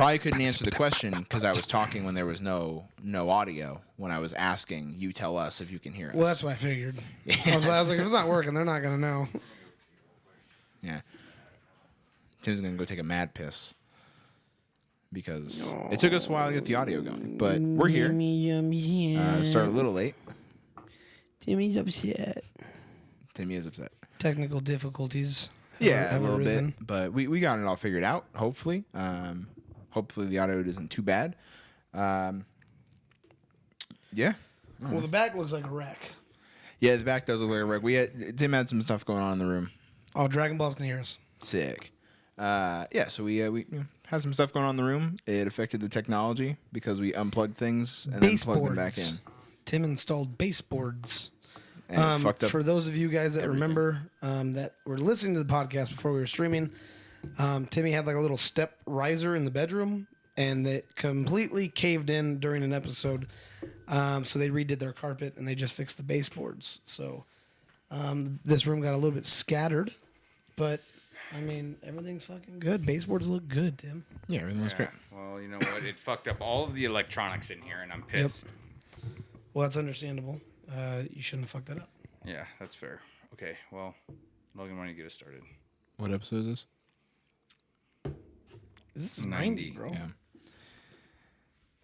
probably couldn't answer the question because I was talking when there was no audio. When I was asking, you tell us if you can hear us. Well, that's what I figured. I was like, if it's not working, they're not going to know. Yeah. Tim's going to go take a mad piss because it took us a while to get the audio going. But we're here. Started a little late. Timmy's upset. Timmy is upset. Technical difficulties. Yeah, a little bit. But we got it all figured out, hopefully. Hopefully the audio isn't too bad. Yeah. Well, the back looks like a wreck. Yeah, the back does look like a wreck. Tim had some stuff going on in the room. Oh, Dragon Balls can hear us. Sick. Yeah, so we had some stuff going on in the room. It affected the technology because we unplugged things and then plugged them back in. Tim installed baseboards. And it fucked up for those of you guys that remember that were listening to the podcast before we were streaming, Timmy had like a little step riser in the bedroom, and that completely caved in during an episode. So they redid their carpet, and they just fixed the baseboards. So this room got a little bit scattered, but I mean, everything's fucking good. Baseboards look good, Tim. Yeah, everything looks great. Well, you know what? It fucked up all of the electronics in here, and I'm pissed. Yep. Well, that's understandable. You shouldn't have fucked that up. Yeah, that's fair. Okay, well, Logan, why don't you get us started? What episode is this? This is 90, bro. Yeah.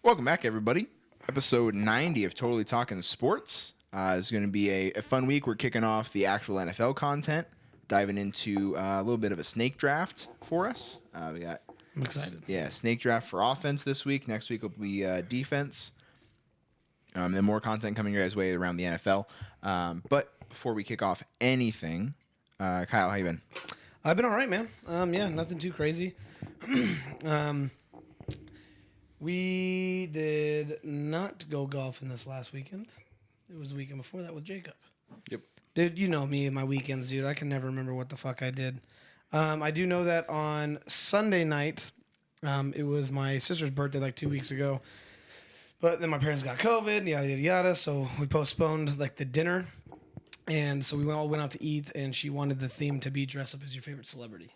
Welcome back, everybody. Episode 90 of Totally Talking Sports. It's going to be a fun week. We're kicking off the actual NFL content, diving into a little bit of a snake draft for us. We got I'm excited. Yeah, snake draft for offense this week. Next week will be defense. Then more content coming your guys' way around the NFL. But before we kick off anything, Kyle, how you been? I've been all right, man. Yeah, nothing too crazy. We did not go golfing this last weekend. It was the weekend before that with Jacob. Yep. Dude, you know me and my weekends, dude. I can never remember what the fuck I did. I do know that on Sunday night, it was my sister's birthday like 2 weeks ago. But then my parents got COVID, yada, yada, yada. So we postponed like the dinner. And so we all went out to eat, and she wanted the theme to be dress up as your favorite celebrity.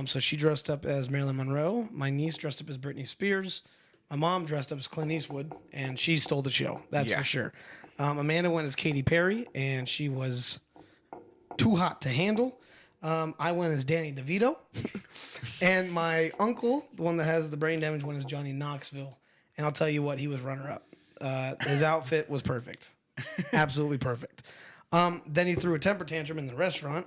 So she dressed up as Marilyn Monroe. My niece dressed up as Britney Spears. My mom dressed up as Clint Eastwood, and she stole the show. That's for sure. Amanda went as Katy Perry, and she was too hot to handle. I went as Danny DeVito. And my uncle, the one that has the brain damage, went as Johnny Knoxville. And I'll tell you what, he was runner-up. His outfit was perfect. Absolutely perfect. Then he threw a temper tantrum in the restaurant.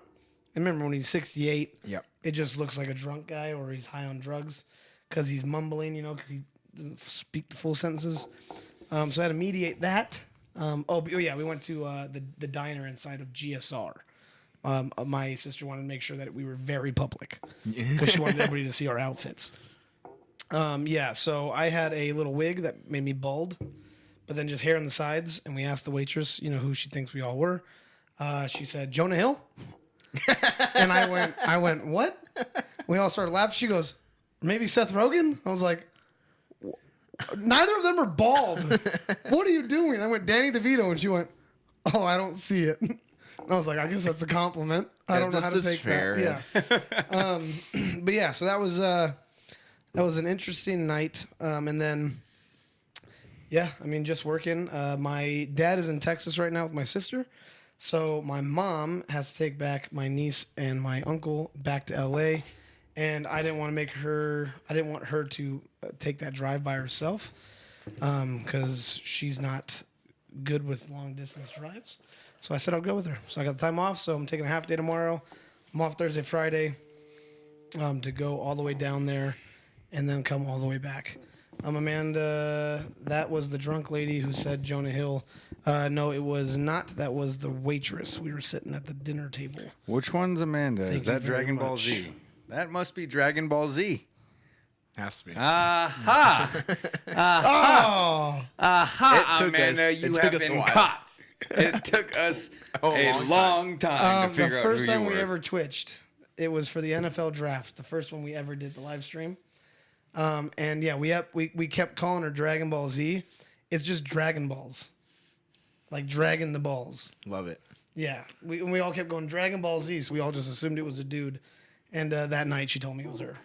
And remember when he's 68, it just looks like a drunk guy or he's high on drugs because he's mumbling, because he doesn't speak the full sentences. So I had to mediate that. We went to the diner inside of GSR. My sister wanted to make sure that we were very public because she wanted everybody to see our outfits. So I had a little wig that made me bald, but then just hair on the sides. And we asked the waitress, who she thinks we all were. She said, Jonah Hill. And I went, what? We all started laughing. She goes, maybe Seth Rogen? I was like, neither of them are bald. What are you doing? I went, Danny DeVito. And she went, oh, I don't see it. And I was like, I guess that's a compliment. I don't know how to take fair. that. Yeah. But yeah, so that was an interesting night. And then, just working. My dad is in Texas right now with my sister. So my mom has to take back my niece and my uncle back to LA. And I didn't want her to take that drive by herself because she's not good with long distance drives. So I said I'll go with her. So I got the time off. So I'm taking a half day tomorrow. I'm off Thursday, Friday to go all the way down there and then come all the way back. Amanda, that was the drunk lady who said Jonah Hill. No, it was not. That was the waitress. We were sitting at the dinner table. Which one's Amanda? Is that Dragon Ball Z? That must be Dragon Ball Z. Has to be. Aha! Aha, Amanda, you have been caught. It took us a long time to figure out who you were. The first time we ever twitched, it was for the NFL draft. The first one we ever did the live stream. We kept calling her Dragon Ball Z. It's just Dragon Balls. Like dragging the balls. Love it. Yeah. We all kept going Dragon Ball Z, so we all just assumed it was a dude. And that night she told me it was her.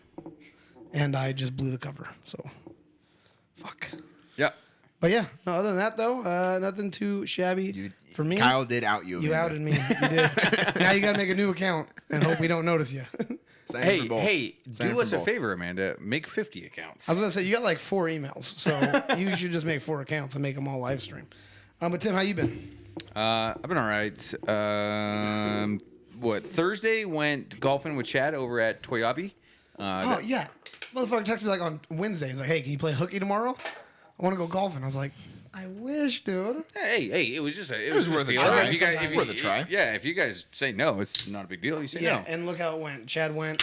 and I just blew the cover. So, fuck. Yeah. But yeah, no, other than that though, nothing too shabby for me. Kyle did out you. You outed me. You did. Now you got to make a new account and hope we don't notice you. Hey, do us a favor, Amanda. Make 50 accounts. I was gonna say you got like 4 emails, so you should just make 4 accounts and make them all live stream. But Tim, how you been? I've been all right. Thursday went golfing with Chad over at Toyabe. Yeah, motherfucker texted me like on Wednesday. He's like, "Hey, can you play hooky tomorrow? I want to go golfing." I was like, "I wish, dude." Hey, it was just it was worth a try. Worth a try. Yeah, if you guys say no, it's not a big deal. You say no. And look how it went. Chad went.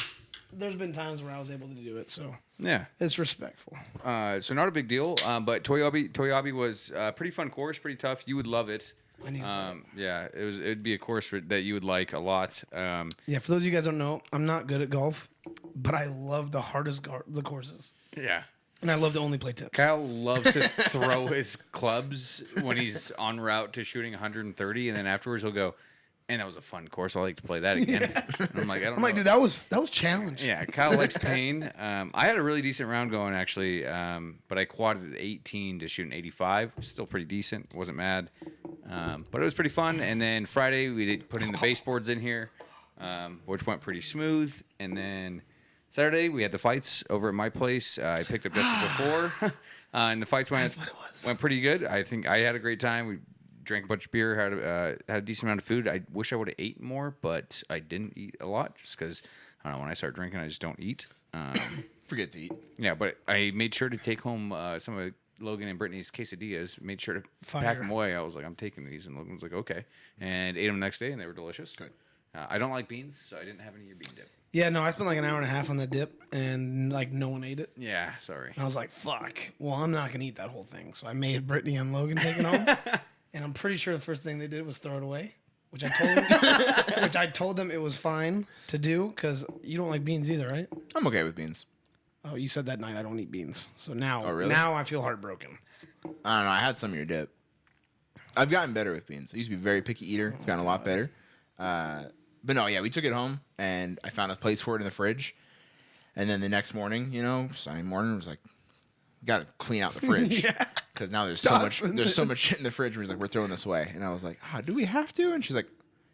There's been times where I was able to do it, so yeah, it's respectful. So not a big deal. But Toyabe was a pretty fun course, pretty tough. You would love it. I need to yeah, it'd be a course that you would like a lot. Yeah, for those of you guys who don't know, I'm not good at golf, but I love the hardest the courses. Yeah. And I love to only play tips. Kyle loves to throw his clubs when he's en route to shooting 130, and then afterwards he'll go, "And that was a fun course. I like to play that again." And I'm like, know. Dude, that was challenging. Yeah, Kyle likes pain. I had a really decent round going actually, but I quadded at 18 to shoot an 85. Still pretty decent. Wasn't mad, but it was pretty fun. And then Friday we did put in the baseboards in here, which went pretty smooth. And then Saturday we had the fights over at my place. I picked up just before, and the fights went pretty good. I think I had a great time. We drank a bunch of beer, had a decent amount of food. I wish I would have ate more, but I didn't eat a lot just because, I don't know, when I start drinking, I just don't eat. Forget to eat. Yeah, but I made sure to take home some of Logan and Brittany's quesadillas, made sure to pack them away. I was like, I'm taking these, and Logan was like, okay. And ate them the next day, and they were delicious. Good. I don't like beans, so I didn't have any of your bean dip. Yeah, no, I spent like an hour and a half on that dip, and like no one ate it. Yeah, sorry. And I was like, fuck. Well, I'm not going to eat that whole thing. So I made Brittany and Logan take it home. And I'm pretty sure the first thing they did was throw it away, which I told them it was fine to do because you don't like beans either, right? I'm okay with beans. Oh, you said that night I don't eat beans. So now, really? Now I feel heartbroken. I don't know. I had some of your dip. I've gotten better with beans. I used to be a very picky eater. I've gotten a lot better. But no, yeah, we took it home, and I found a place for it in the fridge. And then the next morning, Sunday morning, was like, got to clean out the fridge because now there's so much shit in the fridge. And we're throwing this away, and I was like, do we have to? And she's like,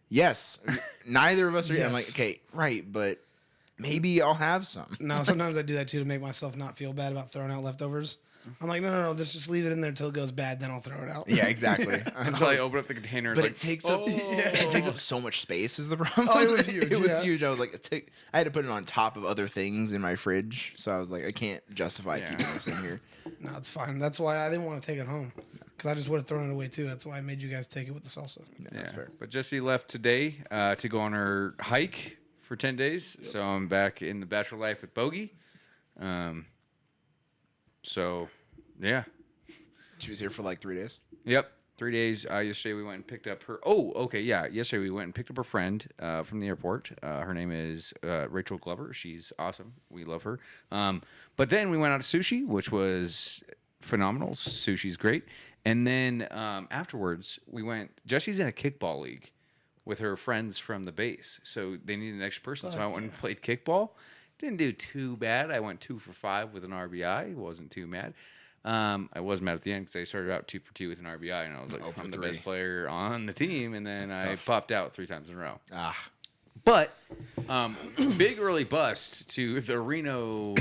yes. Neither of us are. Yes. I'm like, okay, right, but maybe I'll have some. No, sometimes I do that too to make myself not feel bad about throwing out leftovers. I'm like, no, just leave it in there until it goes bad, then I'll throw it out. Yeah, exactly. Until I open up the container, but it takes up so much space. Is the problem? Oh, it was huge. It was huge. I was like, I had to put it on top of other things in my fridge, so I was like, I can't justify keeping this in here. No, it's fine. That's why I didn't want to take it home because I just would have thrown it away too. That's why I made you guys take it with the salsa. Yeah, that's fair. But Jessie left today to go on her hike for 10 days, so I'm back in the bachelor life with Bogey. So. Yeah. She was here for like 3 days? Yep. 3 days. Yesterday we went and picked up her. Oh, okay. Yeah. Yesterday we went and picked up her friend from the airport. Her name is Rachel Glover. She's awesome. We love her. But then we went out to sushi, which was phenomenal. Sushi's great. And then afterwards we went. Jessie's in a kickball league with her friends from the base. So they needed an extra person. So I went and played kickball. Didn't do too bad. I went 2 for 5 with an RBI. Wasn't too mad. I was mad at the end because I started out 2 for 2 with an RBI, and I was like, I'm the best player on the team, and then I popped out 3 times in a row. But big early bust to the Reno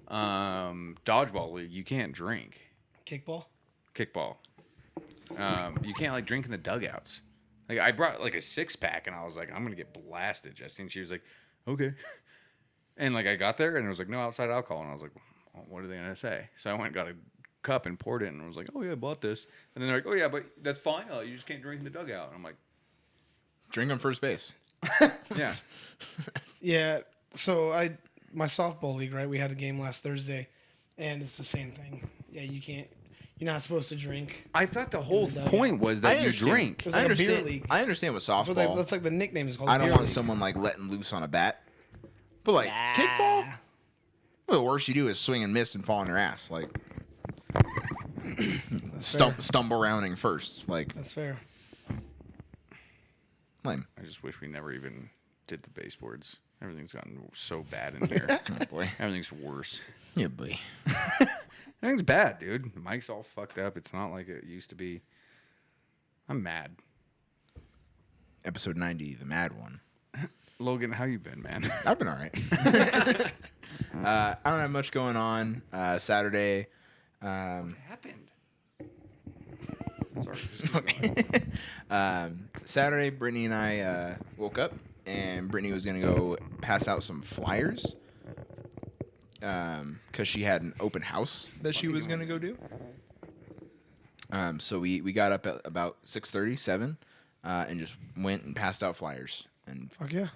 dodgeball league. You can't drink. Kickball? You can't drink in the dugouts. I brought a 6-pack, and I was like, I'm gonna get blasted, Jesse. And she was like, okay. And I got there, and it was no outside alcohol, and I was like, what are they gonna say? So I went and got a cup and poured it, and I was like, oh yeah, I bought this. And then they're like, oh yeah, but that's fine. Oh, you just can't drink in the dugout. And I'm like, drink on first base. Yeah. Yeah. So my softball league, right? We had a game last Thursday, and it's the same thing. Yeah, you can't. You're not supposed to drink. I thought the whole point was that you drink. It was a beer league. I understand what softball. That's the nickname is called. I don't want someone letting loose on a bat, but kickball. Well, the worst you do is swing and miss and fall on your ass. Stumble rounding first. That's fair. Lame. I just wish we never even did the baseboards. Everything's gotten so bad in here. Oh, boy. Everything's worse. Yeah, boy. Everything's bad, dude. The mic's all fucked up. It's not like it used to be. I'm mad. Episode 90, the mad one. Logan, how you been, man? I've been all right. I don't have much going on. Saturday. What happened? Sorry. Just keep going. Saturday, Brittany and I woke up, and Brittany was going to go pass out some flyers because she had an open house that she was going to go do. So we got up at about 6:30, 7, and just went and passed out flyers. And Fuck yeah.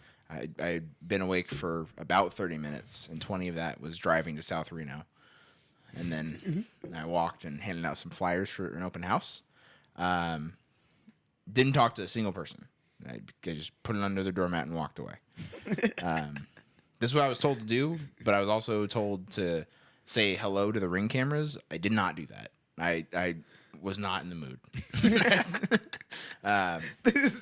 I'd been awake for about 30 minutes, and 20 of that was driving to South Reno. And then I walked and handed out some flyers for an open house. Didn't talk to a single person. I just put it under their doormat and walked away. This is what I was told to do, but I was also told to say hello to the Ring cameras. I did not do that. I was not in the mood.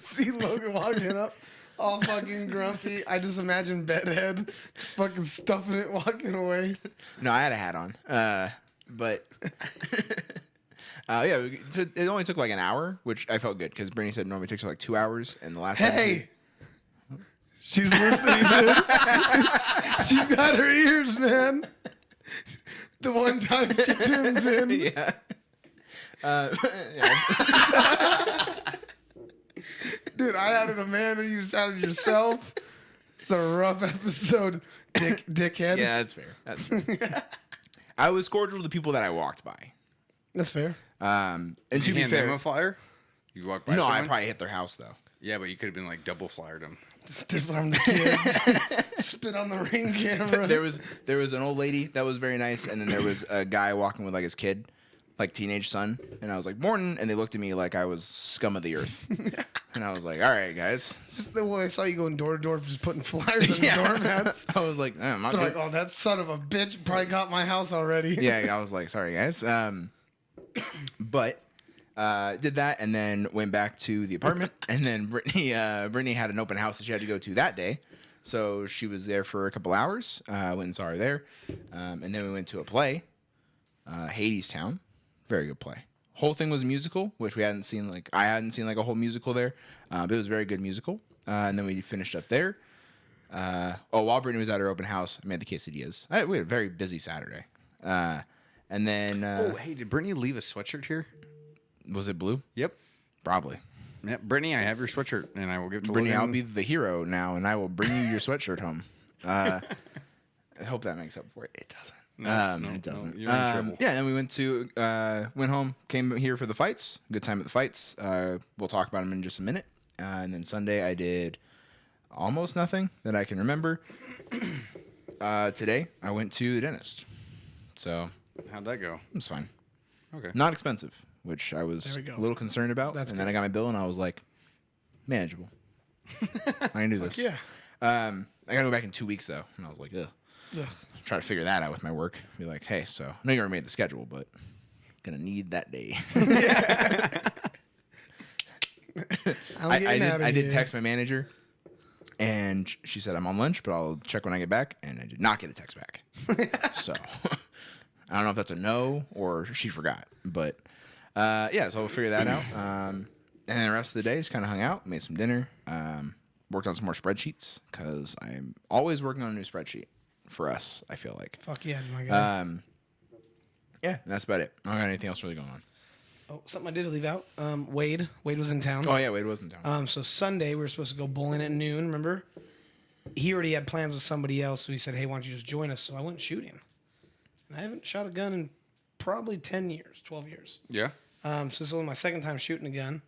See Logan walking up, all fucking grumpy. I just imagine bedhead, fucking stuffing it, walking away. No, I had a hat on. But yeah, it only took like an hour, which I felt good because Brittany said it normally takes her like 2 hours, and the last Hey, she's listening, dude. She's got her ears, man. The one time she tunes in. yeah. Yeah. Dude, I added a man and you just added yourself. It's a rough episode, dickhead. Yeah, that's fair. That's fair. I was cordial to the people that I walked by. That's fair. And Did to you be hand them fair, a flyer? You walked by no, I someone? probably hit their house though. Yeah, but you could have been like double flyered them. Stiff arm the kids. Spit on the Ring camera. There was an old lady that was very nice, and then there was a guy walking with like his kid, like teenage son, and I was like, "Morning," and they looked at me like I was scum of the earth, and I was like, "All right, guys." Well, I saw you going door to door, just putting flyers on Yeah. the doormats. I was like, "I'm not They're doing like, oh, that son of a bitch probably got my house already. yeah, I was like, sorry guys. But did that and then went back to the apartment, and then Brittany had an open house that she had to go to that day, so she was there for a couple hours. Went and saw her there, and then we went to a play, Hades Town, very good play. Whole thing was a musical, which we hadn't seen. Like I hadn't seen like a whole musical there, but it was a very good musical. And then we finished up there. While Brittany was at her open house, I made the quesadillas. We had a very busy Saturday. And then Oh, hey, did Brittany leave a sweatshirt here? was it blue? Yep. Probably. Yeah, Brittany, I have your sweatshirt, and I will give it to Brittany, Logan. I'll be the hero now, and I will bring you your sweatshirt home. I hope that makes up for it. It doesn't. It doesn't. you're in trouble. Yeah, and then we went home, came here for the fights. Good time at the fights. We'll talk about them in just a minute. And then Sunday I did almost nothing that I can remember. Today I went to the dentist, so How'd that go? it was fine. Okay. Not expensive, which I was There we a go. little concerned about. That's and then I got my bill and I was like, manageable. I can do this. Yeah. I gotta go back in 2 weeks though, and I was like, ugh. Ugh. Try to figure that out with my work. Be like, hey, so I know you already made the schedule, but gonna need that day. I did text my manager, and she said I'm on lunch, but I'll check when I get back. And I did not get a text back. So I don't know if that's a no or she forgot, but yeah. So we'll figure that out. And then the rest of the day just kind of hung out, made some dinner, worked on some more spreadsheets because I'm always working on a new spreadsheet for us. I feel like. Fuck yeah, my guy. Yeah, and that's about it. I don't got anything else really going on. Oh, something I did leave out. Wade was in town. Oh yeah, Wade wasn't down. So Sunday we were supposed to go bowling at noon. Remember? He already had plans with somebody else, so he said, "Hey, why don't you just join us?" So I went shooting. And I haven't shot a gun in probably 10 years, 12 years. Yeah. So this was my second time shooting a gun.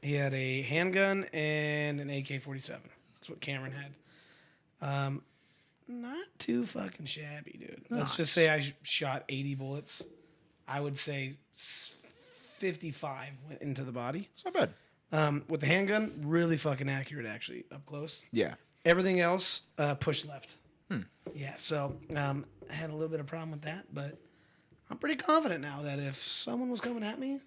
He had a handgun and an AK-47. That's what Cameron had. Not too fucking shabby, dude. Let's just say I shot 80 bullets. I would say 55 went into the body. It's not bad. With the handgun, really fucking accurate, actually, up close. Yeah. Everything else, push left. Yeah, so I had a little bit of problem with that, but I'm pretty confident now that if someone was coming at me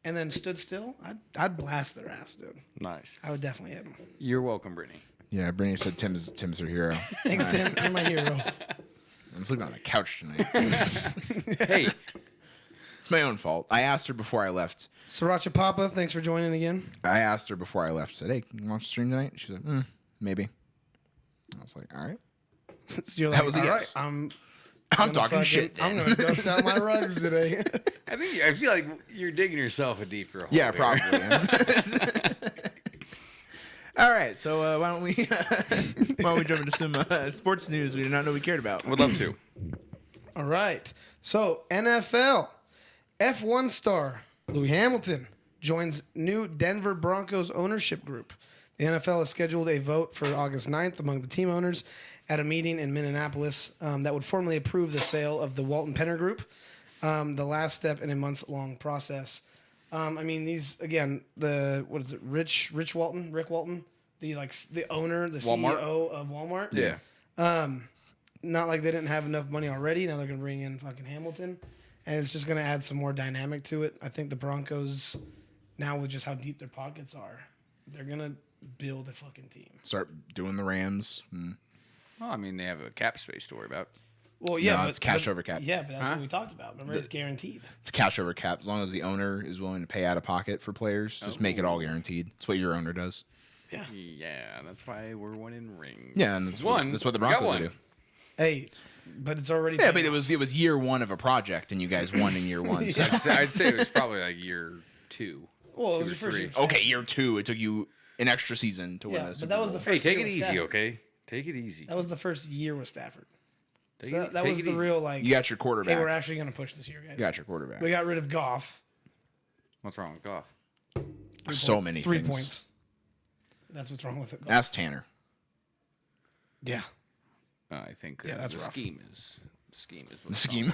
and then stood still, I'd blast their ass, dude. Nice. I would definitely hit them. You're welcome, Brittany. Yeah, Brittany said Tim's her hero. Thanks, Tim. You're my hero. I'm sleeping on the couch tonight. Hey, It's my own fault. I asked her before I left. Sriracha Papa, thanks for joining again. I asked her before I left. Said, "Hey, can you watch the stream tonight?" She's like, maybe. I was like, "All right." So you're That like, was a "All yes. right, I'm gonna talking fucking- shit. I'm Then. going to dust out my rugs today. I feel like you're digging yourself a deeper hole. Yeah, here. probably. Yeah. All right, so why don't we jump into some sports news we did not know we cared about? Would love to. All right. So, NFL. F1 star Lewis Hamilton joins new Denver Broncos ownership group. The NFL has scheduled a vote for August 9th among the team owners at a meeting in Minneapolis that would formally approve the sale of the Walton Penner Group, the last step in a months-long process. I mean, these, again, what is it, Rick Walton, the owner, the Walmart? CEO of Walmart. Yeah. Not like they didn't have enough money already. Now they're going to bring in fucking Hamilton. And it's just going to add some more dynamic to it. I think the Broncos, now with just how deep their pockets are, they're going to build a fucking team. Start doing the Rams. Well, I mean, they have a cap space to worry about. Well, yeah. No, but, it's cash over cap. Yeah, but that's what we talked about. Remember, it's guaranteed. It's cash over cap. As long as the owner is willing to pay out of pocket for players, just make it all guaranteed. That's what your owner does. Yeah. Yeah, that's why we're winning rings. Yeah, and that's what the We got Broncos one. do. Hey, but it's already. Yeah, but it was year one of a project, and you guys won in year one. So. I'd say it was probably like year 2. Well, it was Two your or first three. year. Okay, year 2. It took you an extra season to win Yeah, a but Super that was Bowl. the Hey, first take year it with easy, Stafford. okay? Take it easy. That was the first year with Stafford. So Take it- that take was it the easy. real, like, You got your quarterback. hey, we're actually going to push this year, guys. You got your quarterback. We got rid of Goff. What's wrong with Goff? So many 3 things. points. That's what's wrong with it. Ask Tanner. Yeah. I think Yeah, that's the rough. scheme is The scheme.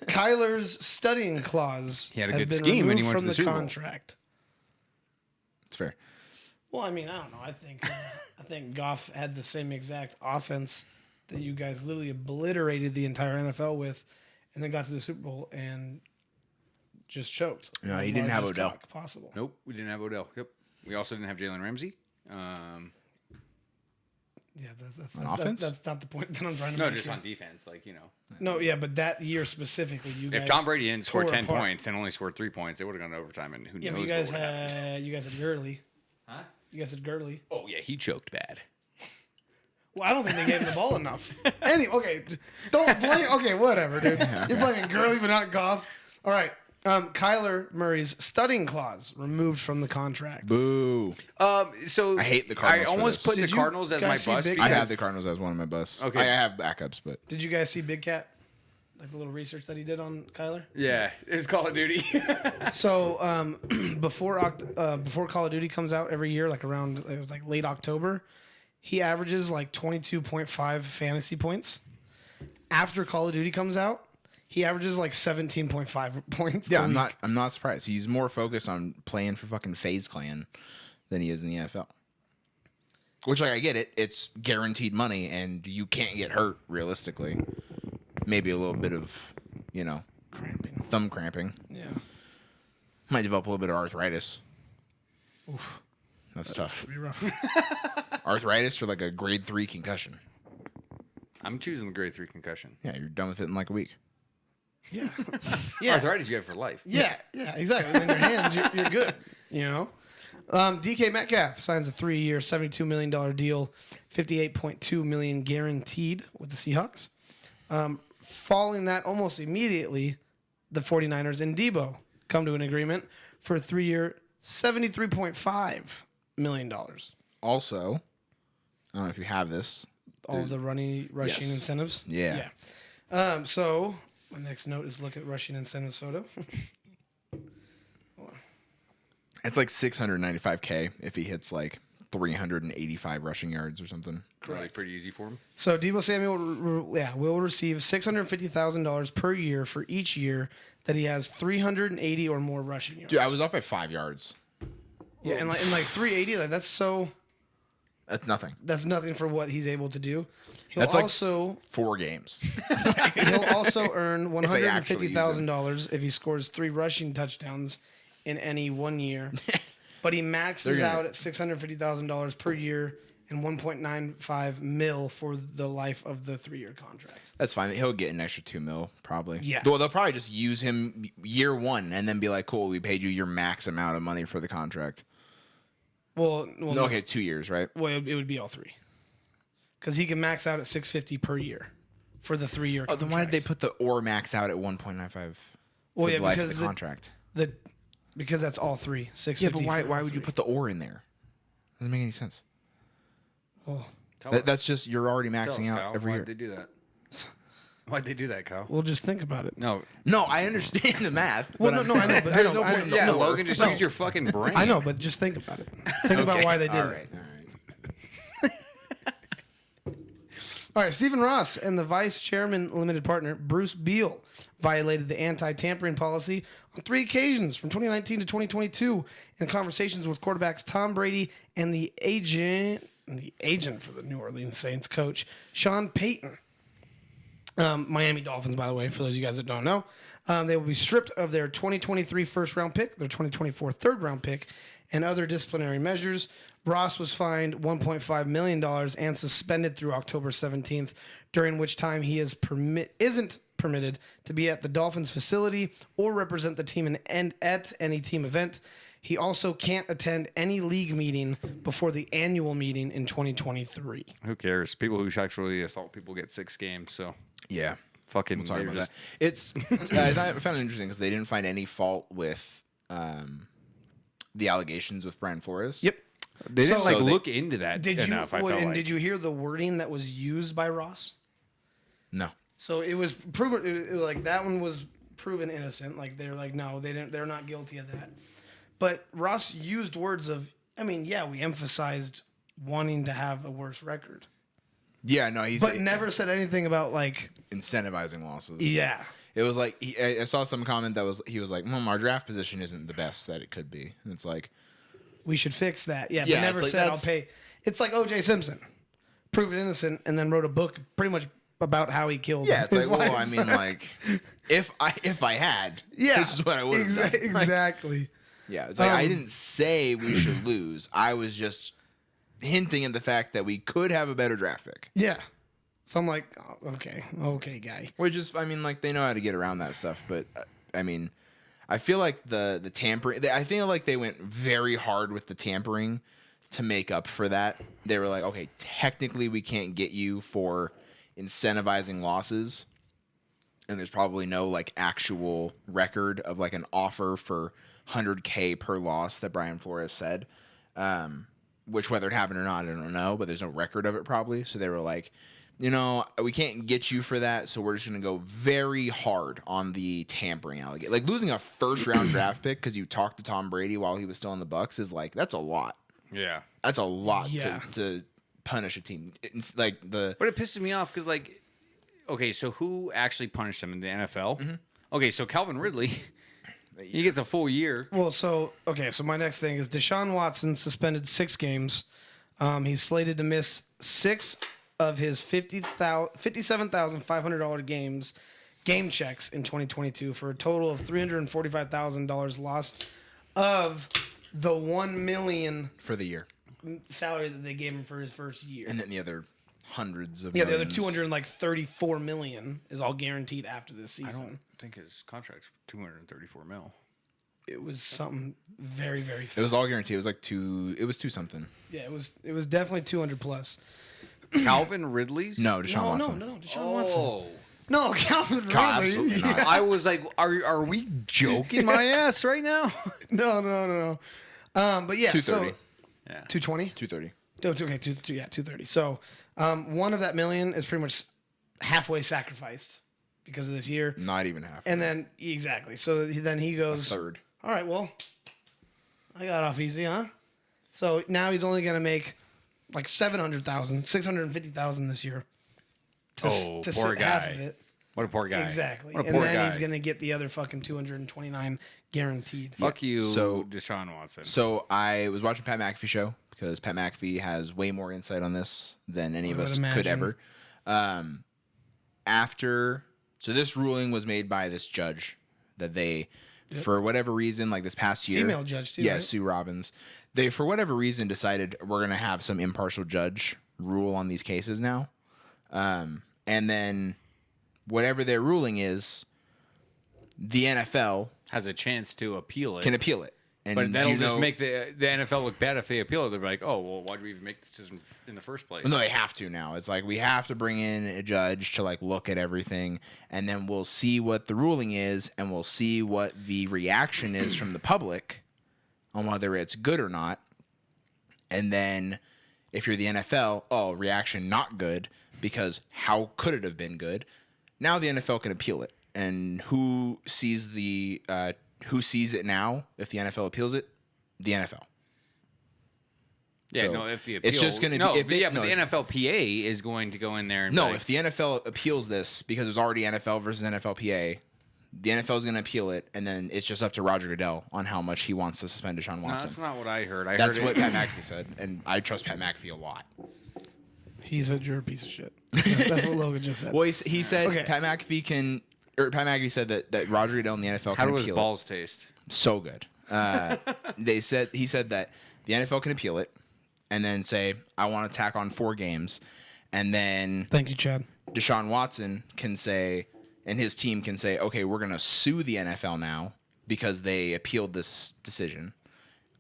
Kyler's studying clause He had a has good been scheme when he removed went from to the the Super Bowl. contract. It's fair. Well, I mean, I don't know. I think Goff had the same exact offense that you guys literally obliterated the entire NFL with, and then got to the Super Bowl and just choked. No, The he didn't have largest Odell. cock possible. Nope, we didn't have Odell. Yep. We also didn't have Jalen Ramsey. Yeah, offense? that's not the point that I'm trying to No, make. just here. on defense. Like, you know. No, yeah, but that year specifically, you guys. If Tom Brady didn't score tore 10 apart. points and only scored 3 points, they would have gone to overtime, and who Yeah, knows but you what guys would have happened. had Gurley. Huh? You guys had Gurley. Oh, yeah, he choked bad. Well, I don't think they gave him the ball enough. Okay, don't blame. Okay, whatever, dude. You're blaming Gurley, but not Goff. All right. Kyler Murray's studying clause removed from the contract. Boo. So I hate the Cardinals I for almost this. put Did the you Cardinals as my guys see bust. Big I because- have the Cardinals as one of my busts. Okay. I have backups, but Did you guys see Big Cat? Like the little research that he did on Kyler? Yeah, it's Call of Duty. So before Call of Duty comes out every year, like around it was like late October, he averages like 22.5 fantasy points. After Call of Duty comes out, he averages like 17.5 points. yeah, a week. I'm not surprised. He's more focused on playing for fucking FaZe Clan than he is in the NFL. Which, like, I get it. It's guaranteed money, and you can't get hurt realistically. Maybe a little bit of, cramping. thumb cramping. Yeah. Might develop a little bit of arthritis. Oof. That's tough. Pretty rough. Arthritis or like a grade 3 concussion. I'm choosing the grade 3 concussion. Yeah, you're done with it in like a week. Yeah. Yeah. Arthritis you have for life. Yeah, exactly. In your hands, you're good. You know. DK Metcalf signs a 3-year, $72 million deal, $58.2 million guaranteed with the Seahawks. Following that, almost immediately, the 49ers and Debo come to an agreement for a 3-year, $73.5 million. Also, I don't know if you have this. All of the rushing Yes. incentives. Yeah. So my next note is look at rushing incentives, Soto. It's like $695K if he hits like 385 rushing yards or something. Probably pretty easy for him. So Debo Samuel, will receive $650,000 per year for each year that he has 380 or more rushing yards. Dude, I was off by 5 yards. Yeah, and like 380, like that's That's nothing. nothing for what he's able to do. He'll That's like also 4 games. he'll also earn they actually use $150,000 if he scores 3 rushing touchdowns in any 1 year. But he maxes They're gonna- out at $650,000 per year and $1.95 million for the life of the 3-year contract. That's fine. He'll get an extra $2 million probably. Yeah. Well, they'll probably just use him year one and then be like, "Cool, we paid you your max amount of money for the contract." Well, No, no. okay, 2 years, right? Well, it would be all 3, because he can max out at $650 per year for the 3-year. Oh, then why did they put the or max out at 1.95 for Well, yeah, the life of because the contract? Because that's all 3. $650. Yeah, but why for why all would you 3. put the or in there? Doesn't make any sense. Well, That's just you're already Tell maxing us, out Kyle. every Why'd year. they do that? Why'd they do that, Kyle? we'll just think about it. No. No, I understand the math. Well, but no, I'm I know, saying but there's no point in the Yeah, or. Logan, just use your fucking brain. I know, but just think about it. Think about Okay, why they did all it. right, all right. All right, Stephen Ross and the vice chairman limited partner, Bruce Beal, violated the anti-tampering policy on 3 occasions from 2019 to 2022 in conversations with quarterbacks Tom Brady and the agent for the New Orleans Saints coach, Sean Payton. Miami Dolphins, by the way, for those of you guys that don't know. They will be stripped of their 2023 first-round pick, their 2024 third-round pick, and other disciplinary measures. Ross was fined $1.5 million and suspended through October 17th, during which time he isn't permitted to be at the Dolphins facility or represent the team at any team event. He also can't attend any league meeting before the annual meeting in 2023. Who cares? People who sexually assault people get 6 games, so Yeah. fucking We'll talk they're about just- that. I found it interesting because they didn't find any fault with the allegations with Brian Flores. Yep. They didn't So- like So they- look into that enough. I felt like. Did you hear the wording that was used by Ross? No. So it was proven, it was like that one was proven innocent. Like they're like, no, they're not guilty of that. But Ross used words of, I mean, yeah, we emphasized wanting to have a worse record, Yeah, no, he's but never said anything about like, incentivizing losses. yeah, It was like I saw some comment that he was like, our draft position isn't the best that it could be. And it's like, we should fix that. Yeah, Yeah, but never it's like said I'll that's- pay. It's like O.J. Simpson, proven innocent, and then wrote a book pretty much about how he killed. yeah, it's his like, well, wife. I mean, like, if I had, yeah, this is what I would have done. Like, exactly. yeah, it's like I didn't say we should lose. I was just hinting at the fact that we could have a better draft pick. Yeah. So I'm like, oh, okay, guy. Which is, I mean, like they know how to get around that stuff. But I mean, I feel like the tampering. I feel like they went very hard with the tampering to make up for that. They were like, okay, technically we can't get you for incentivizing losses, and there's probably no like actual record of like an offer for $100K per loss that Brian Flores said. Which whether it happened or not, I don't know. But there's no record of it probably. So they were like, we can't get you for that, so we're just going to go very hard on the tampering allegation. Like losing a first-round draft pick because you talked to Tom Brady while he was still in the Bucs is like, that's a lot. Yeah. That's a lot Yeah. to punish a team. It's like But it pisses me off because, like, okay, so who actually punished him in the NFL? Mm-hmm. Okay, so Calvin Ridley, he gets a full year. Well, so my next thing is Deshaun Watson suspended 6 games. He's slated to miss 6 of his $57,500 game checks in 2022 for a total of $345,000 lost of the $1 million for the year. salary that they gave him for his first year. And then the other hundreds of Yeah, the other millions. $234 million is all guaranteed after this I season. don't think his contract's $234 million. It was something very, very. It was all guaranteed. It was like it was two something. Yeah, it was definitely 200 plus. Calvin Ridley's? No, Deshaun Watson. No, Deshaun Watson. Oh. No, Calvin God, Ridley. absolutely not. Yeah. I was like, are we joking my ass right now? No. But yeah, 230. so Yeah. 220. 230. Okay, 230. So, one of that million is pretty much halfway sacrificed because of this year, Not even half. and then exactly. So then he goes, third. all right, well, I got off easy, huh? So now he's only gonna make like 650,000 this year. To Poor sit half guy. of it. What a poor guy. Exactly. What a And poor then guy. he's going to get the other fucking 229 guaranteed. Fuck you, So- Deshaun Watson. So I was watching Pat McAfee show because Pat McAfee has way more insight on this than any of I us would could imagine. ever. So this ruling was made by this judge that they for whatever reason, like this past year, Female judge, too, yeah, right? Sue Robbins, they for whatever reason decided we're gonna have some impartial judge rule on these cases now, and then whatever their ruling is, the NFL Has a chance to appeal it. can appeal it. And But do that'll you just know- make the NFL look bad if they appeal it. They're like, oh, well, why do we even make this decision in the first place? No, they have to now. It's like we have to bring in a judge to like look at everything, and then we'll see what the ruling is, and we'll see what the reaction is from the public on whether it's good or not. And then if you're the NFL, oh, reaction not good because how could it have been good? Now the NFL can appeal it, and who sees it now? If the NFL appeals it, the NFL. Yeah, So no, if the appeal, it's just gonna be- no, if they- yeah, but no, the if- NFLPA is going to go in there and No, be like, if the NFL appeals this because it was already NFL versus NFLPA, the NFL is going to appeal it, and then it's just up to Roger Goodell on how much he wants to suspend Deshaun no, Watson. that's not what I heard. I That's heard what it, Pat McAfee said, and I trust Pat McAfee a lot. He said you're a piece of shit. That's what Logan just said. Well, he said Okay. Pat McAfee said that Roger Goodell and the NFL how can do his appeal balls taste? it. So good. He said that the NFL can appeal it, and then say I want to tack on 4 games, and then Thank you, Chad. Deshaun Watson can say, and his team can say, okay, we're going to sue the NFL now because they appealed this decision.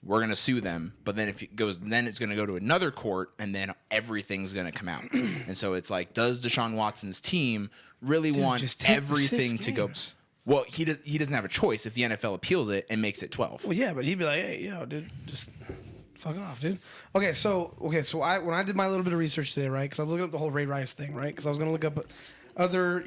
We're going to sue them, but then if it goes, then it's going to go to another court, and then everything's going to come out. And so it's like, does Deshaun Watson's team really want just take the everything 6 to go? games. Well, he doesn't have a choice if the NFL appeals it and makes it 12. Well, yeah, but he'd be like, hey, yo, dude, just fuck off, dude. Okay, so when I did my little bit of research today, right? Because I was looking up the whole Ray Rice thing, right? Because I was going to look up other,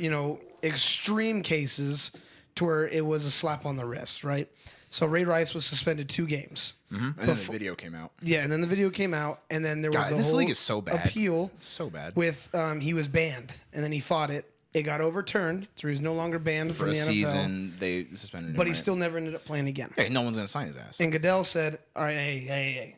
extreme cases to where it was a slap on the wrist, right? So Ray Rice was suspended 2 games. And then the video came out. Yeah, and then the video came out, and then there was God, a this whole league is so bad. appeal It's so bad. with he was banned, and then he fought it. It got overturned, so he's no longer banned For from a the NFL. season, they suspended him. But he right? still never ended up playing again. Hey, no one's going to sign his ass. And Goodell said, "All right, hey,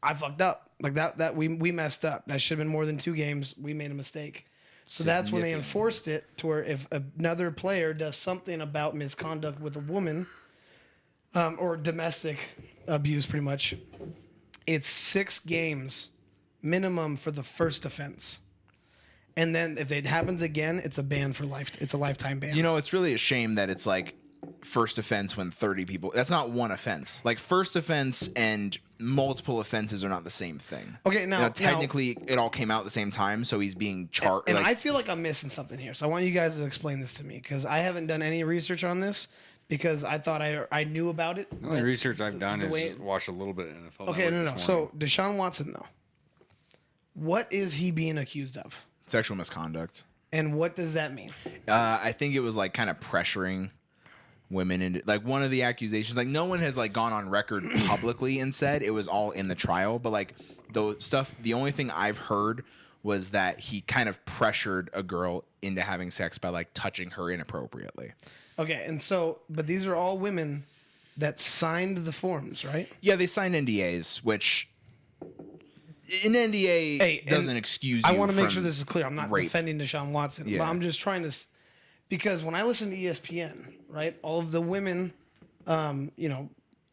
I fucked up. Like that we messed up. That should have been more than 2 games. We made a mistake." So that's when they Significant. enforced it to where if another player does something about misconduct with a woman, or domestic abuse, pretty much, it's 6 games minimum for the first offense. And then if it happens again, it's a ban for life. It's a lifetime ban. You know, it's really a shame that it's like first offense when 30 people. That's not one offense. Like first offense and multiple offenses are not the same thing. Okay, now- technically it all came out at the same time, so he's being charged. And Like, I feel like I'm missing something here. So I want you guys to explain this to me because I haven't done any research on this because I thought I knew about it. The only research I've done the way is watch a little bit of NFL. Okay, Network no. this So morning. Deshaun Watson, though, what is he being accused of? sexual misconduct. And what does that mean? I think it was like kind of pressuring women into like one of the accusations. Like no one has like gone on record publicly and said it was all in the trial, but like the stuff. The only thing I've heard was that he kind of pressured a girl into having sex by like touching her inappropriately. Okay, and so, but these are all women that signed the forms, right? Yeah, they signed NDAs, which an NDA Hey, and doesn't excuse you. I want to make from sure this is clear. I'm not rape. defending Deshaun Watson, Yeah. but I'm just trying to, because when I listen to ESPN, right, all of the women,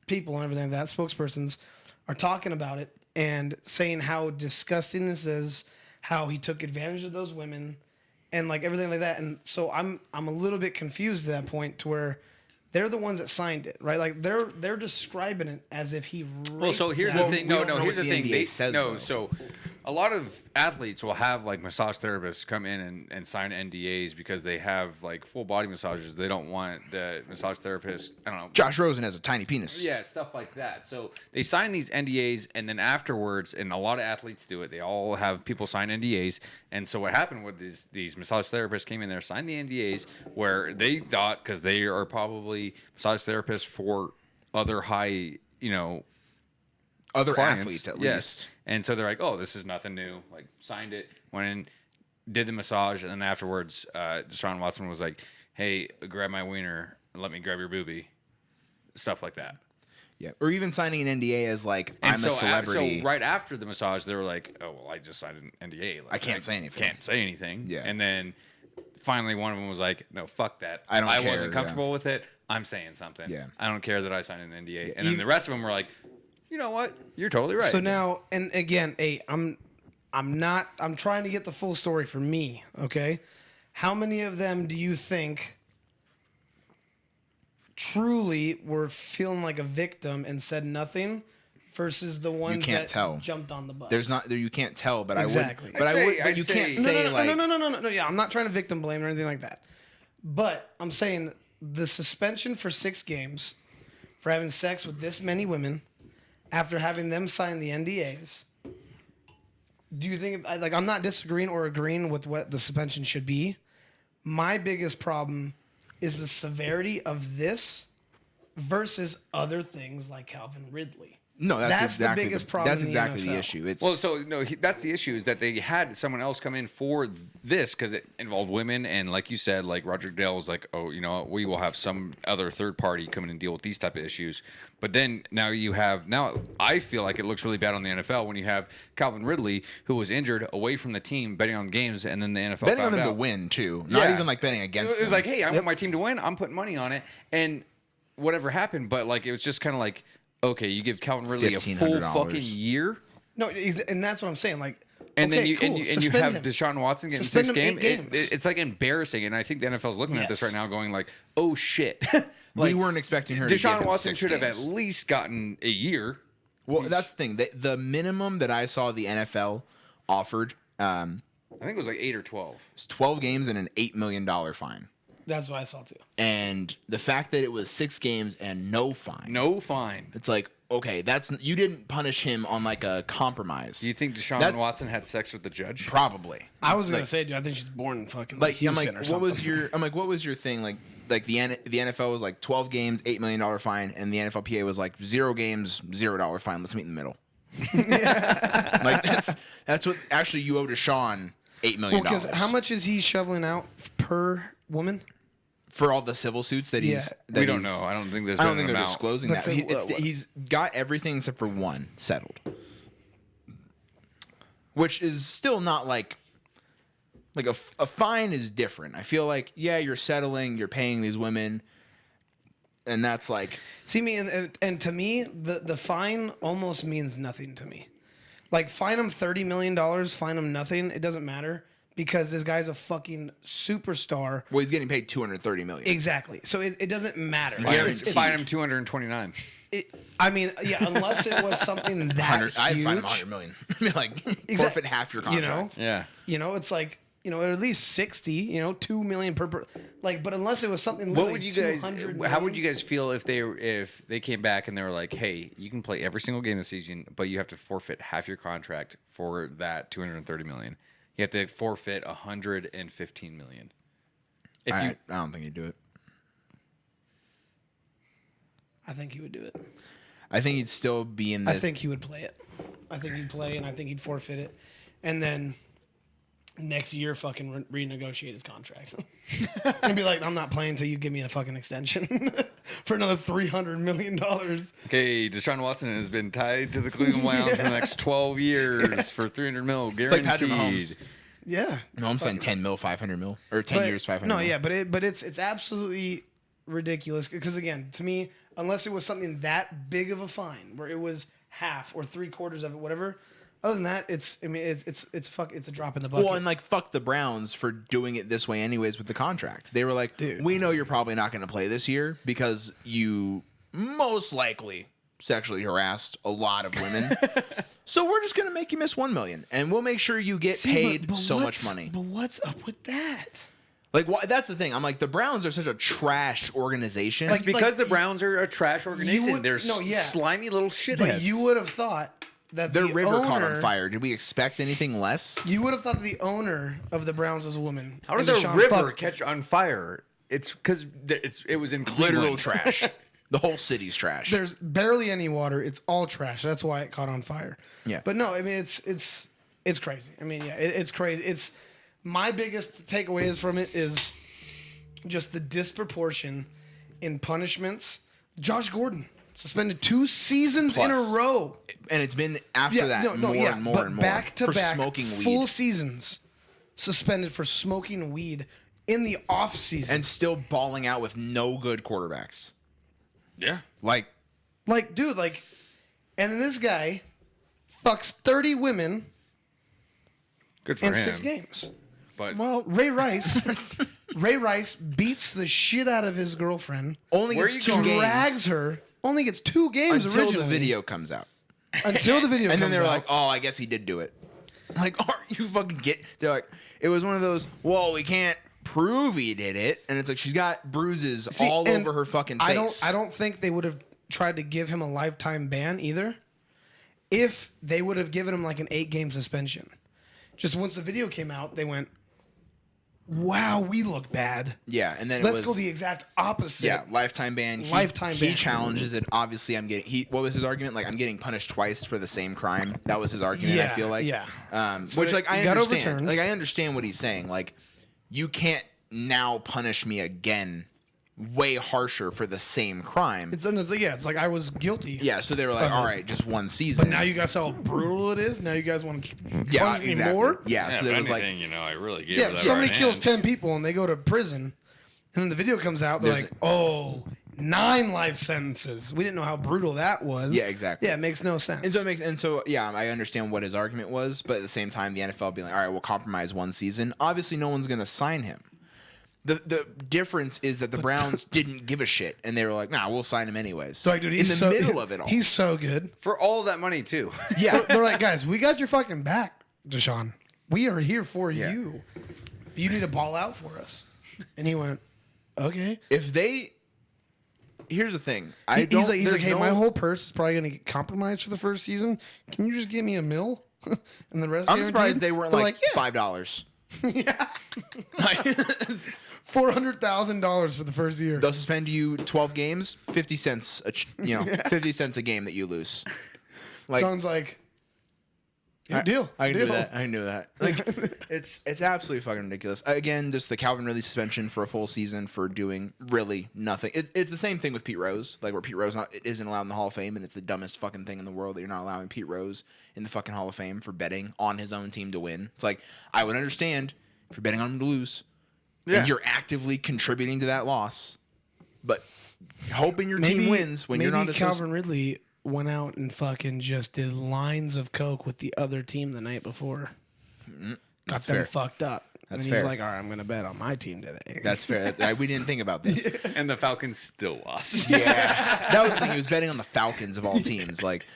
people and everything like that, spokespersons, are talking about it and saying how disgusting this is, how he took advantage of those women, and like everything like that. And so I'm a little bit confused at that point to where they're the ones that signed it, right? Like they're describing it as if he raped Well, so here's them. the thing. we No, don't no. know Here's what the the thing. NDA They says, no. though. So a lot of athletes will have like massage therapists come in and sign NDAs because they have like full body massages. They don't want the massage therapist. I don't know. Josh Rosen has a tiny penis. Yeah, stuff like that. So they sign these NDAs, and then afterwards, and a lot of athletes do it. They all have people sign NDAs, and so what happened with these massage therapists came in there, signed the NDAs, where they thought because they are probably massage therapists for other high, Other clients. athletes at Yes. least. And so they're like, oh, this is nothing new. Like signed it, went in, did the massage, and then afterwards, Deshaun Watson was like, hey, grab my wiener, let me grab your boobie, stuff like that. Yeah, or even signing an NDA as like And I'm a celebrity. So right after the massage, they were like, "Oh well, I just signed an NDA. Like, I can't say anything." Can't say anything." Yeah. And then finally one of them was like, no, fuck that. I don't care, wasn't comfortable with it. I'm saying something. Yeah. I don't care that I signed an NDA. And then the rest of them were like, you know what? You're totally right. So now, and again, I'm trying to get the full story for me, okay? How many of them do you think truly were feeling like a victim and said nothing versus the ones can't that tell. jumped on the bus? There's not there. You can't tell, but Exactly. I would. But I'd I would. say- But I'd you can't say- say no, like. no. Yeah, I'm not trying to victim blame or anything like that. But I'm saying the suspension for 6 games for having sex with this many women after having them sign the NDAs. Do you think, like, I'm not disagreeing or agreeing with what the suspension should be. My biggest problem is the severity of this versus other things like Calvin Ridley. No, that's the exactly biggest problem. That's in the exactly the NFL. issue. It's Well, so no, that's the issue is that they had someone else come in for this because it involved women, and like you said, like Roger Goodell was like, oh, you know, we will have some other third party come in and deal with these type of issues. But then now I feel like it looks really bad on the NFL when you have Calvin Ridley, who was injured away from the team betting on games, and then the NFL betting on found them to out. win too, not Yeah. even like betting against It was them. like, hey, I want my team to win. I'm putting money on it, and whatever happened, but like it was just kind of like, okay, you give Calvin Ridley a full $1,500. fucking year. No, and that's what I'm saying. Like, And okay, then you cool. and you Suspend have him. Deshaun Watson getting Suspend 6 him 8 games. games. It's like embarrassing, and I think the NFL's looking at this Yes. right now, going like, "Oh shit!" we weren't expecting her to give Deshaun him Watson 6 should have games. at least gotten a year. Well, that's the thing. The minimum that I saw the NFL offered I think it was like 8 or 12. was 12 games and an $8 million fine. That's what I saw too. And the fact that it was 6 games and no fine. No fine. It's like, okay, you didn't punish him on like a compromise. Do you think Deshaun That's- Watson had sex with the judge? Probably. I was gonna say, dude, I think she's born in fucking Like, I'm Houston like, or what was something. what was your thing? Like the NFL was like 12 games, $8 million fine, and the NFLPA was like 0 games, $0 fine. Let's meet in the middle. Like that's what actually you owe Deshaun $8 million. Well, because how much is he shoveling out per woman? for all the civil suits that he's. Yeah. That We don't he's- know. I don't think there's. I don't been think an they're amount. disclosing Let's that. say, He's got everything except for one settled, which is still not like a fine is different. I feel like you're settling, you're paying these women, and that's like See me, and to me, the fine almost means nothing to me. Like, fine him $30 million, fine him nothing. It doesn't matter because this guy's a fucking superstar. well, he's getting paid $230 million. Exactly. So it doesn't matter. Fine him 229. I mean, yeah, unless it was something that I'd huge. find him $100 million. I mean, like forfeit half your contract. Yeah. It's like, at least 60, $2 million per, like, but unless it was something What literally would you guys? 200 How would million, you guys feel if they came back and they were like, "Hey, you can play every single game this season, but you have to forfeit half your contract for that 230 million. You have to forfeit 115 million." If I don't think he'd do it. I think he would do it. I think he'd still be in this. I think he would play it. I think he'd play, and I think he'd forfeit it, and then next year fucking renegotiate his contract and be like, I'm not playing until you give me a fucking extension for another $300 million. okay, Deshaun Watson has been tied to the Cleveland Browns for the next 12 years for 300 mil guaranteed. like Patrick Mahomes. Yeah. No, I'm saying 10 mil, 500 mil, or 10 years, 500 No, mil. yeah, but it's absolutely ridiculous because, again, to me, unless it was something that big of a fine where it was half or 3/4 of it, whatever. Other than that, it's a drop in the bucket. Well, and like fuck the Browns for doing it this way anyways with the contract. They were like, Dude. we know you're probably not going to play this year because you most likely sexually harassed a lot of women. So we're just going to make you miss $1 million and we'll make sure you get paid but so much what's- money. But what's up with that? Like that's the thing. I'm like the Browns are such a trash organization. Like- because the Browns are a trash organization. would- They're no, yeah. slimy little shitheads. But you would have thought that their the river caught on owner- fire. Did we expect anything less? You would have thought the owner of the Browns was a woman. How does And a Deshaun river fucked- catch on fire? It's because it was in Literal Cleveland. trash. The whole city's trash. There's barely any water. It's all trash. That's why it caught on fire. Yeah. But no, I mean it's crazy. I mean, yeah, it's crazy. It's my biggest takeaways from it is just the disproportion in punishments. Josh Gordon suspended 2 seasons in Plus. a row. And it's been after that more and more but and more back to for back smoking weed. full seasons suspended for smoking weed in the off season. and still balling out with no good quarterbacks. Yeah. Like, Like, dude, like, and then this guy fucks 30 women Good for in him. 6 games. But well, Ray Rice beats the shit out of his girlfriend, only Where gets you 2 going? drags games her, only gets 2 games until originally. the video comes out. Until the video And then comes they're out. like, "Oh, I guess he did do it." I'm like, aren't you fucking get? They're like, it was one of those. Well, we can't prove he did it, and it's like she's got bruises See, all and over her fucking face. I don't think they would have tried to give him a lifetime ban either. If they would have given him like an 8-game suspension, just once the video came out, they went, "Wow, we look bad. Yeah, and then Let's it go was the exact opposite." yeah lifetime ban. Lifetime He ban. challenges it. Obviously, I'm getting. What was his argument? Like, I'm getting punished twice for the same crime. That was his argument. I Yeah, feel like. yeah. Which it- like I it got understand. overturned. Like I understand what he's saying. Like, you can't now punish me again, way harsher for the same crime. It's like I was guilty. Yeah, so they were like, Uh-huh. all right, just one season. But now you guys saw how brutal it is. Now you guys want to yeah, punish me exactly. more. Yeah, so there was like, I really gave Yeah, her if that somebody right kills hand. 10 people and they go to prison, and then the video comes out, they're There's like, "Oh, 9 life sentences." We didn't know how brutal that was. Yeah, exactly. Yeah, it makes no sense. and so yeah, I understand what his argument was, but at the same time, the NFL being like, all right, we'll compromise one season. Obviously, no one's gonna sign him. The difference is that the Browns didn't give a shit, and they were like, nah, we'll sign him anyways. So, like, dude, in he's the middle of it all. He's so good. For all of that money, too. yeah, They're like, "Guys, we got your fucking back, Deshaun. We are here for Yeah. you. You need to ball out for us." And he went, "Okay." if they, here's the thing, I don't. He's like, there's "Hey, no- my whole purse is probably going to get compromised for the first season. Can you just give me $1 million and the rest?" I'm surprised guaranteed?" they weren't They're like yeah, $5. yeah, Like, $400,000 for the first year. they'll suspend you 12 games, 50 cents. 50 cents a game that you lose. Like, Sean's like, "Good deal. I deal." knew that. I knew that. Like, it's absolutely fucking ridiculous. Again, just the Calvin Ridley suspension for a full season for doing really nothing. It's the same thing with Pete Rose, like where Pete Rose isn't allowed in the Hall of Fame, and it's the dumbest fucking thing in the world that you're not allowing Pete Rose in the fucking Hall of Fame for betting on his own team to win. It's like, I would understand if you're betting on him to lose, and you're actively contributing to that loss, but hoping your team wins when you're not Maybe associated. Calvin Ridley went out and fucking just did lines of coke with the other team the night before. Got them fair. fucked up. That's and he's fair. like, "All right, I'm going to bet on my team today." That's fair. We didn't think about this. And the Falcons still lost. Yeah, that was the thing. He was betting on the Falcons of all teams. Like,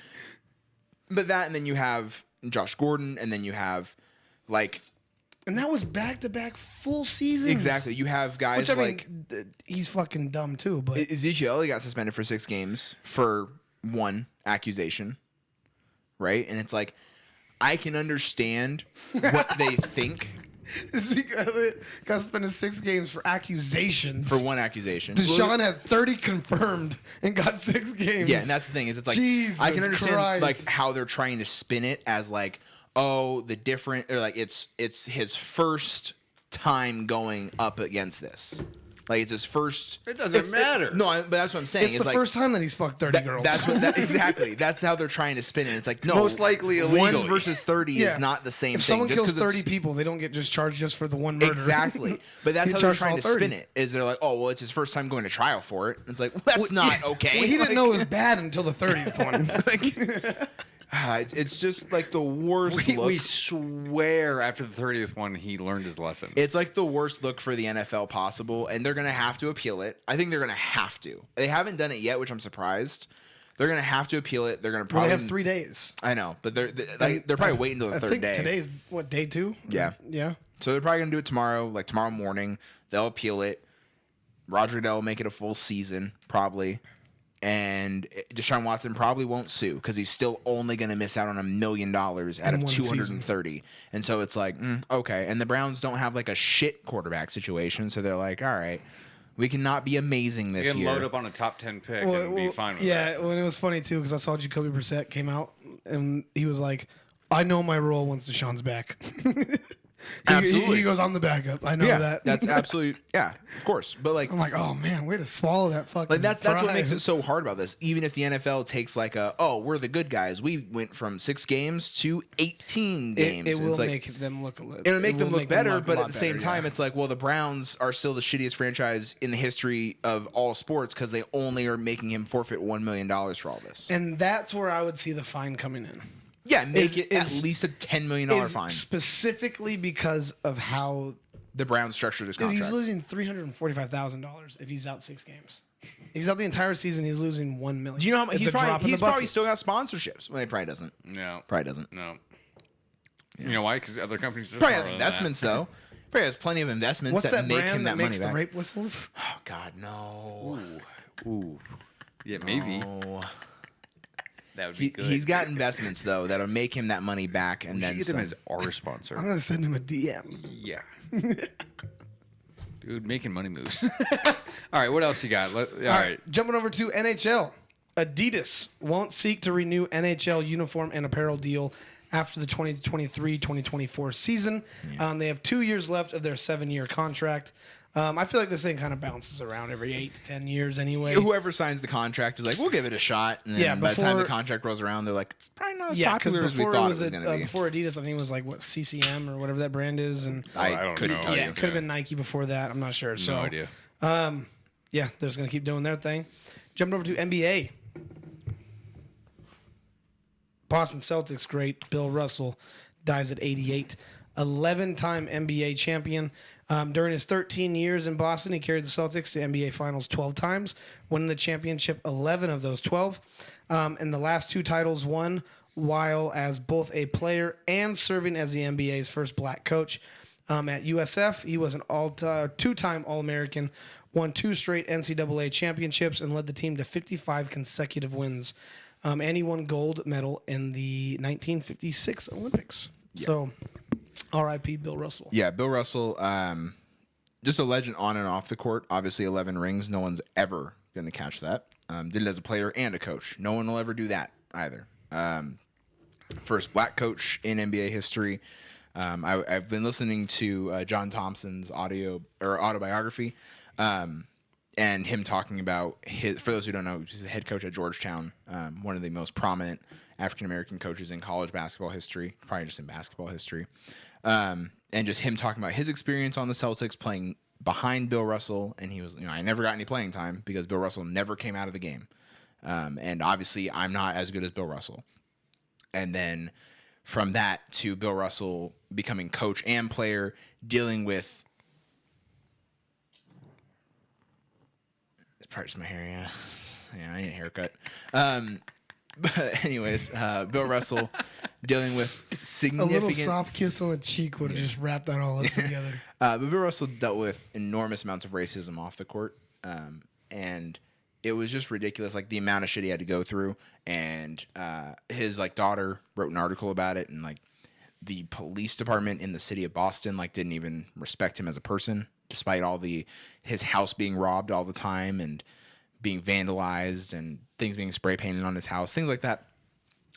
but that, and then you have Josh Gordon, and then you have like And that was back-to-back full seasons. exactly. You have guys Which, I like mean, he's fucking dumb too, but Ezekiel. He got suspended for 6 games for one accusation, right? And it's like, I can understand what they think he got suspended 6 games for accusations. for one accusation. Deshaun had 30 confirmed and got 6 games. Yeah, and that's the thing is it's like Jesus I can understand Christ. like how they're trying to spin it as like, oh, the different or like it's his first time going up against this. Like it's his first. It doesn't matter. But that's what I'm saying. It's the like, first time that he's fucked 30 girls. That's what exactly. That's how they're trying to spin it. It's like no, Most likely illegally. 1 versus 30 Yeah. is not the same if thing. someone Just kills 'cause it's- 30 people, they don't get just charged just for the one murder. Exactly. But that's He how they're charged for trying all to 30. spin it. Is they're like, oh well, it's his first time going to trial for it. It's like well, that's Well, not yeah. okay. Well, he didn't Like, know it was bad until the 30th one. it's just like the worst look. We swear after the 30th one, he learned his lesson. It's like the worst look for the NFL possible, and they're going to have to appeal it. I think they're going to have to. They haven't done it yet, which I'm surprised. They're going to have to appeal it. They're going to Well, probably they have 3 days. I know, but they're probably waiting until the I third think day. today's what, day 2? Yeah. Yeah. So they're probably going to do it tomorrow, like tomorrow morning. They'll appeal it. Roger Goodell will make it a full season, probably. And Deshaun Watson probably won't sue because he's still only going to miss out on $1 million out of one 230. And so it's like, okay. And the Browns don't have like a shit quarterback situation, so they're like, all right, we cannot be amazing You this can year. load up on a top 10 pick and be fine with yeah, that. well, it was funny too because I saw Jacoby Brissett came out and he was like, "I know my role once Deshaun's back." Absolutely. He goes, I'm the backup. I know Yeah, that. that's absolutely of course. But like I'm like, oh man, way to swallow that fucking. Like that's what makes pride. it so hard about this. Even if the NFL takes like we're the good guys. We went from 6 games to 18 games. It will It's like, make them look a little. it'll make them look better, but a at lot the same better, time, yeah. it's like, well, the Browns are still the shittiest franchise in the history of all sports because they only are making him forfeit $1 million for all this. And that's where I would see the fine coming in. Yeah, make it is- at least a $10 million Is fine. specifically because of how The Browns structured his contract. he's losing $345,000 if he's out 6 games. If he's out the entire season, he's losing $1 million. Do you know how much It's he's a drop probably, in he's the probably bucket. still got sponsorships? Well, he probably doesn't. No. Probably doesn't. No. You know why? Because other companies are Probably has smarter than investments though. Probably has plenty of investments What's that make brand him that makes money the back. rape whistles? Oh God, no. that. Ooh. Yeah, maybe. No. That would be good. He's got investments though that'll make him that money back, and We should then get him some. as our sponsor. I'm gonna send him a DM. Yeah. Dude, making money moves. All right, what else you got? All right. Jumping over to NHL. Adidas won't seek to renew NHL uniform and apparel deal after the 2023-2024 season. They have 2 years left of their 7-year contract. I feel like this thing kind of bounces around every 8 to 10 years anyway. Whoever signs the contract is like, we'll give it a shot, and then Yeah, by the time the before- contract rolls around, they're like, it's probably not as Yeah, because popular as we before it thought it was, was going to be. before Adidas, I think it was like what CCM or whatever that brand is, and I don't couldn't know. tell yeah, you. it could have been Nike before that. I'm not sure. So No idea. yeah, they're just gonna keep doing their thing. Jumping over to NBA. Boston Celtics great Bill Russell dies at 88. 11-time NBA champion. During his 13 years in Boston, he carried the Celtics to NBA Finals 12 times, winning the championship 11 of those 12. And the last 2 titles won while as both a player and serving as the NBA's first black coach. At USF, he was an 2-time All-American, won 2 straight NCAA championships, and led the team to 55 consecutive wins. And he won gold medal in the 1956 Olympics. So, R.I.P. Bill Russell. Yeah, Bill Russell, just a legend on and off the court. Obviously, 11 rings. No one's ever going to catch that. Did it as a player and a coach. No one will ever do that either. First black coach in NBA history. I've been listening to John Thompson's autobiography, and him talking about his. For those who don't know, he's the head coach at Georgetown, one of the most prominent African American coaches in college basketball history, probably just in basketball history, and just him talking about his experience on the Celtics playing behind Bill Russell, and he was, I never got any playing time because Bill Russell never came out of the game, and obviously I'm not as good as Bill Russell, and then from that to Bill Russell becoming coach and player, dealing with. It's probably just my hair, yeah. Yeah, I need a haircut. But anyways, Bill Russell dealing with A significant. little soft kiss on the cheek would have just wrapped that all up together. But Bill Russell dealt with enormous amounts of racism off the court, and it was just ridiculous, like the amount of shit he had to go through. And his daughter wrote an article about it, and the police department in the city of Boston didn't even respect him as a person, despite all his house being robbed all the time and being vandalized and things being spray painted on his house, things like that.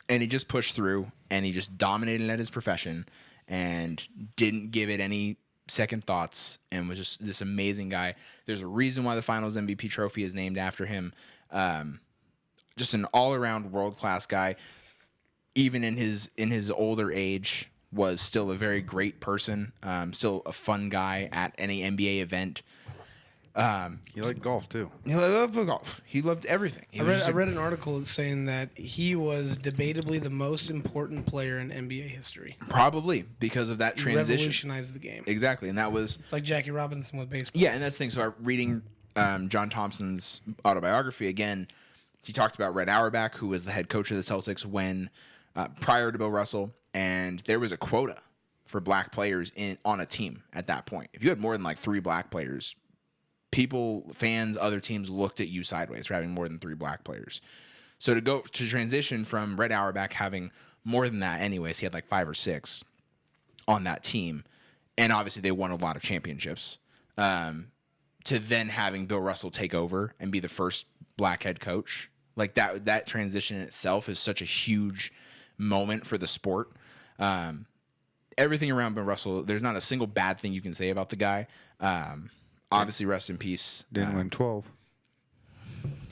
And he just pushed through, and he just dominated at his profession and didn't give it any second thoughts, and was just this amazing guy. There's a reason why the Finals MVP trophy is named after him. Just an all-around world-class guy. Even in his older age, was still a very great person. Still a fun guy at any NBA event. You like golf too. He loved golf. He loved everything. He was just I read an article saying that he was debatably the most important player in NBA history. probably because of that He transition. revolutionized the game. Exactly, and that was It's like Jackie Robinson with baseball. yeah, and that's the thing. So I'm reading John Thompson's autobiography again. He talked about Red Auerbach, who was the head coach of the Celtics when prior to Bill Russell, and there was a quota for black players on a team at that point. If you had more than 3 black players, fans, other teams looked at you sideways for having more than 3 black players. So to transition from Red Auerbach having more than that, anyways, he had 5 or 6 on that team, and obviously they won a lot of championships. To then having Bill Russell take over and be the first black head coach, that transition in itself is such a huge moment for the sport. everything around Bill Russell. There's not a single bad thing you can say about the guy. Obviously, rest in peace. Didn't win 12.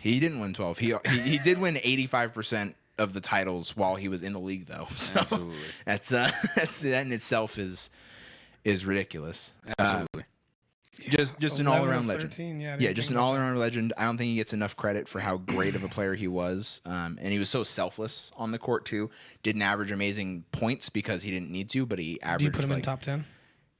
He didn't win 12. He did win 85% of the titles while he was in the league, though. So Absolutely. that's that in itself is ridiculous. Absolutely. Just an 11 all of around legend. 13, yeah, I Yeah, didn't just think an about all around legend. I don't think he gets enough credit for how great of a player he was. And he was so selfless on the court too. Didn't average amazing points because he didn't need to, but he averaged. Do you put him in like- top 10?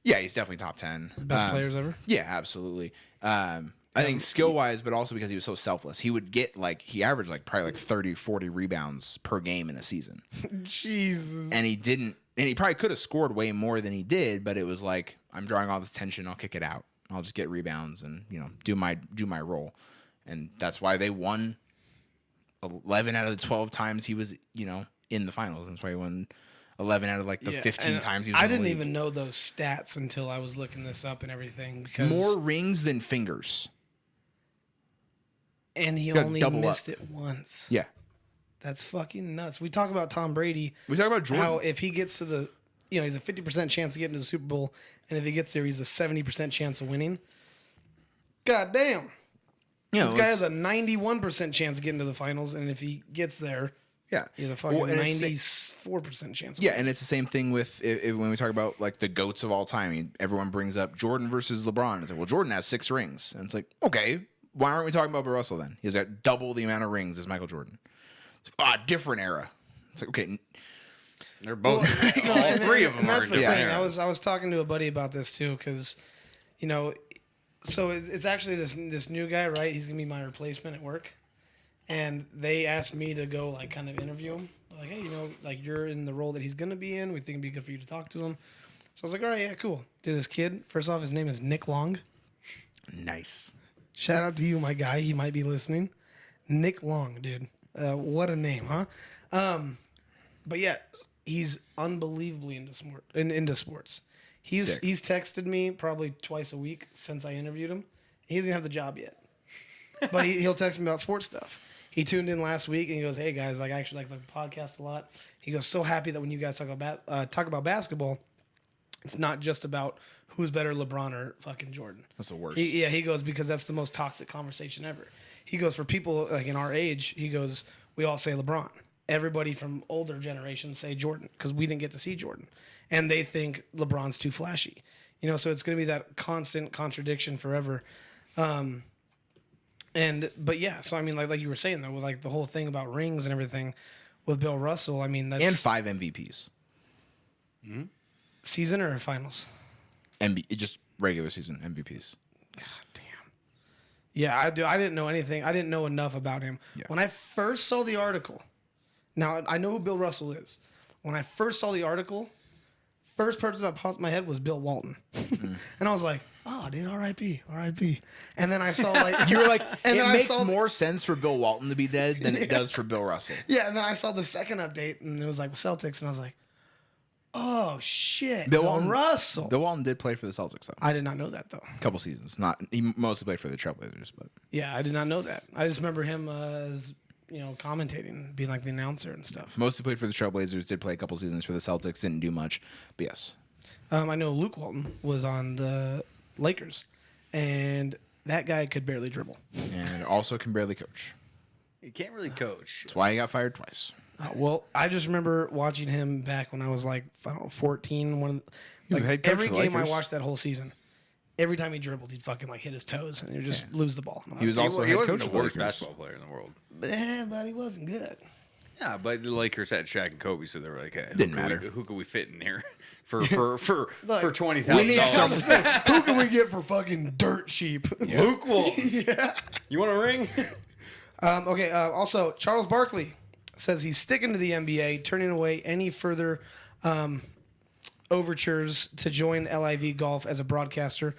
Yeah, he's definitely top 10. Best players ever? Yeah, absolutely. I think skill wise, but also because he was so selfless. He would get he averaged probably 30, 40 rebounds per game in a season. Jesus. And he didn't, and he probably could have scored way more than he did, but it was like, I'm drawing all this tension, I'll kick it out. I'll just get rebounds and, do my role. And that's why they won 11 out of the 12 times he was, in the finals. That's why he won 11 out of the 15 and times he was I in the didn't league. even know those stats until I was looking this up and everything because More rings than fingers. and he gotta only double missed up. it once. Yeah. That's fucking nuts. We talk about Tom Brady. We talk about Jordan. How if he gets to the, he's a 50% chance of getting to the Super Bowl, and if he gets there, he's a 70% chance of winning. God damn. This guy has a 91% chance of getting to the finals, and if he gets there, yeah. he's a fucking and it's 94% chance. Of Yeah, winning. and it's the same thing with when we talk about the GOATs of all time. I mean, everyone brings up Jordan versus LeBron. It's like, well, Jordan has 6 rings. And it's like, okay, why aren't we talking about Bill Russell then? He's got double the amount of rings as Michael Jordan. It's like, different era. It's like, okay, They're both all And- three of them and are that's the different thing. eras. I was talking to a buddy about this too, because, so it's actually this new guy, right? He's gonna be my replacement at work, and they asked me to go kind of interview him. Like, hey, you're in the role that he's gonna be in. We think it'd be good for you to talk to him. So I was like, all right, yeah, cool. Dude, this kid. First off, his name is Nick Long. nice. Shout out to you, my guy. He might be listening. Nick Long, dude. What a name, huh? But yeah, he's unbelievably into sports. Sick. He's texted me probably twice a week since I interviewed him. He doesn't have the job yet, but he'll text me about sports stuff. He tuned in last week and he goes, "Hey guys, I actually like the podcast a lot." He goes, "So happy that when you guys talk about basketball, it's not just about who's better, LeBron or fucking Jordan." That's the worst. He goes, because that's the most toxic conversation ever. He goes, for people in our age, he goes, we all say LeBron. Everybody from older generations say Jordan because we didn't get to see Jordan. And they think LeBron's too flashy. So it's going to be that constant contradiction forever. But yeah, so I mean, like you were saying though, with the whole thing about rings and everything with Bill Russell, I mean, that's And 5 MVPs. season or finals? Just regular season MVPs. Yeah, I do. I didn't know anything. I didn't know enough about him. Yeah. When I first saw the article, now I know who Bill Russell is. When I first saw the article, first person that popped in my head was Bill Walton. And I was like, oh, dude, R.I.P., R.I.P. And then I saw You were like, And it then I makes saw- more sense for Bill Walton to be dead than it does for Bill Russell. yeah, and then I saw the second update, and it was like Celtics, and I was like, oh, shit, Bill Bill Walton- Russell. Bill Walton did play for the Celtics, though. I did not know that, though. A couple seasons. He mostly played for the Trailblazers, but Yeah, I did not know that. I just remember him as, commentating, being like the announcer and stuff. mostly played for the Trailblazers, did play a couple seasons for the Celtics, didn't do much. But yes. I know Luke Walton was on the Lakers, and that guy could barely dribble. And also can barely coach. You can't really coach. That's why he got fired twice. Well, I just remember watching him back when I was 14. He was the head coach Every of the game I Lakers. watched that whole season, every time he dribbled, he'd fucking hit his toes and he'd just lose the ball. And I'm He was like, also he head wasn't coach the of the worst Lakers. basketball player in the world. but he wasn't good. Yeah, but the Lakers had Shaq and Kobe, so they were like, "Hey, Didn't matter. Who could we fit in here for $20,000?" We need some- Who can we get for fucking dirt cheap? Luke Walton. You want a ring? Okay. Also, Charles Barkley says he's sticking to the NBA, turning away any further overtures to join LIV Golf as a broadcaster.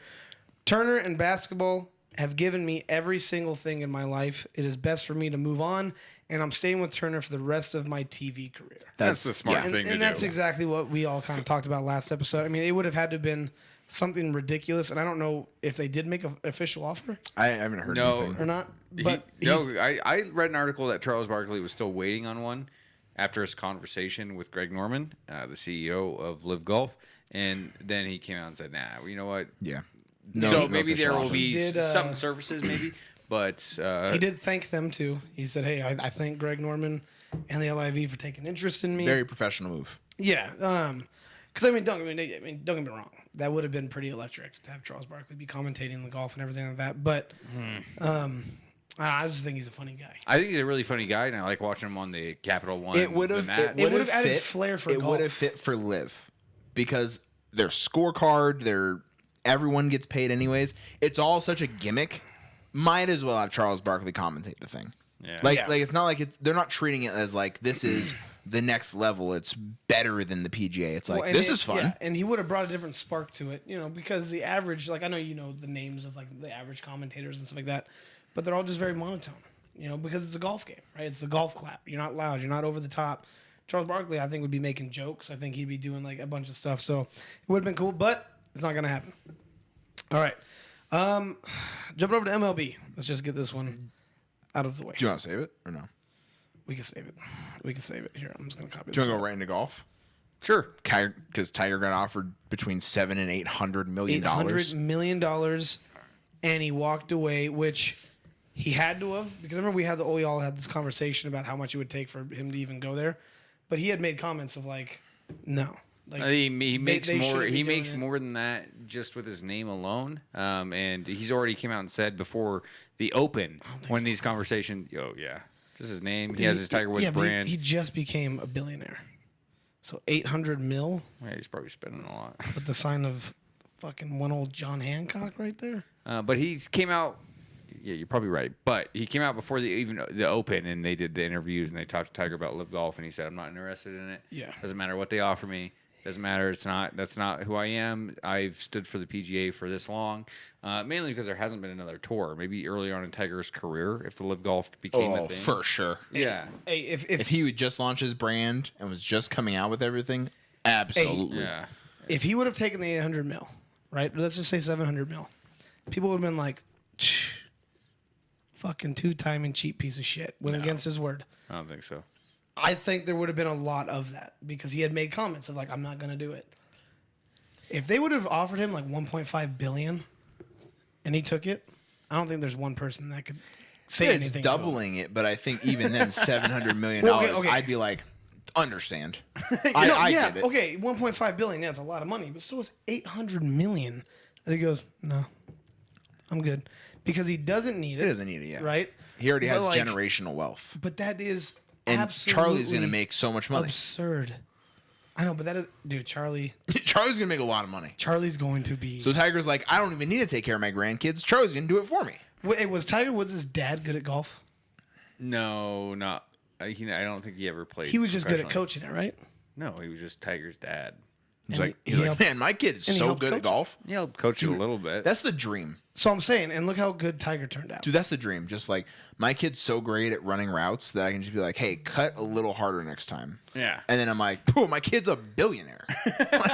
Turner and basketball have given me every single thing in my life. It is best for me to move on, and I'm staying with Turner for the rest of my TV career. That's the smart And, thing to and do. that's exactly what we all kind of talked about last episode. I mean, it would have had to have been something ridiculous, and I don't know if they did make an official offer I haven't heard No. anything. or not. But I read an article that Charles Barkley was still waiting on one, after his conversation with Greg Norman, the CEO of Live Golf, and then he came out and said, "Nah, you know what? Yeah. So maybe there will offer. be He did, some services, maybe, but He did thank them too. He said, "Hey, I thank Greg Norman and the LIV for taking interest in me." Very professional move. Yeah. Because don't get me wrong. That would have been pretty electric to have Charles Barkley be commentating the golf and everything like that. But I just think he's a funny guy. I think he's a really funny guy, and I like watching him on the Capital One. It would have It would have added flair for it golf. would have fit for Live because their scorecard, everyone gets paid anyways. It's all such a gimmick. Might as well have Charles Barkley commentate the thing. Yeah. Like Yeah. it's not like they're not treating it as like this is the next level. It's better than the PGA. It's like Well, and this is fun. Yeah, and he would have brought a different spark to it, because the average, like I know the names of like the average commentators and stuff like that, but they're all just very monotone, because it's a golf game, right? It's a golf clap. You're not loud. You're not over the top. Charles Barkley, I think, would be making jokes. I think he'd be doing like a bunch of stuff. So it would have been cool, but it's not going to happen. All right. Jumping over to MLB. Let's just get this one out of the way. Do you want to save it or no? We can save it. Here, I'm just going to copy Do you this. want to go right into golf? Sure. Because Tiger got offered between $700 and $800 million. $800 million, and he walked away, which he had to have, because I remember we all had this conversation about how much it would take for him to even go there, but he had made comments of like, no, like He makes they more. shouldn't be He doing makes it. more than that just with his name alone. And he's already came out and said before the Open when these conversations. Oh yeah, just his name. He has his Tiger Woods but brand. He just became a billionaire, so 800 mil Yeah, he's probably spending a lot. with the sign of fucking one old John Hancock right there. But he came out. Yeah, you're probably right. But he came out before the Open, and they did the interviews, and they talked to Tiger about Live Golf, and he said, "I'm not interested in it. Yeah. Doesn't matter what they offer me. Doesn't matter. That's not who I am. I've stood for the PGA for this long, mainly because there hasn't been another tour. Maybe earlier on in Tiger's career, if the Live Golf became a thing. For sure. Yeah, Hey, If he would just launch his brand and was just coming out with everything, absolutely. yeah. if he would have taken the 800 mil, right? Let's just say 700 mil. People would have been like, fucking two-timing cheap piece of shit. Went against his word. I don't think so. I think there would have been a lot of that because he had made comments of like, I'm not going to do it. If they would have offered him like 1.5 billion and he took it, I don't think there's one person that could say Yeah, anything. it's doubling it, but I think even then, $700 million, Well, okay. I'd be like, understand. No, I yeah, get it. okay, 1.5 billion, that's a lot of money, but so is 800 million. And he goes, no, I'm good. Because he doesn't need it. He doesn't need it yet. Right? He already has But, like, generational wealth. But that is And absolutely Charlie's going to make so much money. absurd. I know, but that is, dude, Charlie's going to make a lot of money. Charlie's going to be. So Tiger's like, I don't even need to take care of my grandkids. Charlie's going to do it for me. Wait, was Tiger Woods' dad good at golf? No, not. I don't think he ever played. He was just good at professionally. coaching it, right? No, he was just Tiger's dad. He's And like, he he's like, helped- man, my kid is and he so helped good at coach golf. He helped coach it a little bit. That's the dream. So I'm saying, and look how good Tiger turned out. Dude, that's the dream. Just like, my kid's so great at running routes that I can just be like, hey, cut a little harder next time. Yeah. And then I'm like, oh, my kid's a billionaire.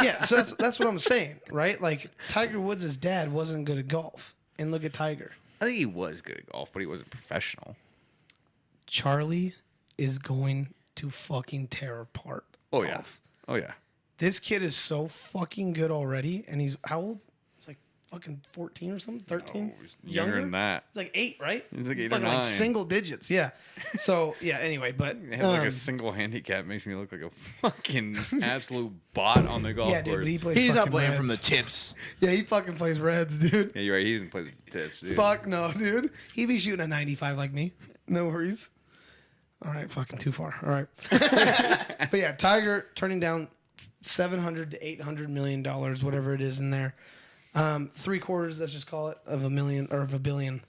Yeah, so that's what I'm saying, right? Like Tiger Woods' dad wasn't good at golf, and look at Tiger. I think he was good at golf, but he wasn't professional. Charlie is going to fucking tear apart. Oh yeah. golf. Oh yeah. This kid is so fucking good already, and he's how old? It's like fucking 14 or something, 13. Oh, he's younger than that. It's like 8, right? He's like 8 or fucking 9. like single digits, yeah. So yeah. Anyway, but He has like a single handicap. Makes me look like a fucking absolute bot on the golf yeah, dude. course. But he plays. He's not fucking playing Reds. from the tips. Yeah, he fucking plays Reds, dude. Yeah, you're right. He doesn't play the tips, dude. Fuck no, dude. He'd be shooting a 95 like me. No worries. All right, fucking too far. All right. But yeah, Tiger turning down $700 to $800 million, whatever it is in there. 3/4, let's just call it, of a million or of a billion.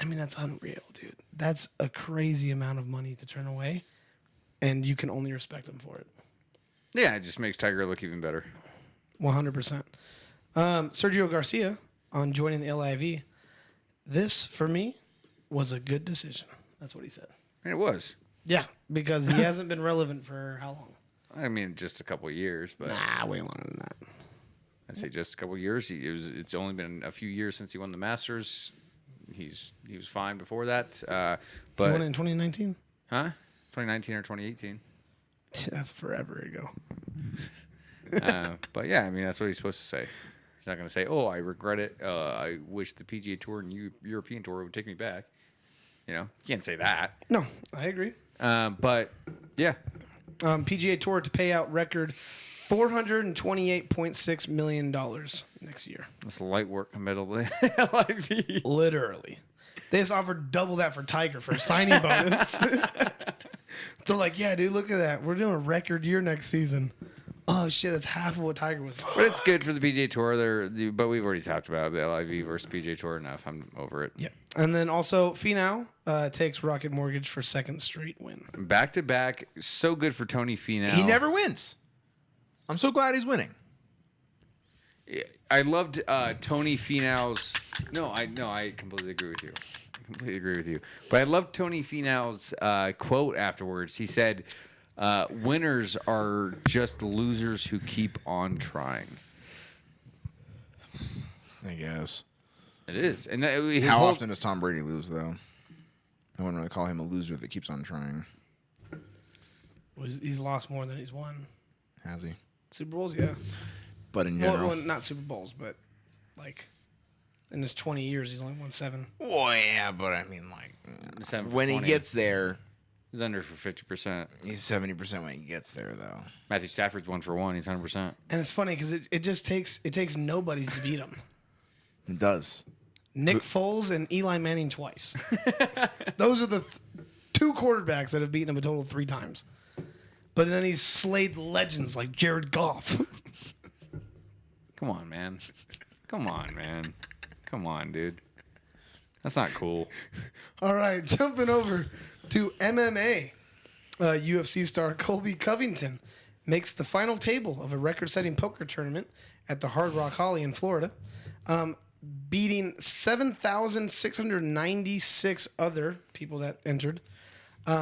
I mean, that's unreal, dude. That's a crazy amount of money to turn away, and you can only respect him for it. Yeah, it just makes Tiger look even better. 100%. Sergio Garcia on joining the LIV. This, for me, was a good decision. That's what he said. And it was. Yeah, because he hasn't been relevant for how long? I mean, just a couple of years, but Way longer than that. I'd say just a couple of years. It's only been a few years since he won the Masters. He was fine before that. He But won in 2019. huh? 2019 or 2018. That's forever ago. But yeah, I mean, that's what he's supposed to say. He's not going to say, "Oh, I regret it. I wish the PGA Tour and European Tour would take me back." You can't say that. No, I agree. But yeah, PGA Tour to pay out record $428.6 million next year. that's light work compared to LIV. Literally. They just offered double that for Tiger for a signing bonus. They're like, yeah, dude, look at that. We're doing a record year next season. Oh, shit, that's half of what Tiger was. But it's good for the PGA Tour. But we've already talked about the LIV versus PGA Tour enough. I'm over it. Yeah. And then also, Finau takes Rocket Mortgage for second straight win. Back to back, so good for Tony Finau. He never wins. I'm so glad he's winning. I loved Tony Finau's. No, I completely agree with you. But I loved Tony Finau's quote afterwards. He said, "Winners are just losers who keep on trying." I guess. It is, and How often does Tom Brady lose, though? I wouldn't really call him a loser that keeps on trying. He's lost more than he's won. Has he? Super Bowls, yeah. But in general. Well, not Super Bowls, but like in his 20 years, he's only won 7. Well, yeah, but I mean, like, 7 for when he 20. gets there, He's under for 50%. he's 70% when he gets there, though. Matthew Stafford's 1 for 1. He's 100%. And it's funny because it just takes nobodies to beat him. It does. Nick Foles and Eli Manning twice. Those are the 2 quarterbacks that have beaten him a total of 3 times. But then he's slayed legends like Jared Goff. Come on, man. Come on, dude. That's not cool. All right, jumping over to MMA. UFC star Colby Covington makes the final table of a record-setting poker tournament at the Hard Rock Holly in Florida, beating 7,696 other people that entered.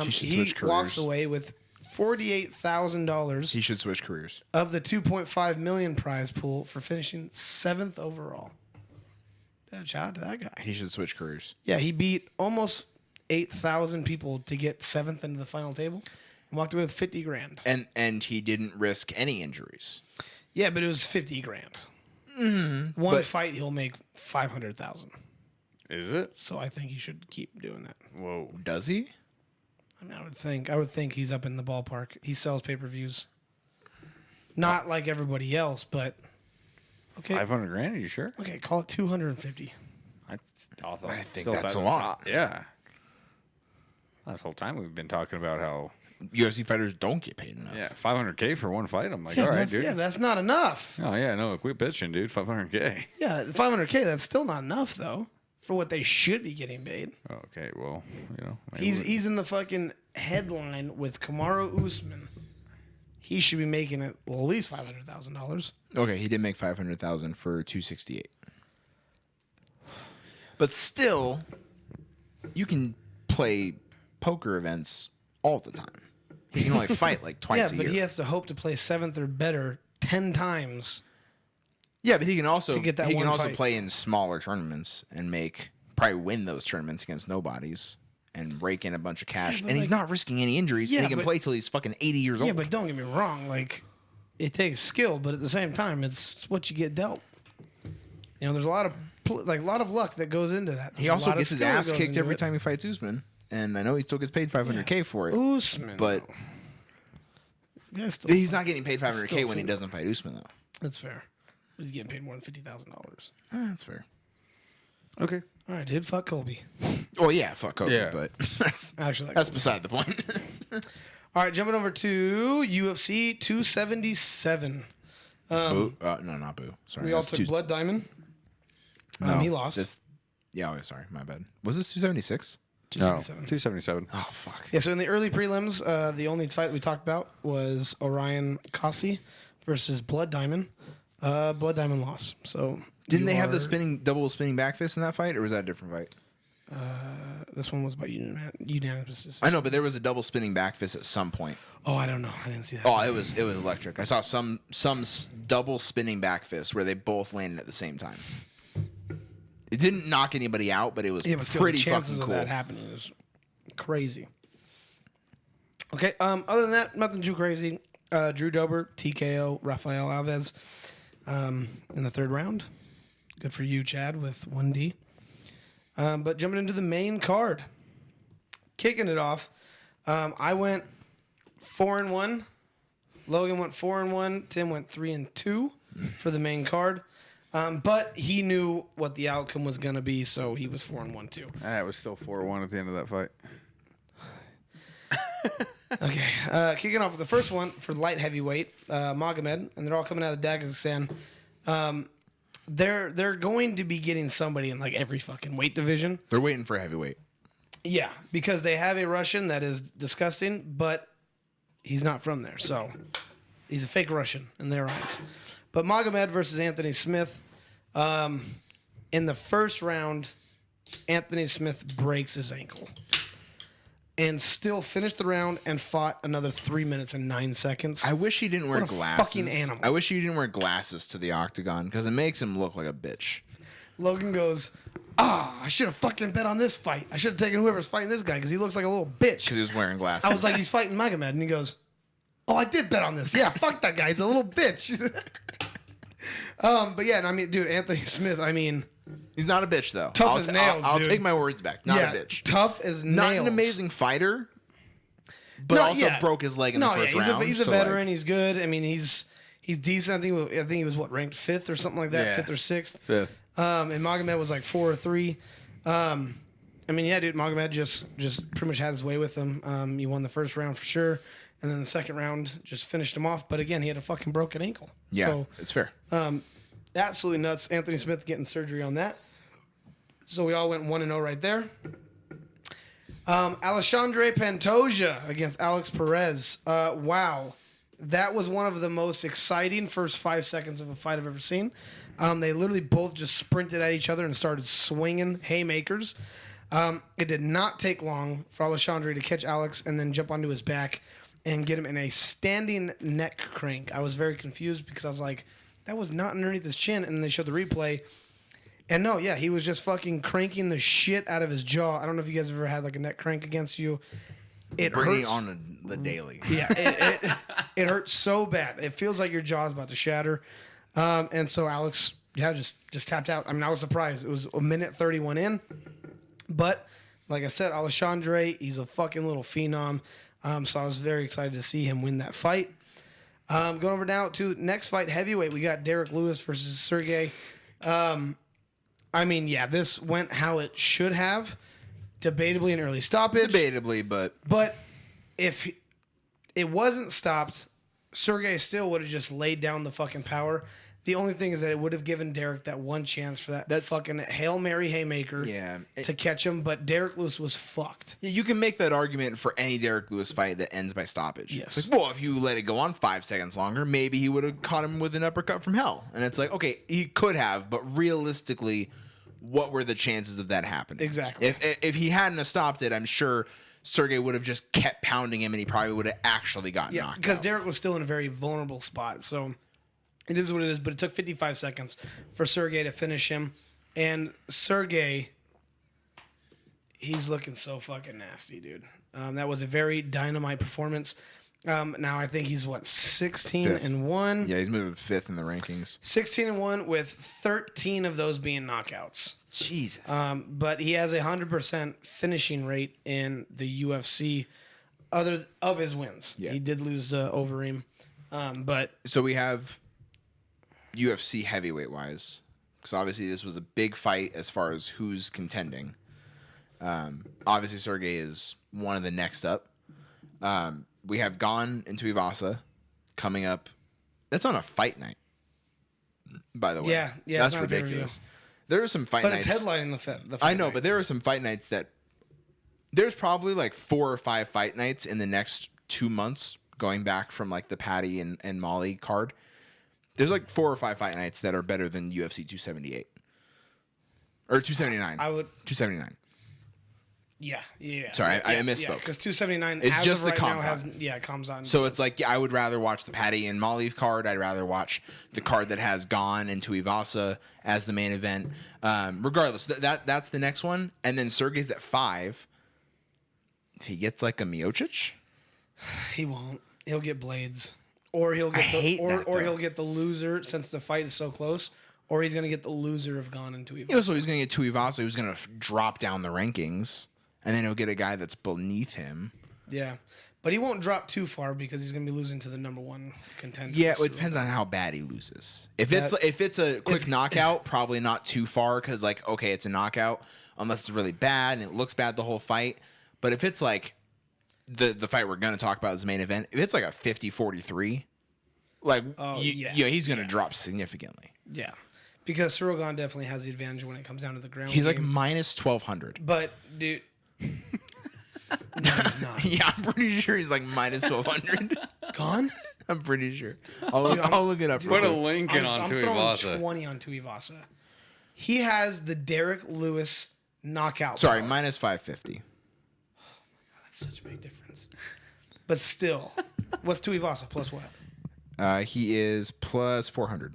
He walks away with $48,000 He should switch careers. of the $2.5 million prize pool for finishing 7th overall. Shout out to that guy. He should switch careers. Yeah, he beat almost 8,000 people to get 7th into the final table and walked away with 50 grand. And he didn't risk any injuries. Yeah, but it was 50 grand. One fight, he'll make 500,000. Is it? So I think he should keep doing that. Whoa. Does he? I mean, I would think he's up in the ballpark. He sells pay-per-views. Not like everybody else, but okay. 500 grand? Are you sure? Okay, call it 250. I think that's a lot. Yeah. This whole time we've been talking about how UFC fighters don't get paid enough. 500K for one fight. I'm like, Yeah, all right, dude. Yeah, that's not enough. Oh yeah, no, quit bitching, dude. 500K. Yeah, 500K. That's still not enough though for what they should be getting paid. Okay, well, maybe He's in the fucking headline with Kamaru Usman. He should be making at least $500,000. Okay, he did make 500,000 for 268. But still, you can play poker events all the time. He can only fight like twice a year. But he has to hope to play 7th or better 10 times. Yeah, but he can also to get that one fight. play in smaller tournaments and probably win those tournaments against nobodies and rake in a bunch of cash. And he's not risking any injuries. And he can play till he's fucking 80 years old. Yeah, but don't get me wrong. Like, it takes skill, but at the same time, it's what you get dealt. There's a lot of luck that goes into that. He also gets his ass kicked every time he fights Usman. And I know he still gets paid $500K for it. Usman, but he's not getting paid $500K when he doesn't fight Usman, though. That's fair. He's getting paid more than $50,000. That's fair. Okay. All right, dude. Fuck Colby. Oh yeah, fuck Kobe. Yeah. But that's Actually, that's beside the point. All right, jumping over to UFC 277. Boo? No, not Boo. Sorry. We all took Blood Diamond. No, he lost. Sorry, my bad. Was this 276? 277. 277. Oh fuck. Yeah, so in the early prelims, the only fight we talked about was Orion Kasi versus Blood Diamond. Blood Diamond lost. So Didn't they have the double spinning back fist in that fight, or was that a different fight? This one was by unanimous decision. I know, but there was a double spinning back fist at some point. Oh, I don't know. I didn't see that. Oh, it was electric. I saw some double spinning back fist where they both landed at the same time. It didn't knock anybody out, but it was Yeah, but still, pretty the chances fucking of cool. that happening is crazy. Okay. Other than that, nothing too crazy. Drew Dober, TKO, Rafael Alves in the third round. Good for you, Chad, with 1D. But jumping into the main card, kicking it off, I went 4-1. Logan went 4-1. Tim went 3-2 for the main card. But he knew what the outcome was going to be, so he was 4-1 too. It was still 4-1 at the end of that fight. Okay, kicking off with the first one for light heavyweight, Magomed, and they're all coming out of Dagestan. They're going to be getting somebody in like every fucking weight division. They're waiting for heavyweight. Yeah, because they have a Russian that is disgusting, but he's not from there, so he's a fake Russian in their eyes. But Magomed versus Anthony Smith. In the first round, Anthony Smith breaks his ankle and still finished the round and fought another 3 minutes and 9 seconds. I wish he didn't wear What a glasses. fucking animal. I wish he didn't wear glasses to the octagon because it makes him look like a bitch. Logan goes, I should have fucking bet on this fight. I should have taken whoever's fighting this guy because he looks like a little bitch. Because he was wearing glasses. I was like, he's fighting Magomed. And he goes, I did bet on this. Yeah, fuck that guy. He's a little bitch. But yeah, and I mean, dude, Anthony Smith, I mean, he's not a bitch, though. Tough as nails, I'll dude. take my words back. Not yeah, a bitch. tough as nails. Not an amazing fighter, but No, also yeah. broke his leg in the first round. He's a so, veteran. like, He's good. I mean, he's decent. I think he was ranked 5th or something like that, Yeah. 5th or 6th. 5th. And Magomed was like 4 or 3. I mean, yeah, dude, Magomed just pretty much had his way with him. He won the first round for sure, and then the second round just finished him off. But again, he had a fucking broken ankle. yeah, So, it's fair. absolutely nuts. Anthony Smith getting surgery on that. So we all went 1-0 right there. Alexandre Pantoja against Alex Perez. Wow. That was one of the most exciting first 5 seconds of a fight I've ever seen. They literally both just sprinted at each other and started swinging haymakers. It did not take long for Alexandre to catch Alex and then jump onto his back and get him in a standing neck crank. I was very confused because I was like, that was not underneath his chin. And then they showed the replay. And no, yeah, he was just fucking cranking the shit out of his jaw. I don't know if you guys have ever had like a neck crank against you. It Bringing hurts. on the daily. Yeah, it hurts so bad. It feels like your jaw's about to shatter. And so Alex, yeah, just tapped out. I mean, I was surprised. It was a minute 31 in. But like I said, Alexandre, he's a fucking little phenom. So I was very excited to see him win that fight. Going over now to next fight, heavyweight. We got Derek Lewis versus Sergey. I mean, yeah, this went how it should have. Debatably an early stoppage. Debatably, but But if it wasn't stopped, Sergey still would have just laid down the fucking power. The only thing is that it would have given Derek that one chance for that fucking Hail Mary haymaker yeah. to catch him, but Derek Lewis was fucked. You can make that argument for any Derek Lewis fight that ends by stoppage. Yes. It's like, well, if you let it go on 5 seconds longer, maybe he would have caught him with an uppercut from hell. And it's like, okay, he could have, but realistically, what were the chances of that happening? Exactly. If he hadn't have stopped it, I'm sure Sergey would have just kept pounding him and he probably would have actually gotten Yeah, knocked because out. Derek was still in a very vulnerable spot. So it is what it is, but it took 55 seconds for Sergey to finish him. And Sergey, he's looking so fucking nasty, dude. That was a very dynamite performance. Now I think he's 16-1. Yeah, he's moving 5th in the rankings. 16-1 with 13 of those being knockouts. Jesus. But he has a 100% finishing rate in the UFC other of his wins. Yeah. He did lose to Overeem. But So we have UFC heavyweight wise, because obviously this was a big fight as far as who's contending. Obviously Sergey is one of the next up. We have Gone into Ivasa coming up. That's on a fight night, by the way. Yeah, it's that's not a pay-per-view. ridiculous. There are some fight But nights. it's headlining the fight I know, night. but there are some fight nights that there's probably like 4 or 5 fight nights in the next 2 months, going back from like the Patty and Molly card. There's like 4 or 5 fight nights that are better than UFC 278 or 279. I would. 279. Yeah. Sorry, I misspoke. Because 279 It's as just of the right now Kamzat. has Kamzat. So it's like, yeah, I would rather watch the Patty and Molly card. I'd rather watch the card that has Gone into Ivasa as the main event. Regardless, that's the next one. And then Sergey's at 5. If he gets like a Miocic, He won't. He'll get blades, or he'll get he'll get the loser since the fight is so close, or he's gonna get the loser of Gane and Tuivasa. So he's going to get Tuivasa, who's going to drop down the rankings, and then he'll get a guy that's beneath him. Yeah, but he won't drop too far because he's gonna be losing to the number one contender. Yeah, it depends on how bad he loses. If it's a quick knockout, probably not too far because like okay, it's a knockout unless it's really bad and it looks bad the whole fight. But if it's like the fight we're gonna talk about is the main event, if it's like a 50-43, like he's gonna drop significantly. Yeah, because Cyril Gane definitely has the advantage when it comes down to the ground. He's game. like minus 1,200. But dude. No, he's not. Yeah, I'm pretty sure he's like minus 1,200. Gone? I'm pretty sure. I'll look it up. Put a link in on I'm Tuivasa. throwing 20 on Tuivasa. He has the Derek Lewis knockout. Sorry, power. minus 550. That's such a big difference. But still, what's Tuivasa plus what? He is plus 400.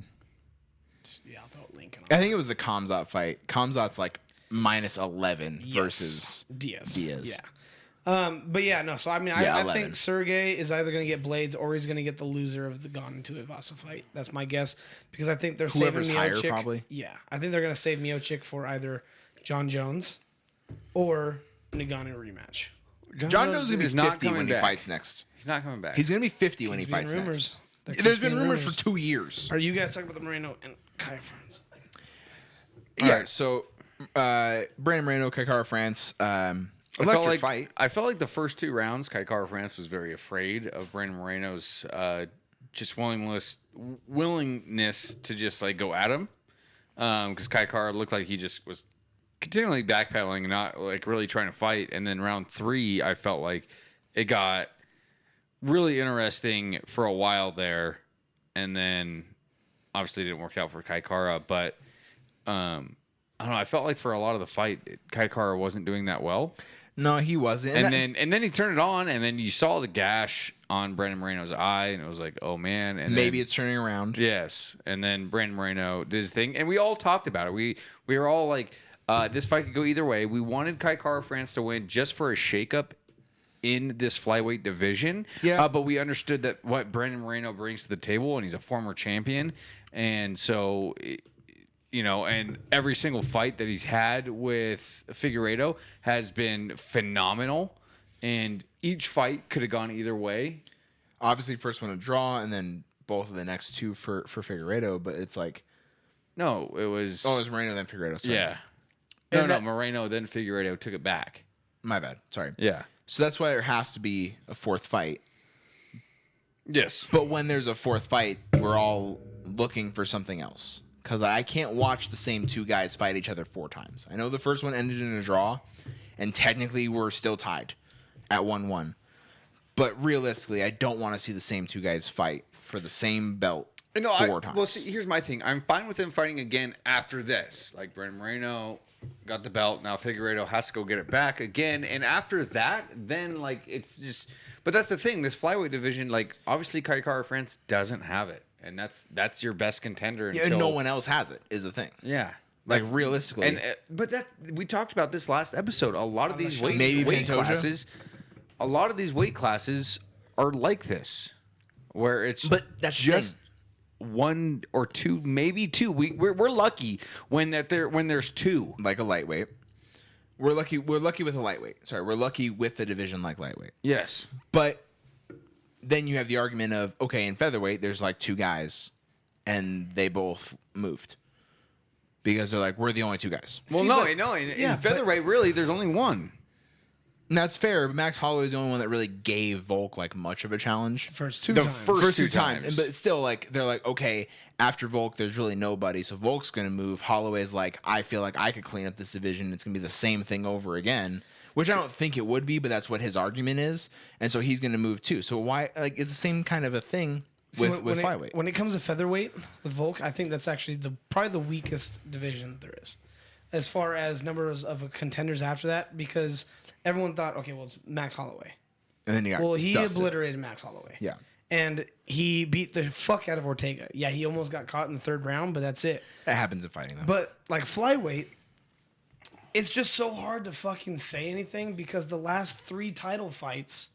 Yeah, I'll throw a link. I think it was the Khamzat fight. Khamzat's like minus 11 versus Diaz. Yeah. But yeah, no. So I mean, Yeah, I 11. think Sergey is either going to get blades or he's going to get the loser of the Gane and Tuivasa fight. That's my guess because I think they're Whoever's saving higher, Miocic. probably. Yeah, I think they're going to save Miocic for either John Jones or Ngannou rematch. John Jones is going to is be not 50 coming when he back. fights next. He's not coming back. He's going to be 50 when he There's been fights rumors. next. There keeps There's been being rumors for 2 years. Are you guys talking about the Moreno and Kai France? Yeah, so Brandon Moreno, Kai Kara France, electric fight. I felt like the first 2 rounds, Kai Kara France was very afraid of Brandon Moreno's just willingness to just like go at him. Because Kai Kara looked like he just was continually backpedaling and not like really trying to fight. And then round 3, I felt like it got really interesting for a while there. And then obviously it didn't work out for Kai Kara, but I don't know. I felt like for a lot of the fight, Kai Kara wasn't doing that well. No, he wasn't. And then he turned it on, and then you saw the gash on Brandon Moreno's eye, and it was like, oh man. And maybe then, it's turning around. yes. And then Brandon Moreno did his thing, and we all talked about it. We were all like, this fight could go either way. We wanted Kai Kara France to win just for a shakeup in this flyweight division. Yeah. But we understood that what Brandon Moreno brings to the table, and he's a former champion, and so. And every single fight that he's had with Figueiredo has been phenomenal. And each fight could have gone either way. Obviously, first one a draw, and then both of the next 2 for Figueiredo. But it's like, No, it was... oh, it was Moreno then Figueiredo. Sorry. yeah. And No, Moreno, then Figueiredo took it back. My bad. Sorry. Yeah. So that's why there has to be a 4th fight. Yes. But when there's a 4th fight, we're all looking for something else. Because I can't watch the same 2 guys fight each other 4 times. I know the first one ended in a draw, and technically we're still tied at 1-1. But realistically, I don't want to see the same 2 guys fight for the same belt 4 times. Well, see, here's my thing. I'm fine with him fighting again after this. Like, Brandon Moreno got the belt. Now Figueiredo has to go get it back again. And after that, then, like, it's just... But that's the thing. This flyweight division, like, obviously Kai Kara France doesn't have it. And that's your best contender until... Yeah, and no one else has it, is the thing. Yeah. Like, realistically. And but that we talked about this last episode. A lot of these weight Pantoja? classes, a lot of these weight classes are like this, where it's But that's the just thing. 1 or 2, maybe 2. We're lucky when there's 2. Like a lightweight. We're lucky with a lightweight. Sorry, we're lucky with the division like lightweight. Yes. But then you have the argument of, okay, in featherweight, there's like 2 guys, and they both moved. Because they're like, we're the only 2 guys. Well, in featherweight, really, there's only 1. And that's fair, but Max Holloway is the only one that really gave Volk like much of a challenge. First 2 The times. first 2 2 times. times. But still, like, they're like, okay, after Volk, there's really nobody. So Volk's going to move. Holloway's like, I feel like I could clean up this division. It's going to be the same thing over again. Which I don't think it would be, but that's what his argument is. And so he's going to move too. So why, like, it's the same kind of a thing with flyweight. When it comes to featherweight with Volk, I think that's actually probably the weakest division there is, as far as numbers of contenders after that. Because everyone thought, okay, well, it's Max Holloway. And then he got He dusted. obliterated Max Holloway. Yeah. And he beat the fuck out of Ortega. Yeah, he almost got caught in the 3rd round, but that's it. That happens in fighting, though. But like flyweight, it's just so hard to fucking say anything because the last 3 title fights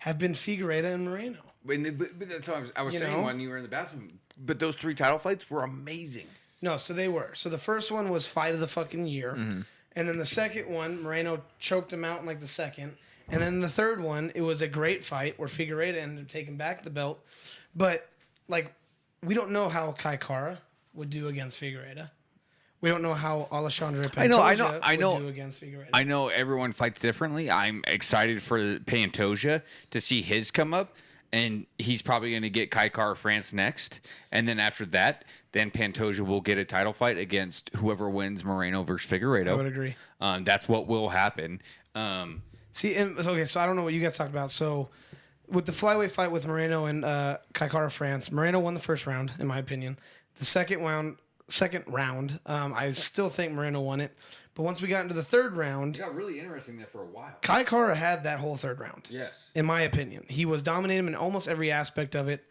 have been Figueiredo and Moreno. But that's what I was You saying know? when you were in the bathroom. But those 3 title fights were amazing. No, so they were. So the first one was fight of the fucking year. And then the second one, Moreno choked him out in like the second. And then the third one, it was a great fight where Figueiredo ended up taking back the belt. But, like, we don't know how Kai Kara would do against Figueiredo. We don't know how Alexandre Pantoja would do against Figueiredo. I know everyone fights differently. I'm excited for Pantoja to see his come up. And he's probably going to get Kai Kara France next. And then after that, then Pantoja will get a title fight against whoever wins Moreno versus Figueiredo. I would agree. That's what will happen. See, okay, so I don't know what you guys talked about. So with the flyweight fight with Moreno and Kai Kara France, Moreno won the first round, in my opinion. The second round, I still think Moreno won it. But once we got into the third round, It got really interesting there for a while. Kai Kara had that whole third round. Yes. In my opinion, he was dominating in almost every aspect of it,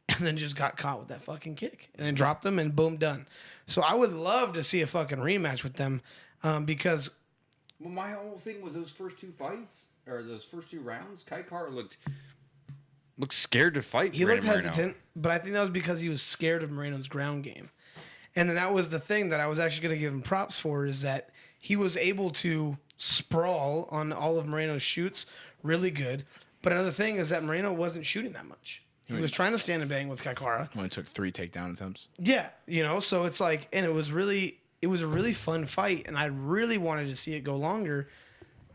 and then just got caught with that fucking kick, and then dropped him, and boom, done. So I would love to see a fucking rematch with them, because Well, my whole thing was those first 2 fights, or those first 2 rounds, Kai Kara looked scared to fight. he looked Brandon Moreno. hesitant. But I think that was because he was scared of Moreno's ground game, and then that was the thing that I was actually going to give him props for, is that he was able to sprawl on all of Moreno's shoots really good. But another thing is that Moreno wasn't shooting that much. He was trying to stand and bang with Kai Kara. Only took 3 takedown attempts. Yeah, so it's like, and it was a really fun fight, and I really wanted to see it go longer,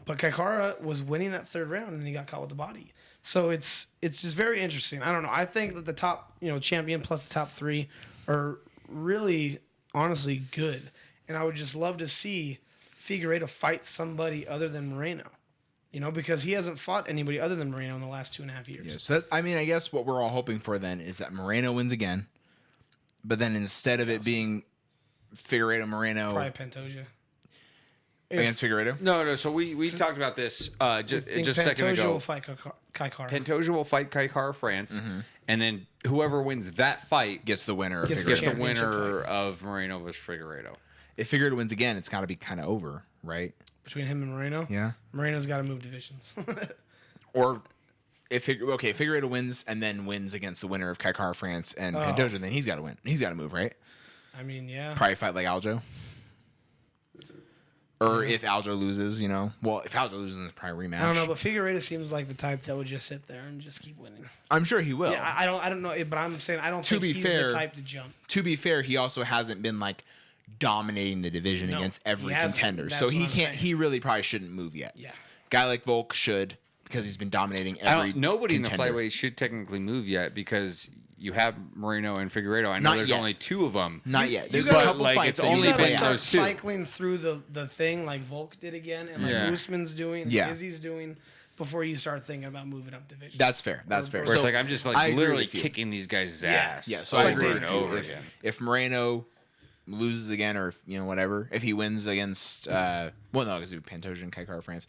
but Kai Kara was winning that third round, and he got caught with the body. So it's just very interesting. I don't know. I think that the top, champion plus the top 3 are really, honestly good, and I would just love to see Figueiredo fight somebody other than Moreno. Because he hasn't fought anybody other than Moreno in the last 2.5 years. Yeah, so I guess what we're all hoping for then is that Moreno wins again, but then instead of it being Figueiredo Moreno Probably Pantoja. against Figueiredo, No. So we talked about this just a second Pantoja ago. will fight Kai Kara. Pantoja will fight Kai Kara France, and then whoever wins that fight gets the winner of Gets gets Figueiredo. the championship winner of Moreno versus Figueiredo. If Figueiredo wins again, it's got to be kind of over, right? Between him and Moreno? Yeah. Moreno's got to move divisions. Or if Figueiredo wins and then wins against the winner of Kai Kara France and Pantoja, then he's got to win. He's got to move, right? I mean, yeah. Probably fight like Aljo. Or if Aljo loses, Well, if Aljo loses, it's probably a rematch. I don't know, but Figueiredo seems like the type that would just sit there and just keep winning. I'm sure he will. Yeah, I don't know, but I'm saying I don't think be he's fair, the type to jump. To be fair, he also hasn't been like dominating the division No, against every he hasn't. contender. That's So what he I'm can't. saying. He really probably shouldn't move yet. Yeah. Guy like Volk should because he's been dominating every. Nobody in contender. the flyweight should technically move yet because you have Moreno and Figueiredo. I know Not there's yet. only 2 of them. Not yet. There's gotta- a couple like, fights. it's that only you You gotta been play start out. those two. cycling through the thing like Volk did again, and like Yeah. Usman's doing, Yeah. Izzy's doing, before you start thinking about moving up division. That's fair. That's fair. Where it's like I'm just I like agree literally with you. kicking these guys' Yeah. ass. Yeah, so It's I like agree Dave with Few. you. again. If Moreno loses again, or whatever, if he wins against, because Pantoja and Kai Kara France,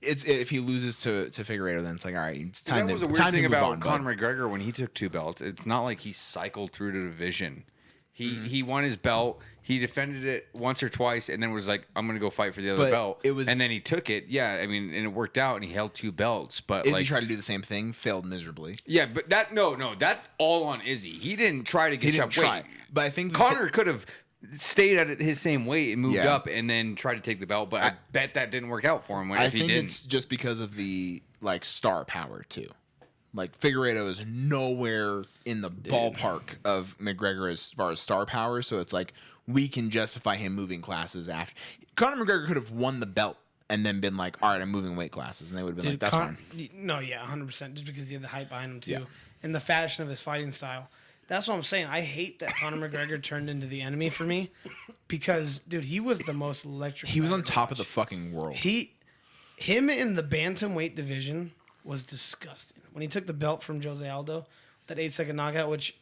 it's if he loses to Figueiredo, then it's like all right, it's time That was to a weird time to thing move about on, Conor McGregor when he took 2 belts. It's not like he cycled through the division. He won his belt. He defended it once or twice, and then was like, "I'm going to go fight for the other But belt." it was- and then he took it. Yeah, I mean, and it worked out, and he held 2 belts. But Izzy like, tried to do the same thing, failed miserably. yeah, but no, that's all on Izzy. He didn't try to get He didn't shot. try, Wait, but I think Connor could have stayed at his same weight and moved Yeah. up, and then tried to take the belt. But I bet that didn't work out for him. I If he think didn't, it's just because of the star power too. Like Figueiredo is nowhere in the ballpark of McGregor as far as star power, so it's like we can justify him moving classes after. Conor McGregor could have won the belt and then been like, "All right, I'm moving weight classes," and they would have been like, "That's fine." No, yeah, 100%. Just because he had the hype behind him too, Yeah. and the fashion of his fighting style. That's what I'm saying. I hate that Conor McGregor turned into the enemy for me, because dude, he was the most electric. He was fighter on to top of the watch. fucking world. Him in the bantamweight division was disgusting. When he took the belt from Jose Aldo, that 8-second knockout, which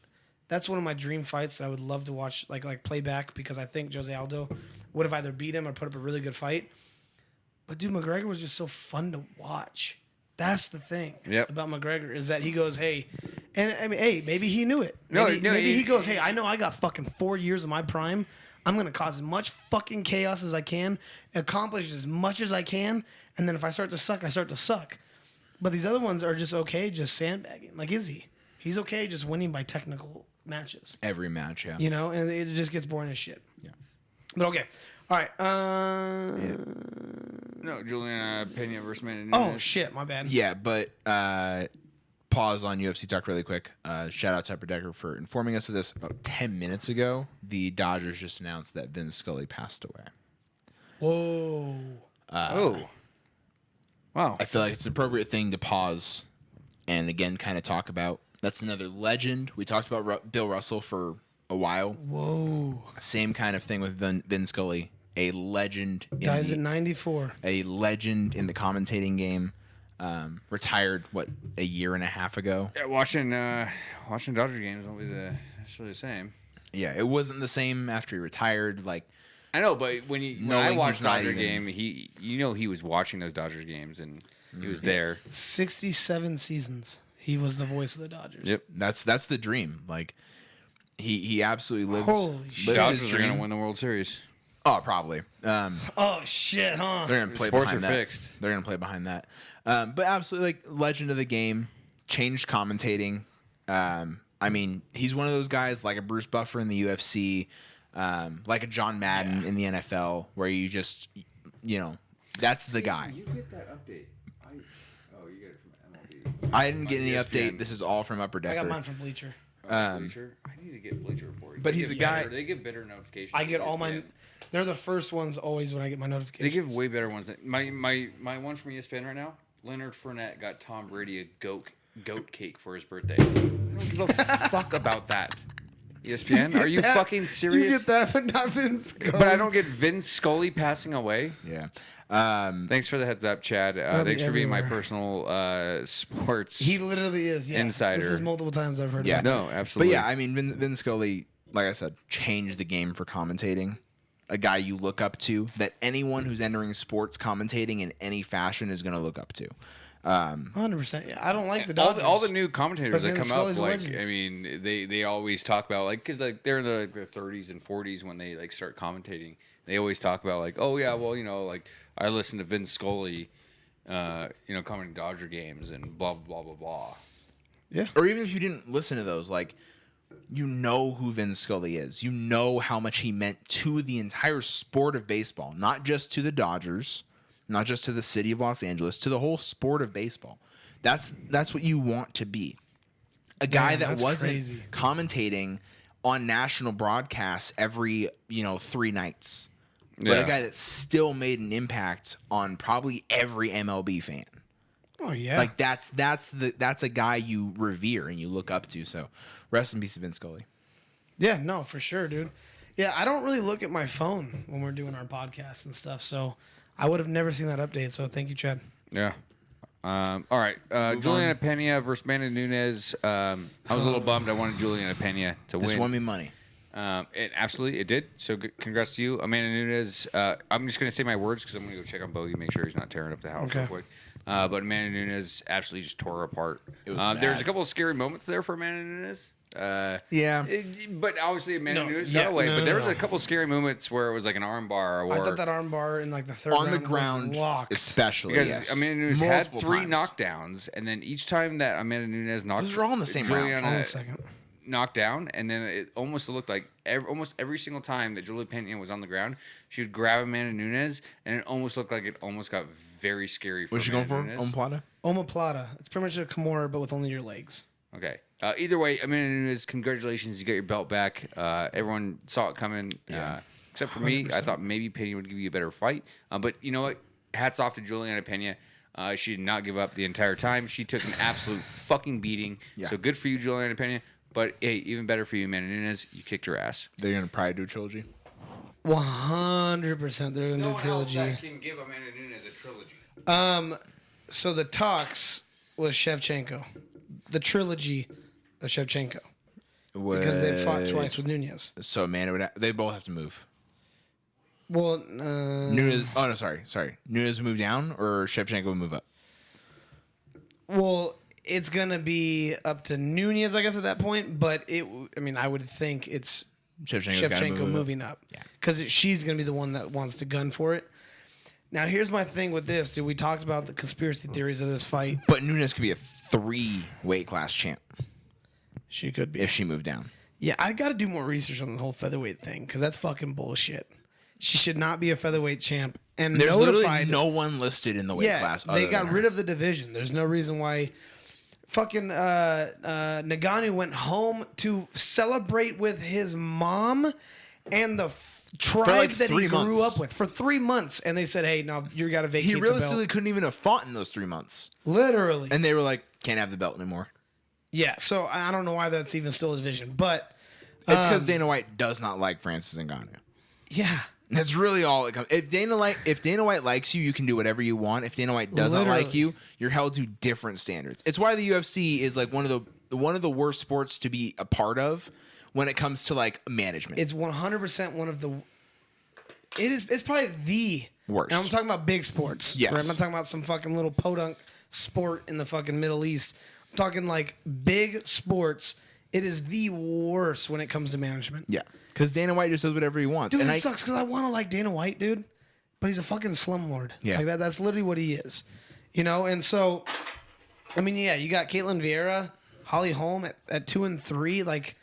that's one of my dream fights that I would love to watch, like play back, because I think Jose Aldo would have either beat him or put up a really good fight. But dude, McGregor was just so fun to watch. That's the thing about McGregor, is that he goes, hey, and I mean, hey, maybe he knew it. Maybe he goes, hey, I know I got fucking 4 years of my prime. I'm going to cause as much fucking chaos as I can, accomplish as much as I can, and then if I start to suck, I start to suck. But these other ones are just okay, just sandbagging. Like Izzy, he's okay just winning by technical matches. Every match, yeah. You know, and it just gets boring as shit. Yeah. But okay. All right. No, Juliana Pena versus Amanda Oh, Nunes. shit. My bad. Yeah, but pause on UFC talk really quick. Shout out to Upper Decker for informing us of this about 10 minutes ago. The Dodgers just announced that Vin Scully passed away. Whoa. Wow. I feel like it's an appropriate thing to pause and again kind of talk about. That's another legend. We talked about Bill Russell for a while. Whoa. Same kind of thing with Vin Scully. A legend. Guys at 94. A legend in the commentating game. Retired, a year and a half ago? Yeah, watching Dodger games won't be necessarily the same. Yeah, it wasn't the same after he retired. Like, I know, but when I Knowing watched he's not Dodger even- game, he was watching those Dodgers games and he was there. 67 seasons. He was the voice of the Dodgers. Yep. that's the dream. Like, he absolutely lives. Holy lives shit. his Dodgers are dream. gonna win the World Series. Oh, probably. Oh, shit, huh? They're gonna play Sports behind are that. fixed. They're gonna play behind that. But absolutely, like, legend of the game. Changed commentating. I mean, he's one of those guys like a Bruce Buffer in the UFC, like a John Madden in the NFL, where you just, that's the guy. You get that update. You get it from MLB. I didn't get any ESPN. update. This is all from Upper I Decker. got mine from Bleacher. Bleacher. I need to get Bleacher Report. But They he's give a guy- better- They give better notifications. I get than all my... ESPN. They're the first ones always when I get my They notifications. give way better ones. My one from ESPN right now. Leonard Fournette got Tom Brady a goat cake for his birthday. I don't give a fuck about that. ESPN, are you fucking serious? You get that, but not Vince Scully. But I don't get Vin Scully passing away. Yeah. Thanks for the heads up, Chad. That'll be Thanks for being my everywhere. personal sports. He literally is, yeah. Insider. This is multiple times I've heard Yeah. about it. no, But absolutely. yeah, I mean, Vin Scully, like I said, changed the game for commentating. A guy you look up to, that anyone who's entering sports commentating in any fashion is going to look up to. 100%. Yeah, I don't like the all Dodgers. all the new commentators But that Vin come Scully's up, a like, legend. I mean, they always talk about, like, because like they're in their 30s and 40s when they like start commentating. They always talk about, like, oh yeah, well, like I listen to Vin Scully, commenting Dodger games and blah blah blah blah blah. Yeah. Or even if you didn't listen to those, like, you know who Vin Scully is. You know how much he meant to the entire sport of baseball, not just to the Dodgers, not just to the city of Los Angeles, to the whole sport of baseball. That's what you want to be. A guy Man, that that's wasn't crazy. commentating on national broadcasts every, 3 nights. But Yeah. a guy that still made an impact on probably every MLB fan. Oh, yeah. Like that's a guy you revere and you look up to. So rest in peace to Vin Scully. Yeah, no, for sure, dude. Yeah, I don't really look at my phone when we're doing our podcast and stuff, so I would have never seen that update. So thank you, Chad. Yeah. All right. Juliana Pena versus Amanda Nunes. I was a little bummed. I wanted Juliana Pena to This win. won me money. It did. So congrats to you, Amanda Nunes. I'm just gonna say my words because I'm gonna go check on Bogey, make sure he's not tearing up the house Okay. real quick. But Amanda Nunes absolutely just tore her apart. It was There's bad. a couple of scary moments there for Amanda Nunes. Yeah. But obviously Amanda No, Nunes yeah, got away. no, but there no, was no. a couple of scary moments where it was like an armbar or I thought that armbar in like the third On the round ground, was locked. especially. because yes. Amanda Nunes Multiple had 3 times. knockdowns, and then each time that Amanda Nunes knocked, Those are all in the same round. Juliana Hold on a second. knocked down, and then it almost looked like almost every single time that Julia Pena was on the ground, she would grab Amanda Nunes, and it almost looked like it almost got very scary. For What's she going Amanda for? Nunes. Omoplata? Omoplata. It's pretty much a Kimura, but with only your legs. Okay. Either way, Amanda Nunes, congratulations, you got your belt back. Everyone saw it coming, except for me. I thought maybe Pena would give you a better fight, but you know what? Hats off to Juliana Pena. She did not give up the entire time. She took an absolute fucking beating. Yeah. So good for you, Juliana Pena. But hey, even better for you, Amanda Nunes. You kicked her ass. They're going to probably do a trilogy. 100% they're going to do a trilogy. can give Amanda Nunes a trilogy. So the talks was Shevchenko. The trilogy of Shevchenko. Because they fought twice with Nunez. So Amanda would. They both have to move. Well, Nunes. Oh no, sorry. Nunes would move down, or Shevchenko would move up. well, it's going to be up to Nunez, I guess, at that point. But I would think it's Shevchenko's gotta Shevchenko move up. moving up. Yeah. Because she's going to be the one that wants to gun for it. Now, here's my thing with this, dude. We talked about the conspiracy theories of this fight. But Nunes could be a 3 weight class champ She could be. if she moved down. Yeah, I got to do more research on the whole featherweight thing because that's fucking bullshit. She should not be a featherweight champ. And There's notified, literally no one listed in the weight class. they got rid of the division. There's no reason why. Fucking Nagano went home to celebrate with his mom and the tribe like that he 3 grew months. up with for 3 months, and they said, "Hey, no, you got to vacate He the realistically belt." couldn't even have fought in those 3 months. Literally, And they were like, can't have the belt anymore. yeah. So I don't know why that's even still a division, but It's because Dana White does not like Francis Ngannou. yeah, That's really all it comes. If Dana White likes you, you can do whatever you want. If Dana White doesn't like Literally. you, you're held to different standards. It's why the UFC is like one of the worst sports to be a part of when it comes to like management. it's 100% one of the. It's probably the Worst. And I'm talking about big sports. Yes. Right? I'm not talking about some fucking little podunk sport in the fucking Middle East. I'm talking like big sports. It is the worst when it comes to management. Yeah, because Dana White just does whatever he wants. Dude, and it sucks because I want to like Dana White, dude, but he's a fucking slumlord. Yeah. Like that's literally what he is. You know, and so, I mean, yeah, you got Caitlin Vieira, Holly Holm at 2 and 3. Like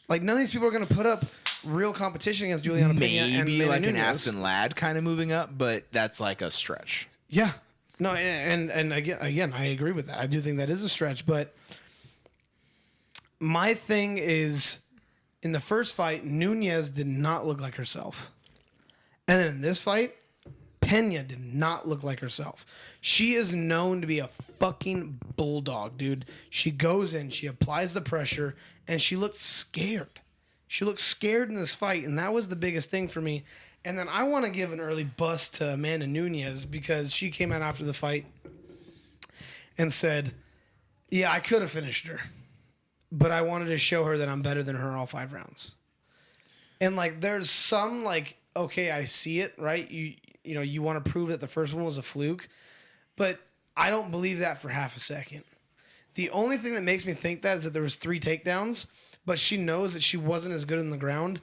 none of these people are going to put up real competition against Juliana Pena and maybe Amanda like an Nunes. Aspen Ladd kind of moving up, but that's like a stretch. Yeah. No, and again, I agree with that. I do think that is a stretch, but my thing is in the first fight, Nunez did not look like herself. And then in this fight, Pena did not look like herself. She is known to be a fucking bulldog, dude. She goes in, she applies the pressure, and she looked scared. She looked scared in this fight, and that was the biggest thing for me. And then I want to give an early bust to Amanda Nunes because she came out after the fight and said, yeah, I could have finished her, but I wanted to show her that I'm better than her all 5 rounds. And like, there's some like, okay, I see it, right? You know, you want to prove that the first one was a fluke, but I don't believe that for half a second. The only thing that makes me think that is that there was 3 takedowns, but she knows that she wasn't as good on the ground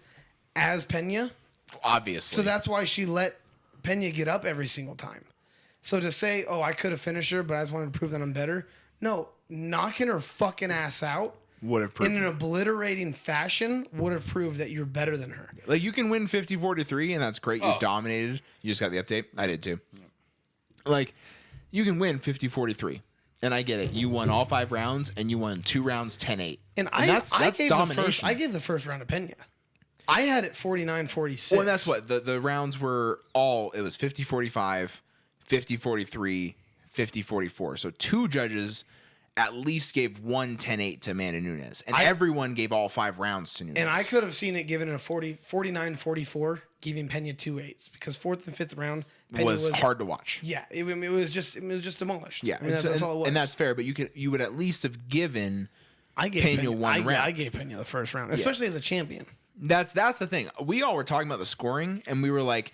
as Pena. Obviously. So that's why she let Pena get up every single time. So to say, oh, I could have finished her, but I just wanted to prove that I'm better. No, knocking her fucking ass out would have proved in an obliterating fashion would have proved that you're better than her. like you can win 54-3 and that's great. You dominated. You just got the update. I did too. Like you can win 50-43. And I get it. You won all 5 rounds and you won 2 rounds 10-8. And that's gave domination. I gave the first round to Pena. I had it 49-46. Well, and that's what the rounds were all. It was 50-45, 50-43, 50-44. So 2 judges at least gave 10-8 to Amanda Nunes, and everyone gave all 5 rounds to Nunes. And I could have seen it given a 49-44, giving Pena 2 8s because 4th and 5th round Pena was hard to watch. Yeah, it was just demolished. Yeah, I mean, that's all it was. and that's fair. But you would at least have given. I gave Pena one round. I gave Pena the first round, especially as a champion. That's the thing. We all were talking about the scoring, and we were like,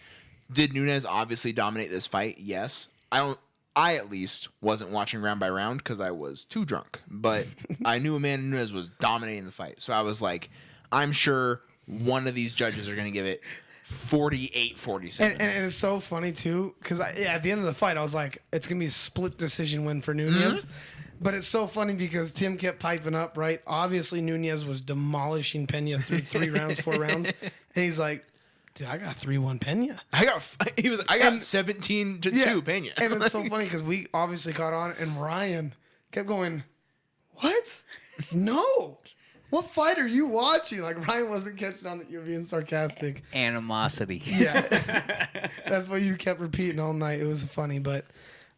did Nunes obviously dominate this fight? Yes. I at least wasn't watching round by round because I was too drunk. But I knew Amanda Nunes was dominating the fight. So I was like, I'm sure one of these judges are going to give it 48-47. And it's so funny too because at the end of the fight, I was like, it's gonna be a split decision win for Nunes. But it's so funny because Tim kept piping up, right? Obviously, Nunes was demolishing Pena through 3 rounds, 4 rounds, and he's like, "Dude, I got 3-1 Pena." I got 17-2 Pena. And it's so funny because we obviously caught on, and Ryan kept going, "What? No." What fight are you watching? Like, Ryan wasn't catching on that you're being sarcastic. Animosity. Yeah. That's what you kept repeating all night. It was funny, but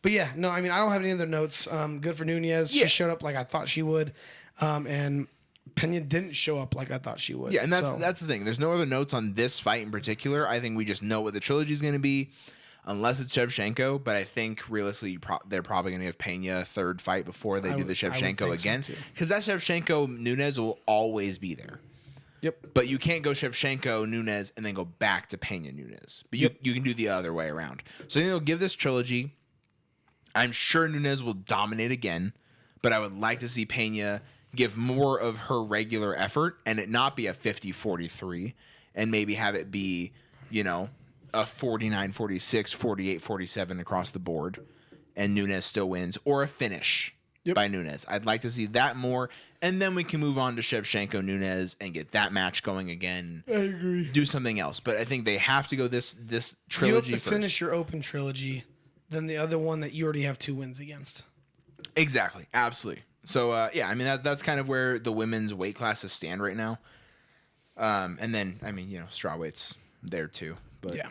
yeah, no, I mean, I don't have any other notes. Good for Nunes. Yeah. She showed up like I thought she would. And Pena didn't show up like I thought she would. Yeah, and that's the thing. There's no other notes on this fight in particular. I think we just know what the trilogy is going to be, unless it's Shevchenko. But I think realistically, they're probably going to give Pena a 3rd fight before they do the Shevchenko again, because that Shevchenko Nunes will always be there. Yep. But you can't go Shevchenko Nunes and then go back to Pena Nunes. But you can do the other way around. So I think they'll give this trilogy. I'm sure Nunes will dominate again, but I would like to see Pena give more of her regular effort and it not be a 50-43 and maybe have it be, a 49-46, 48-47 across the board, and Nunes still wins, or a finish by Nunes. I'd like to see that more, and then we can move on to Shevchenko Nunes and get that match going again. I agree. Do something else, but I think they have to go this trilogy You have to first. finish your open trilogy, then the other one that you already have 2 wins against. Exactly, absolutely. So yeah, I mean that's kind of where the women's weight classes stand right now. And then I mean strawweight's there too, but Yeah.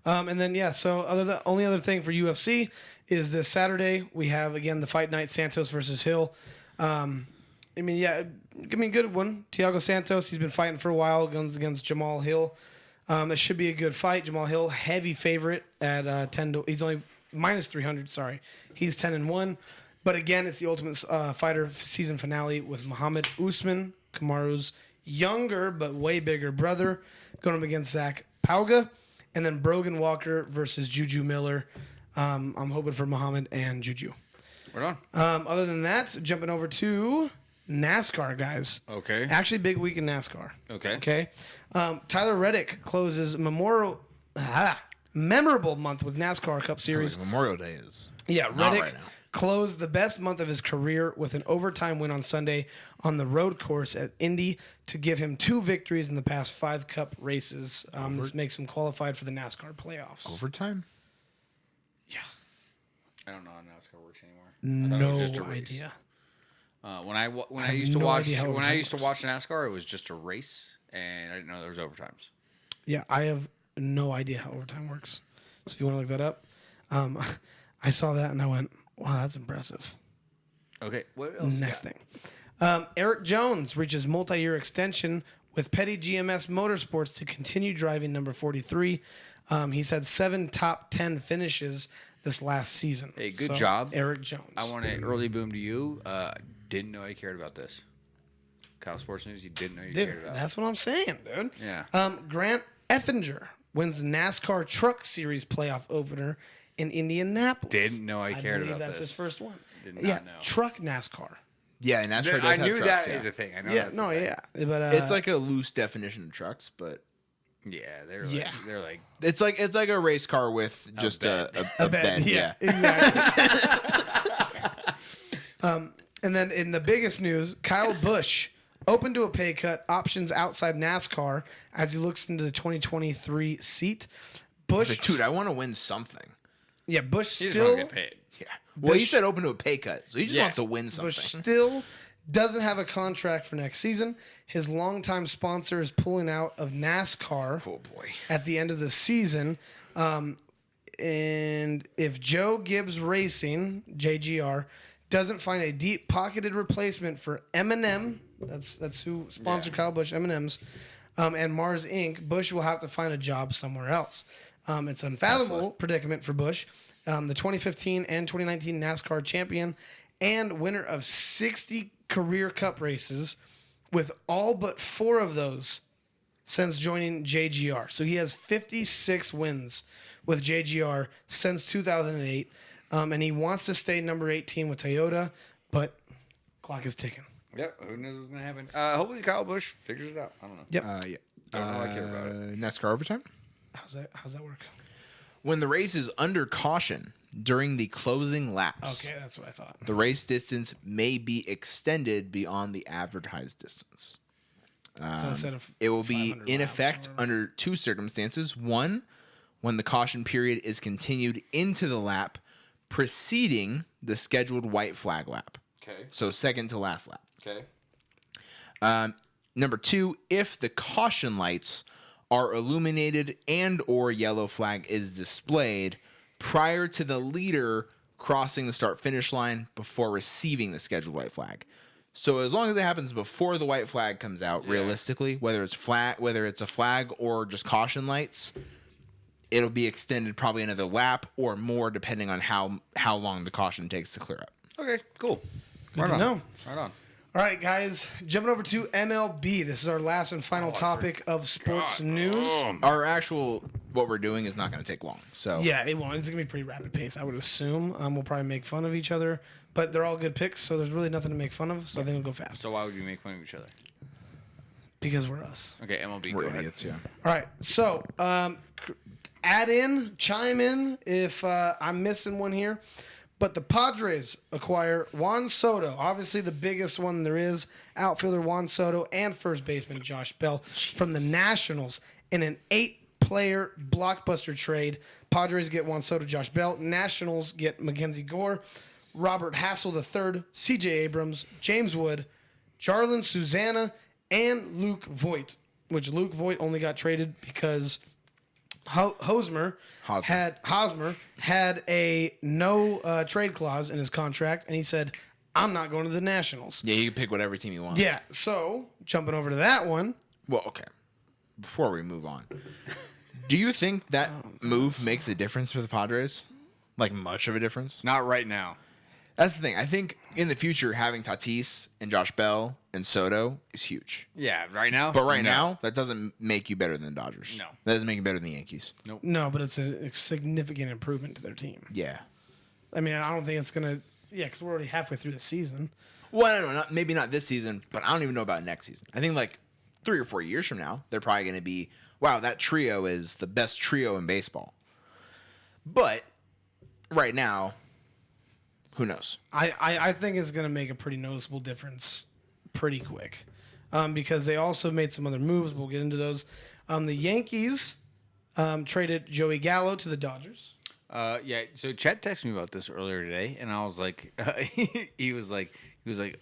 And then so the only other thing for UFC is this Saturday we have again the fight night, Santos versus Hill. Good one. Thiago Santos, he's been fighting for a while, goes against Jamal Hill. It should be a good fight. Jamal Hill, heavy favorite at 10 to, he's only minus 300. Sorry, he's 10-1. But again, it's the Ultimate Fighter season finale with Muhammad Usman, Kamaru's younger but way bigger brother, going up against Zach Pauga, and then Brogan Walker versus Juju Miller. I'm hoping for Muhammad and Juju. Right on. Other than that, jumping over to NASCAR, guys. Okay. Actually, big week in NASCAR. Okay. Okay. Tyler Reddick closes memorable month with NASCAR Cup Series. Memorial Day is Yeah, not Reddick right now. closed the best month of his career with an overtime win on Sunday on the road course at Indy to give him 2 victories in the past 5 Cup races. This makes him qualified for the NASCAR playoffs. Overtime. Yeah. I don't know how NASCAR works anymore. I thought it was just a No race. idea. When I have used to no watch idea how when I overtime used to works. watch NASCAR, it was just a race, and I didn't know there was overtimes. Yeah, I have no idea how overtime works. So if you want to look that up, I saw that and I went, wow, that's impressive. Okay. What else? Next thing. Eric Jones reaches multi-year extension with Petty GMS Motorsports to continue driving number 43. He's had 7 top 10 finishes this last season. Hey, good job. Eric Jones. I want an early boom to you. Didn't know I cared about this. Kyle Sports News, you didn't know you Dude, cared about. that's what I'm saying, dude. Yeah. Grant Effinger wins the NASCAR Truck Series playoff opener in Indianapolis. Didn't know I cared believe about that's this. his first one. Did not Yeah, know. truck NASCAR. Yeah, and NASCAR does I have knew trucks, that is yeah. a thing. I know. Yeah, that's a no, thing. yeah, but It's like a loose definition of trucks, but Yeah, Yeah. they're like it's like a race car with just a bed. Yeah. exactly. And then in the biggest news, Kyle Busch open to a pay cut, options outside NASCAR as he looks into the 2023 seat. Busch, It's like, dude, I want to win something. yeah, Busch he just still, wants to get paid. Yeah. Well, he Busch- said open to a pay cut, so he just Yeah. wants to win something. Busch still doesn't have a contract for next season. His longtime sponsor is pulling out of NASCAR Oh boy. at the end of the season. And if Joe Gibbs Racing, JGR, doesn't find a deep-pocketed replacement for M&M, that's who sponsored Kyle Busch, M&M's, and Mars Inc., Busch will have to find a job somewhere else. It's an unfathomable predicament for Busch, the 2015 and 2019 NASCAR champion and winner of 60 career cup races, with all but 4 of those since joining JGR. So he has 56 wins with JGR since 2008, and he wants to stay number 18 with Toyota, but clock is ticking. Yep. Who knows what's gonna happen? Hopefully Kyle Busch figures it out. I don't know. Yep. Yeah. Don't know I care about it. NASCAR overtime. How's that work? When the race is under caution during the closing laps, Okay, that's what I thought. the race distance may be extended beyond the advertised distance. So instead of It will be 500 in laps or effect whatever. under 2 circumstances. One, when the caution period is continued into the lap preceding the scheduled white flag lap. Okay. So second to last lap. Okay. Number 2, if the caution lights are illuminated and or yellow flag is displayed prior to the leader crossing the start finish line before receiving the scheduled white flag. So as long as it happens before the white flag comes out, realistically, whether it's a flag or just caution lights, it'll be extended probably another lap or more depending on how long the caution takes to clear up. Okay. Cool. Good to know. Right on. All right, guys, jumping over to MLB. This is our last and final topic of sports news. Our actual what we're doing is not going to take long. So Yeah, it won't. It's gonna be pretty rapid pace, I would assume. We'll probably make fun of each other, but they're all good picks, so there's really nothing to make fun of. So I think we'll go fast. So why would we make fun of each other? because we're us. Okay, MLB. We're go ahead. idiots, yeah. All right, so chime in if I'm missing one here. But the Padres acquire Juan Soto, obviously the biggest one there is, outfielder Juan Soto and first baseman Josh Bell from the Nationals in an 8-player blockbuster trade. Padres get Juan Soto, Josh Bell. Nationals get Mackenzie Gore, Robert Hassel III, C.J. Abrams, James Wood, Jarlin Susana, and Luke Voigt, which Luke Voigt only got traded because Hosmer had a no trade clause in his contract, and he said, I'm not going to the Nationals. Yeah, you can pick whatever team you want. Yeah, so jumping over to that one, Well, okay. Before we move on, do you think that move makes a difference for the Padres? Like, much of a difference? Not right now. That's the thing. I think in the future, having Tatis and Josh Bell and Soto is huge. Yeah, right now. But right No. now, that doesn't make you better than the Dodgers. No. That doesn't make you better than the Yankees. no, but it's a significant improvement to their team. Yeah. I mean, I don't think it's going to, because we're already halfway through the season. Well, I don't know. Maybe not this season, but I don't even know about next season. I think like 3 or 4 years from now, they're probably going to be, wow, that trio is the best trio in baseball. But right now, who knows? I think it's going to make a pretty noticeable difference pretty quick because they also made some other moves. We'll get into those. The Yankees traded Joey Gallo to the Dodgers. Yeah. So Chad texted me about this earlier today, and I was like, he was like,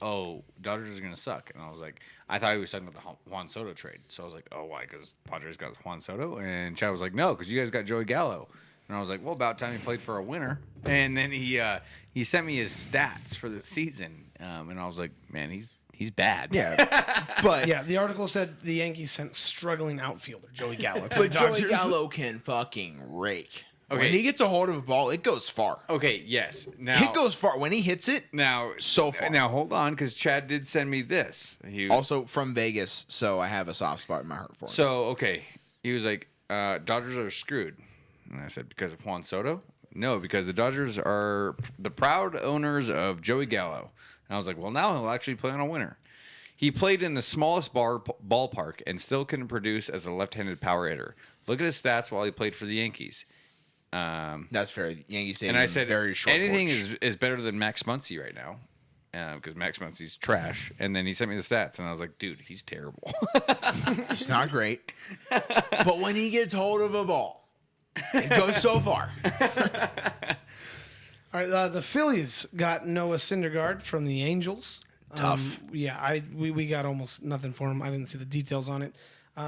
oh, Dodgers are gonna suck, and I was like, I thought he was talking about the Juan Soto trade. So I was like, oh, why? Because Padres got Juan Soto, and Chad was like, no, because you guys got Joey Gallo, and I was like, well, about time he played for a winner. And then he sent me his stats for the season, and I was like, man, he's bad. Yeah. But Yeah, the article said the Yankees sent struggling outfielder Joey Gallo to the but Joey Dodgers. Gallo can fucking rake. Okay. When he gets a hold of a ball, it goes far. Okay. Yes. Now It goes far. When he hits it, now so far. Now hold on, because Chad did send me this. He also from Vegas, so I have a soft spot in my heart for him. So, okay. He was like, Dodgers are screwed. And I said, because of Juan Soto? No, because the Dodgers are the proud owners of Joey Gallo. And I was like, well, now he'll actually play on a winner. He played in the smallest ballpark and still couldn't produce as a left-handed power hitter. Look at his stats while he played for the Yankees. That's fair. Yankee Stadium, And I said, very short anything porch. is better than Max Muncy right now. Because Max Muncy's trash. And then he sent me the stats, and I was like, dude, he's terrible. He's not great. But when he gets hold of a ball, it goes so far. All right, the Phillies got Noah Syndergaard from the Angels. Tough. Yeah, we got almost nothing for him. I didn't see the details on it,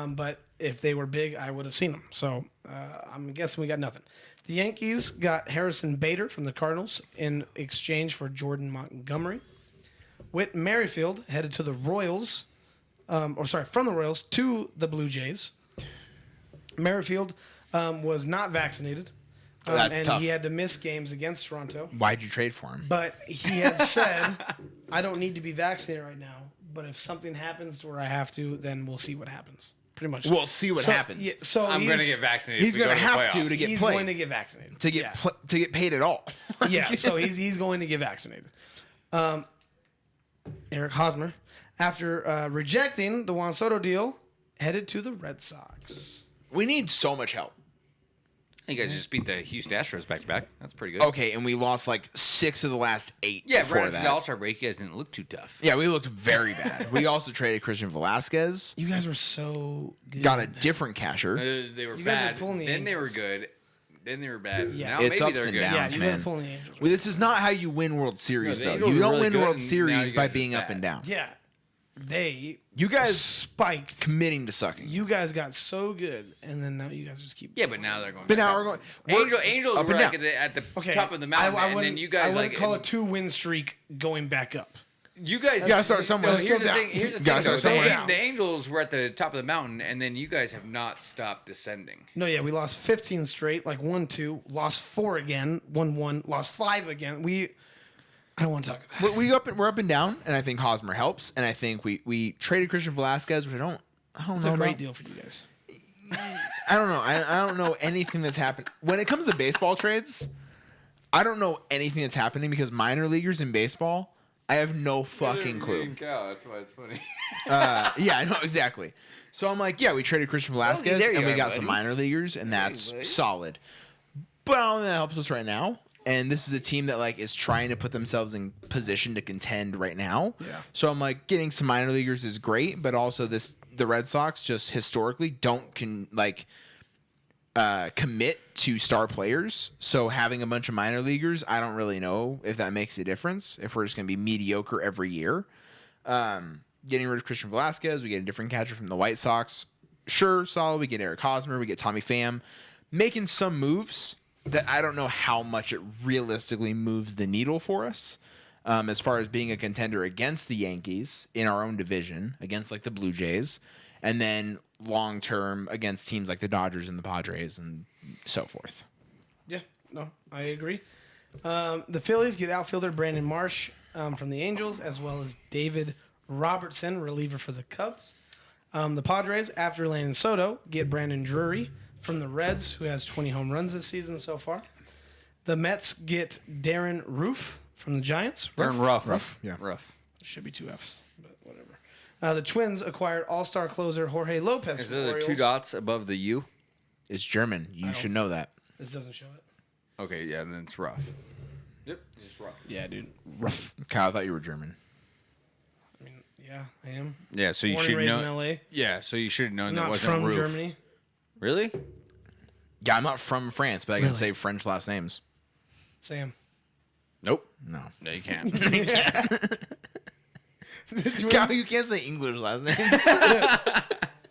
but if they were big, I would have seen them. So I'm guessing we got nothing. The Yankees got Harrison Bader from the Cardinals in exchange for Jordan Montgomery. Whit Merrifield headed to the Royals, from the Royals to the Blue Jays. Merrifield was not vaccinated. That's and tough. he had to miss games against Toronto. Why'd you trade for him? But he had said, I don't need to be vaccinated right now, but if something happens to where I have to, then we'll see what happens. Pretty much. We'll see what happens. Yeah, so I'm going to get vaccinated. He's going gonna to have to get he's played. going to get vaccinated. to get paid at all. Yeah, so he's going to get vaccinated. Eric Hosmer, after rejecting the Juan Soto deal, headed to the Red Sox. We need so much help. You guys just beat the Houston Astros back to back. That's pretty good. Okay, and we lost like 6 of the last 8 Yeah, before right after that. the All-Star break, you guys didn't look too tough. Yeah, we looked very bad. We also traded Christian Velasquez. You guys were so good. Got a different catcher. They were You guys are bad. pulling the Then they were Angels. good. Then they were bad. Yeah. Now It's maybe ups they're and good. downs. Yeah, you man. guys pulling the Angels. Well, this is not how you win World Series, the though. Angels You were don't really win good, World and now Series you by guys are being up bad. and down. Yeah, they You guys spiked. committing to sucking. You guys got so good, and then now you guys just keep. Yeah, but now they're going. But back now up. we're going. Angels up were and like down. at the Okay, top of the mountain, and wouldn't- then you guys I wouldn't like call a 2-win streak going back up. you guys. You gotta start somewhere. No, It's here's still the down. thing. Here's the You gotta thing. start though. somewhere. The Angels were at the top of the mountain, and then you guys have not stopped descending. No, yeah, we lost 15 straight, like 1-2, lost 4 again, 1-1, lost 5 again. I don't want to talk about it. We're up and down, and I think Hosmer helps, and I think we traded Christian Velasquez, which I don't It's know a great about. deal for you guys. I don't know. I don't know anything that's happened. When it comes to baseball trades, I don't know anything that's happening because minor leaguers in baseball I have no fucking clue. Cow. That's why it's funny. Yeah, I know exactly. So I'm like, yeah, we traded Christian Velasquez there you and we are, got some buddy. minor leaguers, and that's buddy. solid. But I don't think that helps us right now. And this is a team that like is trying to put themselves in position to contend right now. Yeah. So I'm like, getting some minor leaguers is great, but also the Red Sox just historically don't commit to star players. So having a bunch of minor leaguers, I don't really know if that makes a difference. If we're just going to be mediocre every year. Getting rid of Christian Velasquez, we get a different catcher from the White Sox. Sure, solid. We get Eric Hosmer, we get Tommy Pham, making some moves that I don't know how much it realistically moves the needle for us. As far as being a contender against the Yankees in our own division, against like the Blue Jays, and then long term against teams like the Dodgers and the Padres and so forth. Yeah, no, I agree. The Phillies get outfielder Brandon Marsh from the Angels, as well as David Robertson, reliever for the Cubs. The Padres, after Landon Soto, get Brandon Drury from the Reds, who has 20 home runs this season so far. The Mets get Darren Roof from the Giants. Rough. Yeah. Rough. Should be two Fs, but whatever. The Twins acquired all-star closer Jorge Lopez Is from there the the Orioles. two dots above the U? It's German. You should know that. This doesn't show it. Okay, yeah, then it's rough. Yep, just rough. Yeah, dude. Rough. Kyle, I thought you were German. I mean, yeah, I am. Yeah, so you Born and should raised know. in L.A. Yeah, so you should have known that Not wasn't from roof. Germany. Really? Yeah, I'm not from France, but I can Really? say French last names. Sam. Nope. No. No, you can't. Kyle, you can't say English last names.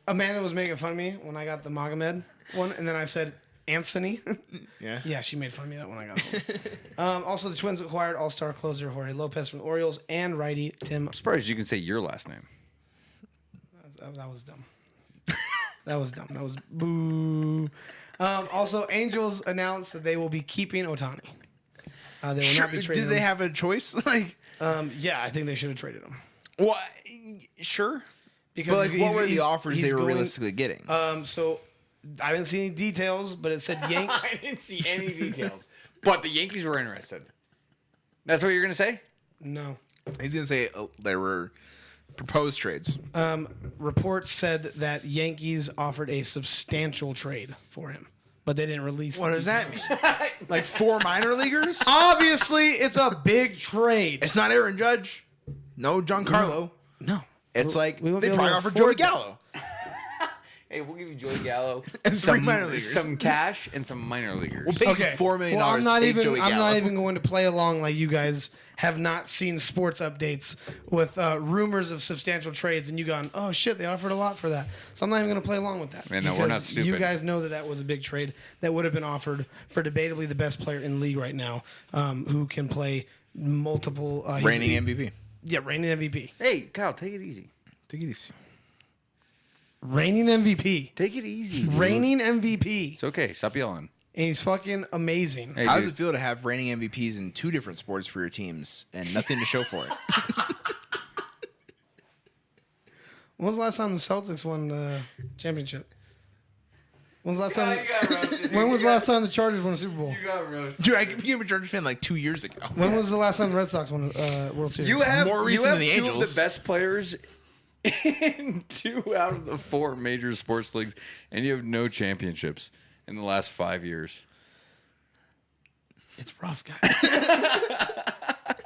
Amanda was making fun of me when I got the Magomed one, and then I said Anthony. Yeah. Yeah, she made fun of me that when I got home. Also, the Twins acquired all-star closer Jorge Lopez from the Orioles and righty Tim. I'm surprised you can say your last name. That was dumb. That was dumb. That was boo. Also, Angels announced that they will be keeping Otani. They will Sure, not be trading did they him. have a choice? Like, Yeah, I think they should have traded him. what? Sure. Because But like, he's- what were the he's- offers he's they were going- realistically getting? So I didn't see any details, but it said Yank. I didn't see any details. But the Yankees were interested. That's what you're going to say? No. He's gonna say there were proposed trades. Reports said that Yankees offered a substantial trade for him, but they didn't release. What the does that details. mean? Like 4 minor leaguers? Obviously, it's a big trade. It's not Aaron Judge. No Giancarlo. No, It's like we won't they be able probably to offered afford Joey Gallo. Hey, we'll give you Joey Gallo And 3 minor leaguers. some cash and some minor leaguers. We'll pay Okay. you $4 million. Well, I'm to not take even. Joey I'm not Gallo. even going to play along like you guys have not seen sports updates with rumors of substantial trades, and you gone, oh shit, they offered a lot for that. So I'm not even going to play along with that. Man, no, we're not Because stupid. You guys know that that was a big trade that would have been offered for debatably the best player in the league right now, who can play multiple. Reigning MVP. Yeah, reigning MVP. Hey, Kyle, take it easy. Take it easy. Reigning MVP. Take it easy. dude. Reigning MVP. It's okay. Stop yelling. And he's fucking amazing. Hey, How does dude. it feel to have reigning MVPs in 2 different sports for your teams and nothing to show for it? When was the last time the Celtics won the championship? When was the last time? When was the last time the Chargers won a Super Bowl? Dude, I became a Chargers fan like 2 years ago. When was the last time the Red Sox won a World Series? You have More recent than the two of Angels. the best players in 2 out of the 4 major sports leagues, and you have no championships in the last 5 years. It's rough, guys.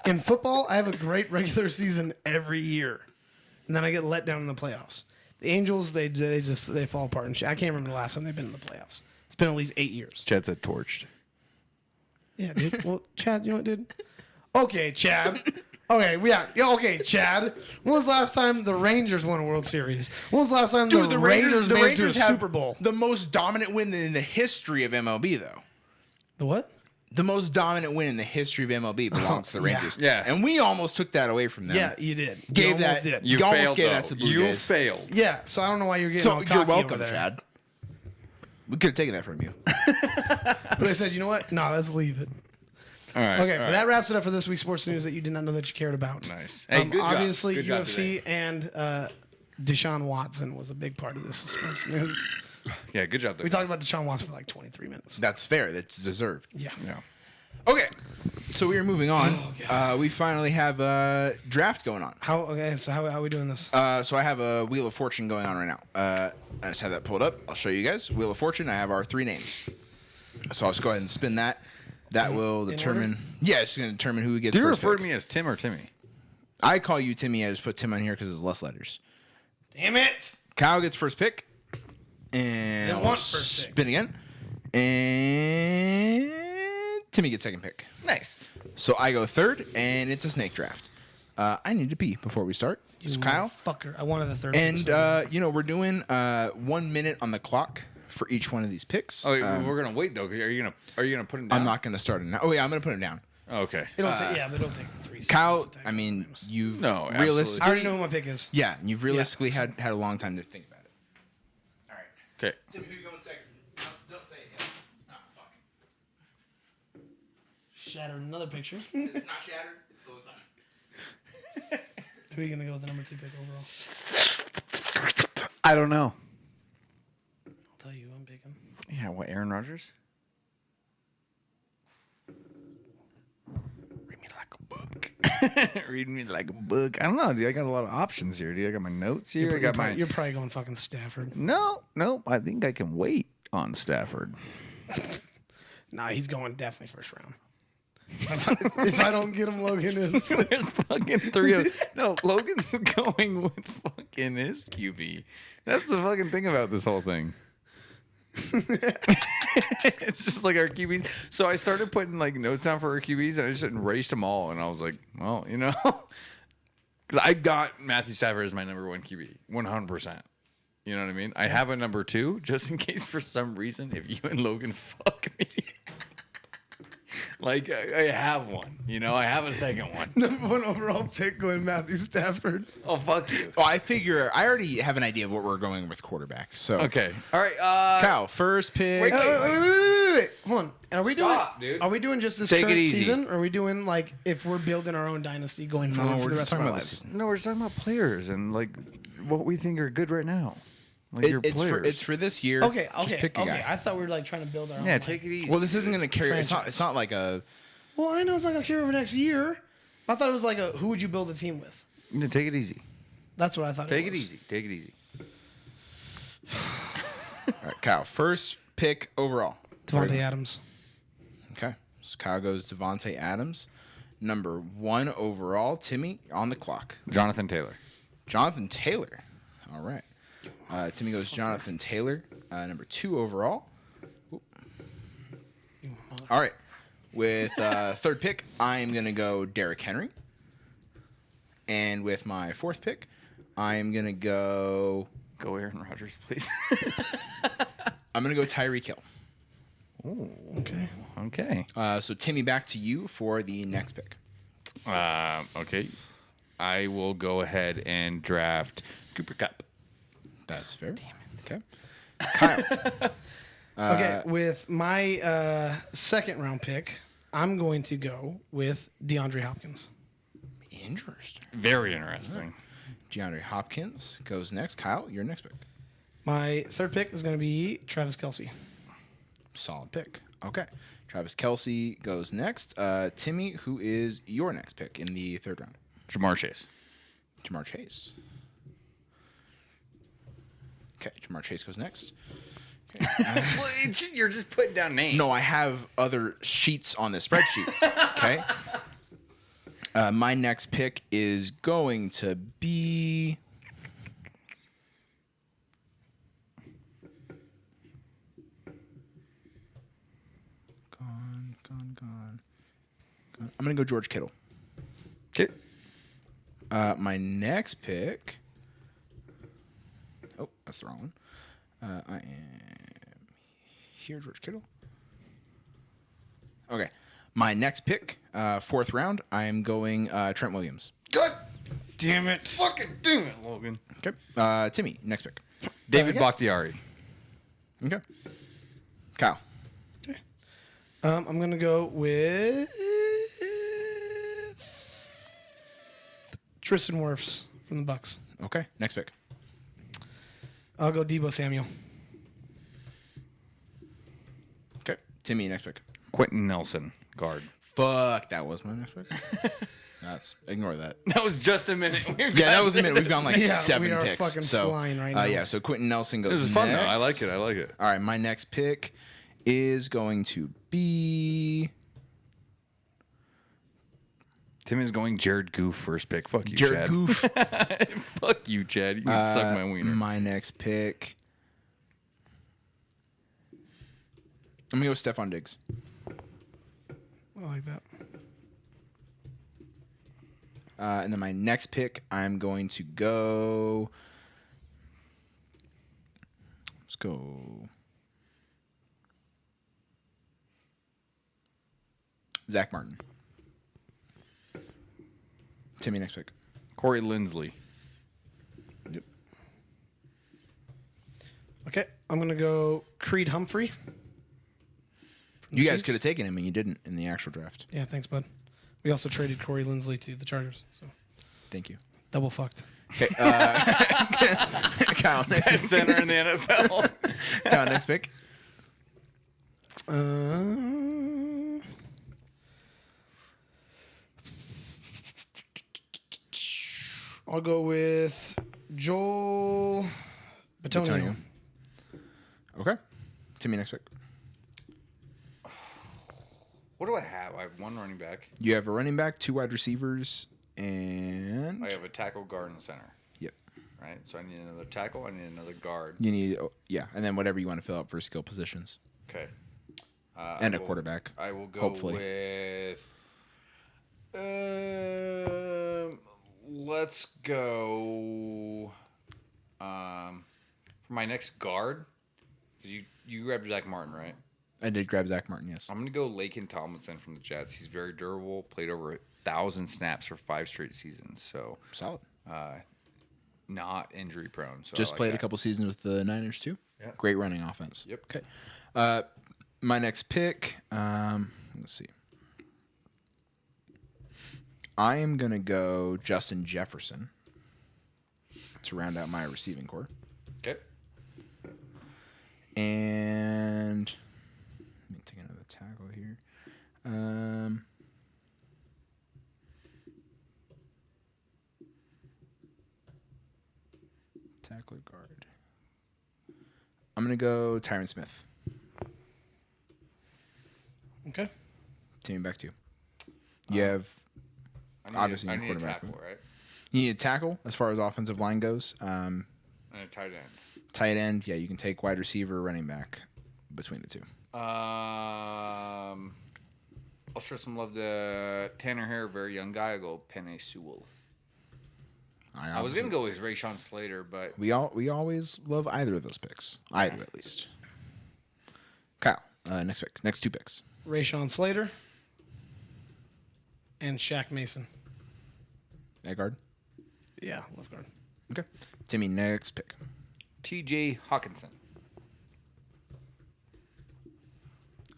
In football, I have a great regular season every year, and then I get let down in the playoffs. The Angels, they fall apart and shit. I can't remember the last time they've been in the playoffs. It's been at least 8 years. Chad said torched. Yeah, dude. Well, Chad, you know what, dude? Okay, Chad. Okay, yeah, okay, Chad. When was the last time the Rangers won a World Series? When was the last time Dude, the Raiders made it to a have Super Bowl? the most dominant win in the history of MLB, though. The what? The most dominant win in the history of MLB belongs to the Yeah. Rangers. Yeah. And we almost took that away from them. Yeah, you did. You Gave almost that. did. You almost failed, gave though. that to the Blue You Jays. failed. Yeah, so I don't know why you're getting So all you're cocky welcome, over there. Chad. We could have taken that from you. But I said, you know what? No, let's leave it. All right. Okay, all but right. that wraps it up for this week's sports news that you did not know that you cared about. Nice. Hey, good job. Obviously, Good job UFC today. and Deshaun Watson was a big part of this sports news. Yeah, good job. We talked about Deshaun Watson for like 23 minutes. That's fair. That's deserved. Yeah. Yeah. Okay, so we are moving on. We finally have a draft going on. So how are we doing this? So I have a Wheel of Fortune going on right now. I just have that pulled up. I'll show you guys. Wheel of Fortune. I have our 3 names. So I'll just go ahead and spin that. That will determine. Yeah, it's going to determine who gets Do you first refer pick. to me as Tim or Timmy? I call you Timmy. I just put Tim on here because it's less letters. Damn it! Kyle gets first pick. And Didn't I'll want first pick. spin again. And Timmy gets second pick. Nice. So I go third, and it's a snake draft. I need to pee before we start. So Kyle. Fucker. I wanted the third. And, pick, so- we're doing 1 minute on the clock for each one of these picks. Oh, we're gonna wait though. Are you gonna put him down? I'm not going to start it now. Oh, yeah, I'm going to put him down. Okay. It'll take, but it'll take 3 seconds. Kyle, to type I mean, names. you've No, absolutely. I realistically... already know who my pick is. Yeah, you've realistically had a long time to think about it. All right. Okay. Timmy, who you going second? No, don't say it yet. Oh, fuck. Shattered another picture. It's not shattered. It's totally fine. Who are you gonna go with the number 2 pick overall? I don't know. I'll tell you who I'm picking. Yeah. What? Aaron Rodgers? Read me like a book. Read me like a book. I don't know, dude. I got a lot of options here, dude. I got my notes here. I got my. You're probably going fucking Stafford. No. I think I can wait on Stafford. Nah, he's going definitely first round. If I don't get him, Logan is. There's fucking 3 of. No, Logan's going with fucking his QB. That's the fucking thing about this whole thing. It's just like our QBs. So I started putting like notes down for our QBs, and I just erased them all. And I was like, well, because I got Matthew Stafford as my number 1 QB, 100%. You know what I mean? I have a number 2 just in case for some reason if you and Logan fuck me. Like I have one, I have a second one. Number 1 overall pick going Matthew Stafford. Oh fuck you. Oh, I already have an idea of what we're going with quarterbacks. So, Okay. All right. Kyle, first pick. Wait, Wait. Hold on. Are we Stop, doing? dude. Are we doing just this Take it current easy. season? Or are we doing like if we're building our own dynasty going forward for we're the just rest of talking our about lives? this. No, we're just talking about players and like what we think are good right now. Like your It's players. for this year. Okay. Just pick a guy. I thought we were like trying to build our own. Yeah, like- take it easy. Well, this isn't going to carry. Franchise. It's not like a. Well, I know it's not gonna carry over next year. I thought it was like who would you build a team with? No, take it easy. That's what I thought. Take it it was. easy. Take it easy. All right, Kyle, first pick overall. Devontae Adams. Okay, so Kyle goes Devontae Adams, number 1 overall. Timmy on the clock. Jonathan Taylor. Jonathan Taylor. All right. Timmy goes Jonathan Taylor, number 2 overall. Oop. All right. With third pick, I'm going to go Derrick Henry. And with my 4th pick, I'm going to go... Go Aaron Rodgers, please. I'm going to go Tyreek Hill. Ooh. Okay. Okay. So, Timmy, back to you for the next pick. Okay. I will go ahead and draft Cooper Kupp. That's fair. Okay. Kyle. Okay. With my second round pick, I'm going to go with DeAndre Hopkins. Interesting. Very interesting. DeAndre Hopkins goes next. Kyle, your next pick. My third pick is going to be Travis Kelce. Solid pick. Okay. Travis Kelce goes next. Timmy, who is your next pick in the 3rd round? Jamar Chase. Jamar Chase. Okay, Jamar Chase goes next. Well, you're just putting down names. No, I have other sheets on this spreadsheet. Okay. My next pick is going to be. Gone. I'm going to go George Kittle. Okay. My next pick. Oh, that's the wrong one. I am here, George Kittle. Okay. My next pick, 4th round, I am going Trent Williams. Good. Damn it. Fucking damn it, Logan. Okay. Timmy, next pick. David Okay. Bakhtiari. Okay. Kyle. I'm going to go with Tristan Wirfs from the Bucks. Okay. Next pick. I'll go Debo Samuel. Okay. Timmy, next pick. Quentin Nelson. Guard. Fuck, that was my next pick. Ignore that. That was just a minute. Yeah, that was a minute. We've gone like Yeah, 7 we are picks. fucking So, flying right now. yeah, so Quentin Nelson goes This is next. fun though. I like it. I like it. All right, my next pick is going to be Tim is going Jared Goof first pick. Fuck you, Jared Chad. Goof. Fuck you, Chad. You can suck my wiener. My next pick. I'm going to go Stephon Diggs. I like that. And then my next pick, I'm going to go. Let's go. Zach Martin. Timmy, next pick. Corey Lindsley. Yep. Okay, I'm gonna go Creed Humphrey. You guys Chiefs. could have taken him, and you didn't in the actual draft. Yeah, thanks, bud. We also traded Corey Lindsley to the Chargers, so Thank you. double fucked. Okay. Kyle, next pick. Center in the NFL. Kyle, next pick. I'll go with Joel Bitonio. Antonio. Okay. Timmy, next pick. What do I have? I have one running back. You have a running back, 2 wide receivers, and I have a tackle, guard, and center. yep. Right? So I need another tackle. I need another guard. You need and then whatever you want to fill out for skill positions Okay. and a quarterback. I will go hopefully. with. Let's go. For my next guard, because you grabbed Zach Martin, right? I did grab Zach Martin. Yes. I'm gonna go Laken Tomlinson from the Jets. He's very durable. Played over 1,000 snaps for 5 straight seasons. So Solid. not injury prone. So Just I like played that. a couple seasons with the Niners too. Yeah. Great running offense. Yep. Okay. My next pick. Let's see. I am gonna go Justin Jefferson to round out my receiving core, Okay. and let me take another tackle here. Tackle guard. I'm gonna go Tyron Smith. Okay. Timmy, back to you. You have Obviously, I your need a quarterback, tackle, right? you need a tackle as far as offensive line goes. And a tight end. Tight end, yeah, you can take wide receiver, running back between the two. I'll show some love to Tanner Hare, very young guy. I'll go Penei Sewell. I was gonna go with Rayshawn Slater, but We always love either of those picks. Either at least. Kyle, next pick. Next 2 picks. Rayshawn Slater and Shaq Mason. At guard. Yeah, left guard. Okay. Timmy, next pick. T.J. Hawkinson.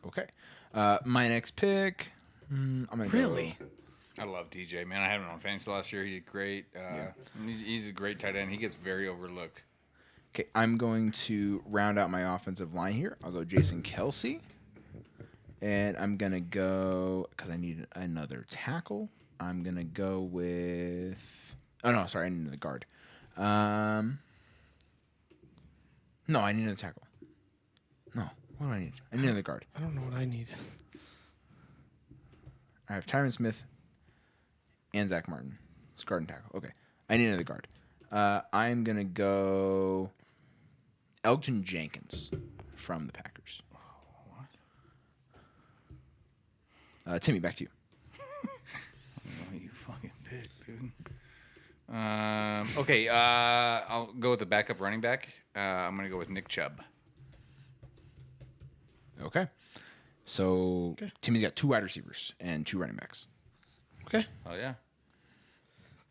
Okay. My next pick. I'm gonna Really? I love TJ, man. I had him on fantasy last year. He did great. He's a great tight end. He gets very overlooked. Okay, I'm going to round out my offensive line here. I'll go Jason Kelsey. And I'm going to go, because I need another tackle, I'm going to go with, oh, no, sorry, I need another guard. No, I need another tackle. No, what do I need? I need another guard. I don't know what I need. I have Tyron Smith and Zach Martin. It's guard and tackle. Okay, I need another guard. I'm going to go Elgton Jenkins from the Packers. Timmy, back to you. Oh, you fucking pick, dude. Okay, I'll go with the backup running back. I'm going to go with Nick Chubb. Okay. So Timmy's got 2 wide receivers and 2 running backs. Okay. Oh, yeah.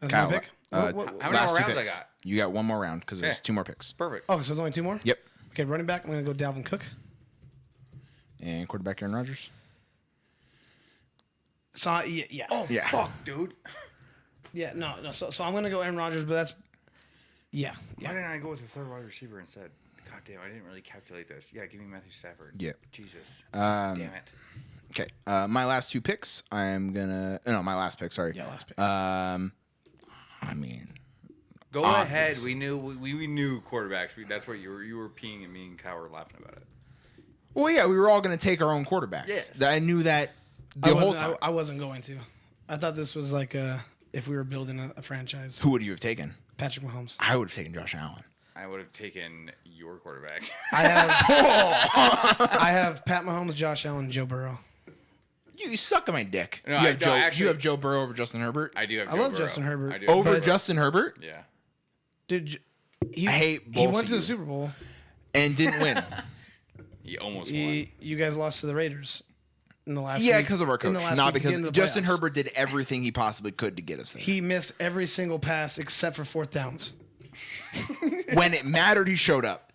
That's Kyle, my pick. How many last more 2 rounds I picks. got? You got 1 more round because there's Okay. 2 more picks. Perfect. Oh, so there's only 2 more? Yep. Okay, running back, I'm going to go Dalvin Cook. And quarterback Aaron Rodgers. So, yeah. Oh, Yeah. Fuck, dude. yeah, no. So I'm going to go Aaron Rodgers, but that's, yeah. Why didn't I go with the third wide receiver instead? God damn, I didn't really calculate this. Yeah, give me Matthew Stafford. Yep. Jesus. Um, Damn it. Okay. My last two picks. My last pick. Sorry. Yeah, last pick. I mean, Go Obviously. ahead. We knew quarterbacks. That's what you were peeing and me and Kyle were laughing about it. well, yeah, we were all going to take our own quarterbacks. Yes. I knew that the whole time. I wasn't going to. I thought this was like if we were building a franchise. Who would you have taken? Patrick Mahomes. I would have taken Josh Allen. I would have taken your quarterback. I have Pat Mahomes, Josh Allen, Joe Burrow. You suck on my dick. No, you, I have don't, Joe, actually- you have Joe Burrow over Justin Herbert? I do have. I Joe love Burrow. Justin Herbert. I do. Over but- Justin Herbert? Yeah. Dude, he I hate he both went of to you. the Super Bowl. And didn't win. He almost won. You guys lost to the Raiders in the last Yeah, week- because of our in coach. the last Not week to get because into the Justin playoffs. Herbert did everything he possibly could to get us there. He missed every single pass except for fourth downs. When it mattered, he showed up.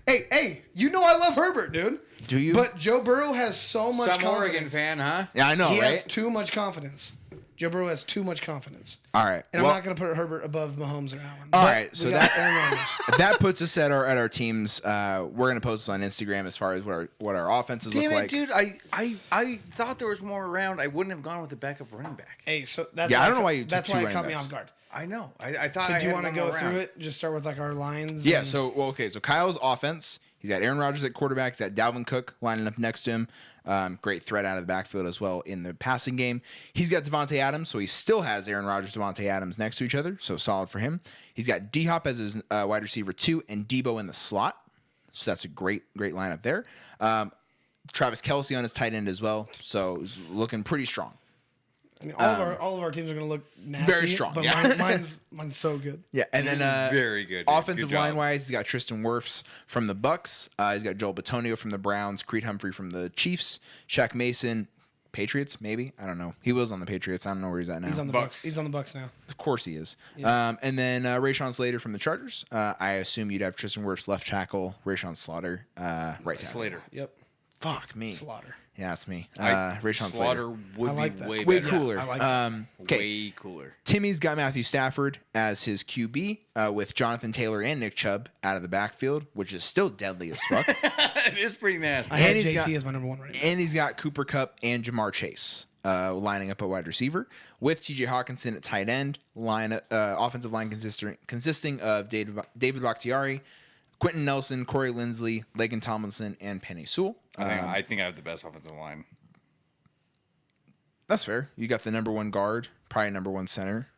Hey, you know I love Herbert, dude. Do you? But Joe Burrow has so much Some confidence. Oregon fan, huh? Yeah, I know, He has right? too much confidence. Joe Burrow has too much confidence. All right. And well, I'm not going to put Herbert above Mahomes or Allen. All But right, we so got that- Aaron Rodgers. that puts us at our teams. We're gonna post this on Instagram as far as what our offenses Damn look it, like. dude! I thought there was more around. I wouldn't have gone with the backup running back. Hey, so that's Yeah, why I don't know why you took That's two why it running caught me backs. off guard. I know. I thought. So I do you had want to one go more through round. it? Just start with like our lines. Yeah. and- So Kyle's offense. He's got Aaron Rodgers at quarterback. He's got Dalvin Cook lining up next to him. Great threat out of the backfield as well in the passing game. He's got Devontae Adams, so he still has Aaron Rodgers, Devontae Adams next to each other. So solid for him. He's got D Hop as his wide receiver 2 and Debo in the slot. So that's a great lineup there. Travis Kelce on his tight end as well. So he's looking pretty strong. I mean, all of our teams are going to look nasty. Very strong, But yeah. mine's so good. Yeah, and then Very good. Dude. offensive Good job. line wise, he's got Tristan Wirfs from the Bucks. He's got Joel Bitonio from the Browns, Creed Humphrey from the Chiefs, Shaq Mason, Patriots maybe. I don't know. He was on the Patriots. I don't know where he's at now. He's on the Bucks. Bucks. He's on the Bucks now. Of course he is. And then Rayshon Slater from the Chargers. I assume you'd have Tristan Wirfs left tackle, Rayshon Slaughter right tackle. Slater. Yep. Fuck me. Slaughter. Yeah, that's me. Rayshon Rayshon Slaughter Slater. would I like be that. way Way better. cooler. I like that. Okay. Way cooler. Timmy's got Matthew Stafford as his QB with Jonathan Taylor and Nick Chubb out of the backfield, which is still deadly as fuck. It is pretty nasty. I had And he's JT got- as my number one right now. And he's got Cooper Kupp and Jamar Chase lining up at wide receiver with TJ Hawkinson at tight end. Offensive line consisting of David Bakhtiari, Quentin Nelson, Corey Linsley, Laken Tomlinson, and Penny Sewell. I think I have the best offensive line. That's fair. You got the number one guard, probably number one center.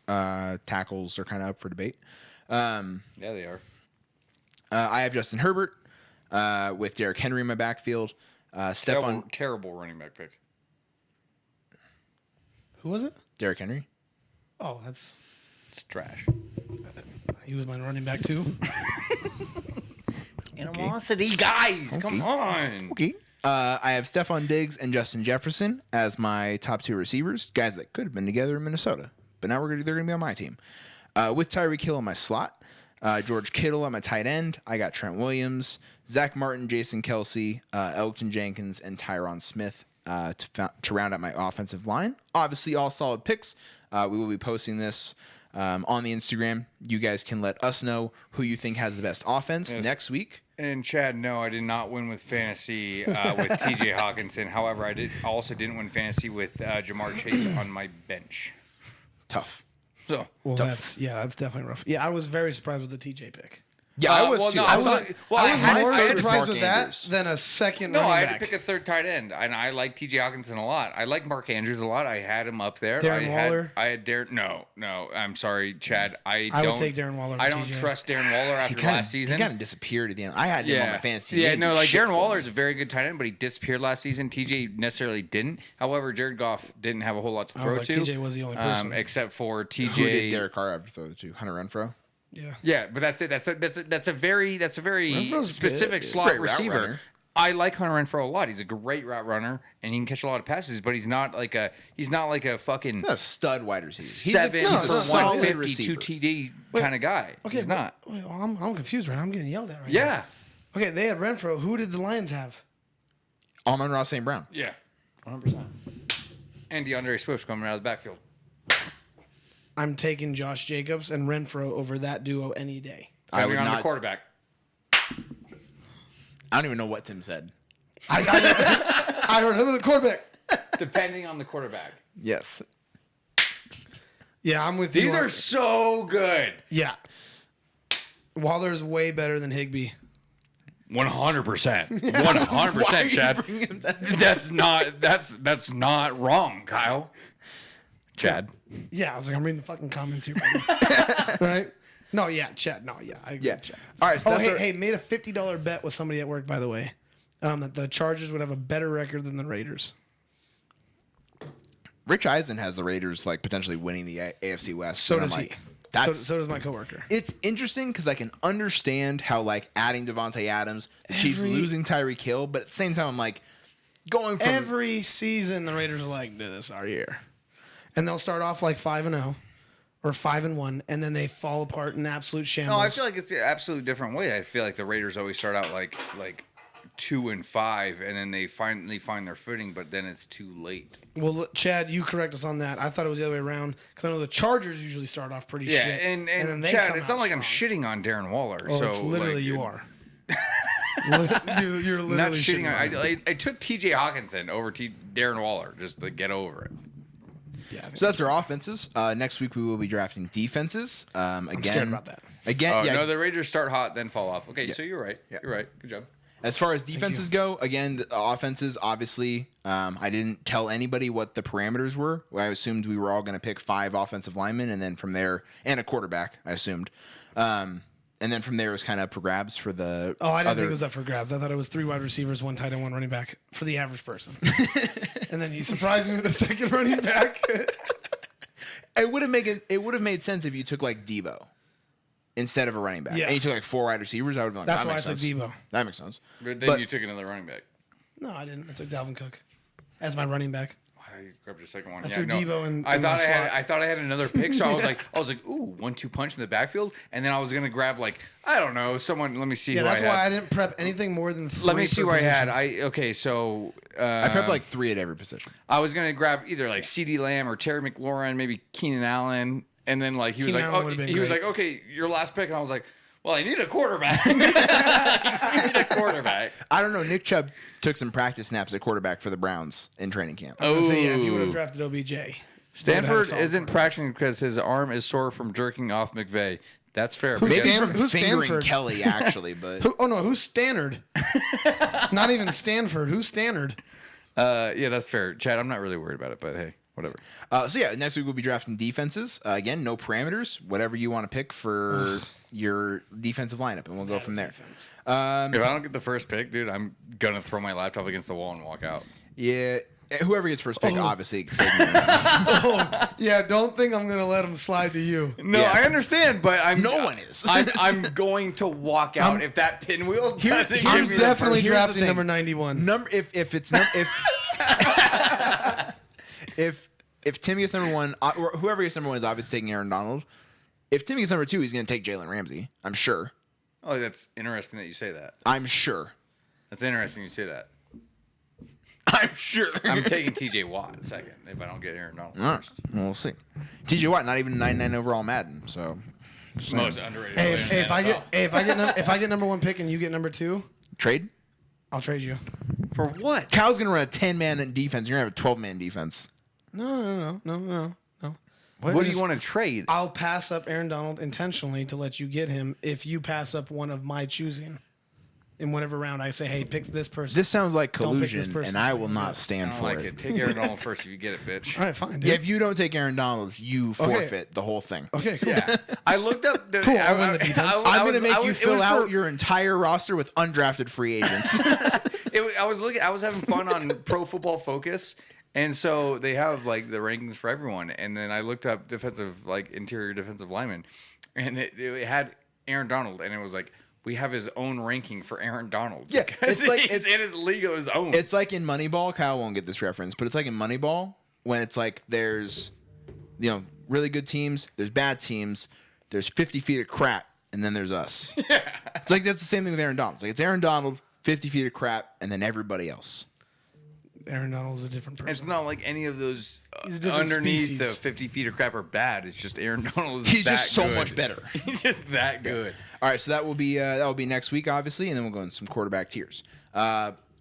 Tackles are kind of up for debate. Yeah, they are. I have Justin Herbert with Derrick Henry in my backfield. Stephon Terrible running back pick. Who was it? Derrick Henry. Oh, that's It's trash. he was my running back too. Animosity, guys. Come on. Okay. I have Stephon Diggs and Justin Jefferson as my top two receivers, guys that could have been together in Minnesota, but now they're going to be on my team. With Tyreek Hill in my slot, George Kittle at my tight end, I got Trent Williams, Zach Martin, Jason Kelsey, Elgton Jenkins, and Tyron Smith to round out my offensive line. Obviously, all solid picks. We will be posting this on the Instagram. You guys can let us know who you think has the best offense next week. And Chad, no, I did not win with fantasy with TJ Hawkinson. However, I also didn't win fantasy with Jamar Chase on my bench. Tough. So Well, Tough. that's definitely rough. Yeah, I was very surprised with the TJ pick. Yeah, I was well, too. no, I I was, was- well, I I was had- more I had surprised Mark with Andrews. that than a second no, I running had back. to pick a third tight end, and I like TJ Hawkinson a lot. I like Mark Andrews a lot. I had him up there. Darren Waller? I had Darren. No, I'm sorry, Chad. I would don't take Darren Waller I over don't TJ. trust Darren Waller after last season. He kind of disappeared at the end. I had him on my fantasy team. Yeah, He no, did like shit Darren for Waller me. is a very good tight end, but he disappeared last season. TJ necessarily didn't. However, Jared Goff didn't have a whole lot to I throw was like, to. TJ was the only person. Except for TJ. Who did Derek Carr have to throw to? Hunter Renfro? Yeah. Yeah, but that's it. That's a very Renfro's specific good. slot Great route receiver. runner. I like Hunter Renfro a lot. He's a great route runner, and he can catch a lot of passes. But he's not like a fucking He's not a stud wide receiver. seven he's a for solid 150 receiver. TD kind of guy. Okay, He's not. Wait, I'm confused right now. I'm getting yelled at right now. Yeah, Okay, they had Renfro. Who did the Lions have? Amon-Ra St. Brown. yeah, 100%. And DeAndre Swift coming out of the backfield. I'm taking Josh Jacobs and Renfro over that duo any day. I would Depending on the not. quarterback. I don't even know what Tim said. I I heard him, the quarterback. Depending on the quarterback. Yes. Yeah, I'm with you. These on- are so good. Yeah. Waller's way better than Higbee. 100%. 100%, Chad. That's not wrong, Kyle. Chad. Yeah, I was like, I'm reading the fucking comments here. Right? No, yeah, Chad. No, yeah, I agree. Yeah. With Chad. All right. So Oh, that's hey, made a $50 bet with somebody at work, by the way, that the Chargers would have a better record than the Raiders. Rich Eisen has the Raiders like potentially winning the AFC West. So and I'm does like, he. That's So does my coworker. It's interesting because I can understand how like adding Devontae Adams, the Chiefs losing Tyreek Hill, but at the same time I'm like going from Every season, the Raiders are like, this is our year. And they'll start off like 5-0 or 5-1, and then they fall apart in absolute shambles. No, I feel like it's an absolutely different way. I feel like the Raiders always start out like 2-5, and then they finally find their footing, but then it's too late. Well, Chad, you correct us on that. I thought it was the other way around because I know the Chargers usually start off pretty Yeah, shit. and then they Chad, come it's out not like I'm strong. shitting on Darren Waller. Oh, so it's literally like, you are. You're literally Not shitting on. on him. I took T.J. Hawkinson over Darren Waller just to get over it. Yeah, I think So that's our offenses. Next week we will be drafting defenses. Again, I'm scared about that. Again, No, the Raiders start hot, then fall off. Okay, so you're right. Yeah. You're right. Good job. As far as defenses go, again, the offenses, obviously, I didn't tell anybody what the parameters were. I assumed we were all going to pick 5 offensive linemen, and then from there, and a quarterback, I assumed. And then from there, it was kind of up for grabs for the Oh, I didn't other. think it was up for grabs. I thought it was 3 wide receivers, 1 tight end, 1 running back for the average person. And then you surprised me with a second running back. It would have made sense if you took like Debo instead of a running back. Yeah. And you took like 4 wide receivers. I would have been like, That's that why I makes took sense. Debo. That makes sense. But then you took another running back. No, I didn't. I took Dalvin Cook as my running back. I grabbed your second one. I Yeah, threw no. Debo in I the thought slot. I thought I had another pick, so I was like, ooh, 1-2 punch in the backfield, and then I was gonna grab like I don't know someone. Let me see. Yeah, who that's I why had. I didn't prep anything more than 3. Let me see per who I had. position. So I prepped like 3 at every position. I was gonna grab either like CeeDee Lamb or Terry McLaurin, maybe Keenan Allen, and then like he was Keenan like, Allen would've been he was great. like, okay, your last pick, and I was like, well, I need a quarterback. I need a quarterback. I don't know. Nick Chubb took some practice snaps at quarterback for the Browns in training camp. I was gonna say, yeah, if you would have Ooh. drafted OBJ. Stanford isn't practicing because his arm is sore from jerking off McVay. That's fair. Who's Maybe Stan- from who's fingering Stanford? Kelly, actually, but Oh no, who's Stannard? Not even Stanford. Who's Stannard? Yeah, that's fair. Chad, I'm not really worried about it, but hey, whatever. so yeah, next week we'll be drafting defenses. Again, no parameters, whatever you want to pick for your defensive lineup, and we'll go from there. If I don't get the first pick, dude, I'm gonna throw my laptop against the wall and walk out. Yeah, whoever gets first pick, obviously. Can take me. Yeah, don't think I'm gonna let him slide to you. No, Yeah. I understand, but No one is. I'm going to walk out if that pinwheel doesn't give I'm me the definitely here's the drafting thing. number 91. Number if if Tim gets number 1, or whoever gets number 1 is obviously taking Aaron Donald. If Tim gets number 2, he's going to take Jalen Ramsey. I'm sure. Oh, that's interesting that you say that. I'm sure. That's interesting you say that. I'm sure. I'm taking T.J. Watt second if I don't get Aaron Donald All right, first. we'll see. TJ Watt, not even 99 overall Madden. So Most underrated. Hey, player in the NFL. if I get number 1 pick and you get number 2, trade. I'll trade you. For what? Kyle's going to run a 10-man in defense. You're going to have a 12-man defense. No. What do you want to trade? I'll pass up Aaron Donald intentionally to let you get him if you pass up one of my choosing. In whatever round I say, hey, pick this person. This sounds like Don't pick this collusion, person. and I will Yeah. not I stand don't for like it. it. Take Aaron Donald first if you get it, bitch. All right, fine, dude. Yeah, if you don't take Aaron Donald, you forfeit the whole thing. Okay, cool. Yeah, I looked up. The, Cool, I'll win the defense. I'm going to make you it fill was out for- your entire roster with undrafted free agents. I was having fun on Pro Football Focus, and so they have like the rankings for everyone. And then I looked up interior defensive linemen, and it had Aaron Donald, and it was like we have his own ranking for Aaron Donald. Yeah, because it's like- he's in his league of his own. It's like in Moneyball. Kyle won't get this reference, but it's like in Moneyball when it's like there's, really good teams, there's bad teams, there's 50 feet of crap, and then there's us. It's like that's the same thing with Aaron Donald. It's like it's Aaron Donald, 50 feet of crap, and then everybody else. Aaron Donald is a different person. It's not like any of those He's a different underneath species. the 50 feet of crap are bad. It's just Aaron Donald is He's that just so good. much better. He's just that good. All right, so that will be next week, obviously, and then we'll go into some quarterback tiers.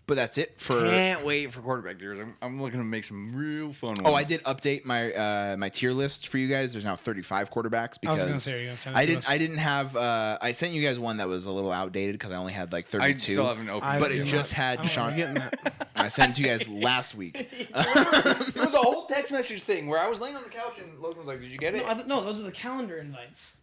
But that's it for. Can't wait for quarterback tiers. I'm looking to make some real fun ones. Oh, I did update my my tier list for you guys. There's now 35 quarterbacks because I was gonna say, are you gonna send it I to didn't. us? I didn't have. I sent you guys one that was a little outdated because I only had like 32. I still haven't opened But it. it just had I'm Deshaun. getting that. I sent it to you guys last week. It was a whole text message thing where I was laying on the couch and Logan was like, "Did you get it?" No, those are the calendar invites.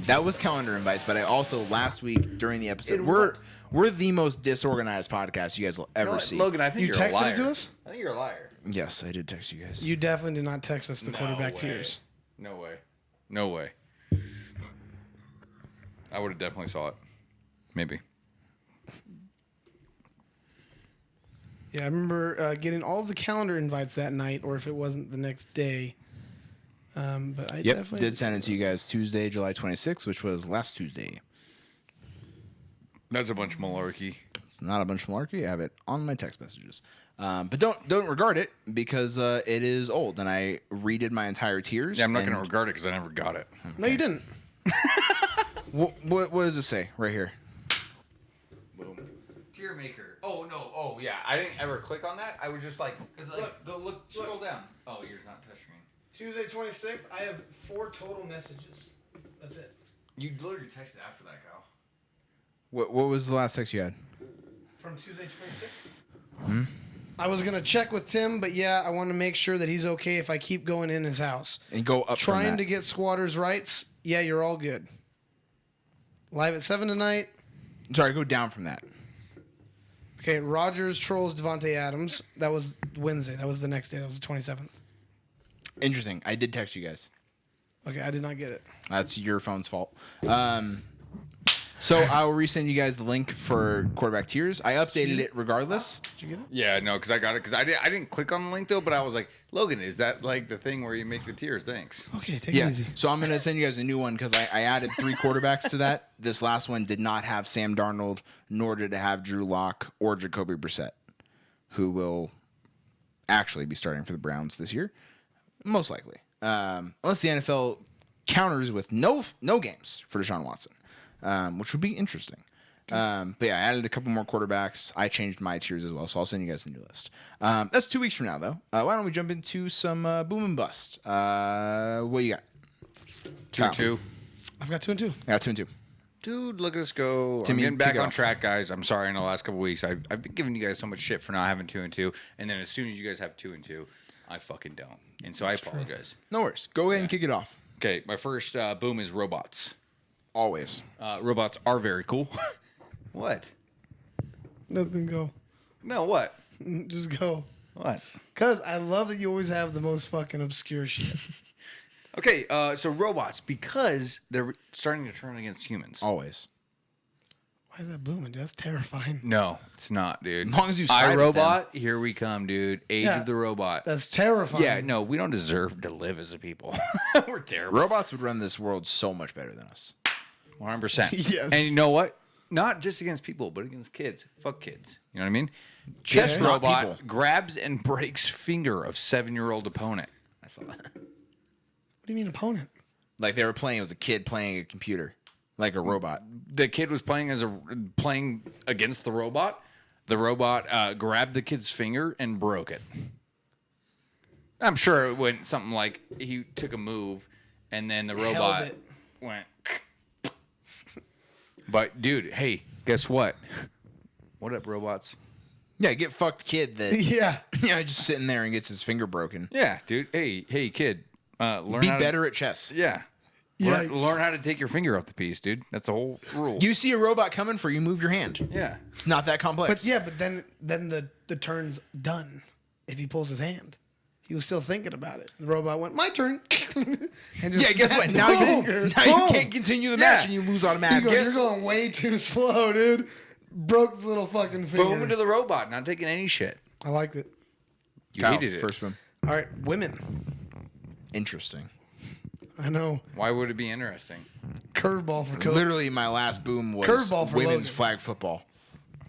That was calendar invites, but I also last week during the episode It we're the most disorganized podcast you guys will ever see. Logan, I think You you're a texted liar. it to us? I think you're a liar. Yes, I did text you guys. You definitely did not text us the No quarterback way. tiers. No way. No way. I would have definitely saw it. Maybe. Yeah, I remember getting all of the calendar invites that night, or if it wasn't the next day. But I Yep, definitely did send it to you guys Tuesday, July 26th, which was last Tuesday. That's a bunch of malarkey. It's not a bunch of malarkey. I have it on my text messages. But don't regard it because it is old, and I redid my entire tiers. Yeah, I'm not and- going to regard it because I never got it. No, you didn't. What does it say right here? Boom. Tier maker. Oh, no. Oh, yeah. I didn't ever click on that. I was just like, because like, go look, scroll down. Oh, yours not touchscreen. Tuesday 26th, I have 4 total messages. That's it. You literally texted after that, Kyle. What was the last text you had? From Tuesday 26th? I was going to check with Tim, but yeah, I want to make sure that he's okay if I keep going in his house. And go up from Trying that. to get squatters' rights. Yeah, you're all good. Live at 7 tonight. Sorry, go down from that. Okay, Rogers trolls Devontae Adams. That was Wednesday. That was the next day. That was the 27th. Interesting. I did text you guys. Okay, I did not get it. That's your phone's fault. So I will resend you guys the link for quarterback tiers. I updated it regardless. Did you get it? Yeah, no, because I got it. Because I didn't click on the link, though, but I was like, Logan, is that like the thing where you make the tiers? Thanks. Okay, take Yeah. it easy. So I'm going to send you guys a new one because I added 3 quarterbacks to that. This last one did not have Sam Darnold, nor did it have Drew Lock or Jacoby Brissett, who will actually be starting for the Browns this year. Most likely. Unless the NFL counters with no games for Deshaun Watson, which would be interesting. But yeah, I added a couple more quarterbacks. I changed my tiers as well, so I'll send you guys the new list. That's 2 weeks from now, though. Why don't we jump into some boom and bust? What you got? 2-2. I've got 2 and 2. I got 2 and 2. Dude, look at us go. Timmy, I'm getting back kick it on off. track, guys. I'm sorry in the last couple weeks. I've been giving you guys so much shit for not having 2 and 2. And then as soon as you guys have 2 and 2, I fucking don't. And so I apologize. No worries. Go ahead and kick it off. Okay, my first boom is robots. Always. Robots are very cool. What? Nothing, go. No, what? Just go. What? Because I love that you always have the most fucking obscure shit. Okay, so robots, because they're starting to turn against humans. Always. Why is that booming, dude? That's terrifying. No, it's not, dude. As long as you side with iRobot, here we come, dude. Age Yeah. of the robot. That's terrifying. Yeah, no, we don't deserve to live as a people. We're terrible. Robots would run this world so much better than us. 100%. Yes. And you know what? Not just against people, but against kids. Fuck kids. You know what I mean? Chess not robot people. grabs and breaks finger of 7-year-old opponent. I saw that. What do you mean opponent? Like they were playing, it was a kid playing a computer, like a robot. The kid was playing against the robot. The robot grabbed the kid's finger and broke it. I'm sure it went something like he took a move and then the robot it. went. But dude, hey, guess what? What up, robots? Yeah, get fucked kid that Yeah. just sitting there and gets his finger broken. Yeah, dude. Hey, kid. Learn Be how better at chess. To, yeah. Yikes. Learn how to take your finger off the piece, dude. That's the whole rule. You see a robot coming for you, move your hand. yeah. It's not that complex. But then the turn's done if he pulls his hand. He was still thinking about it. The robot went, my turn. and just Yeah, guess what? snapped Now his you finger. now you Boom. can't continue the Yeah. match and you lose He automatically. goes, you're going way too slow, dude. Broke his little fucking finger. Boom into the robot, not taking any shit. I liked it. You Kyle, hated it. First one. All right, women. Interesting. I know. Why would it be interesting? Curveball for Coach. Literally, my last boom was Curveball for women's Logan. flag football,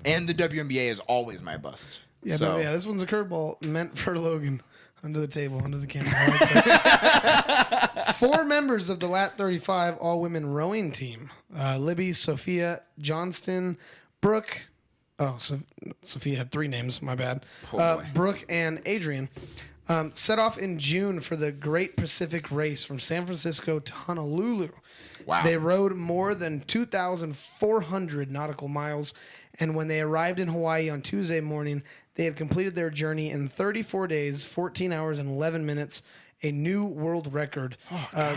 and the WNBA is always my bust. Yeah, so, no, yeah, this one's a curveball meant for Logan. Under the table, under the camera. I like that. 4 members of the Lat 35 all-women rowing team. Libby, Sophia, Johnston, Brooke, Oh, so Sophia had 3 names. My bad. Oh, boy. Brooke and Adrian set off in June for the Great Pacific Race from San Francisco to Honolulu. Wow. They rode more than 2,400 nautical miles, and when they arrived in Hawaii on Tuesday morning, they had completed their journey in 34 days, 14 hours, and 11 minutes, a new world record.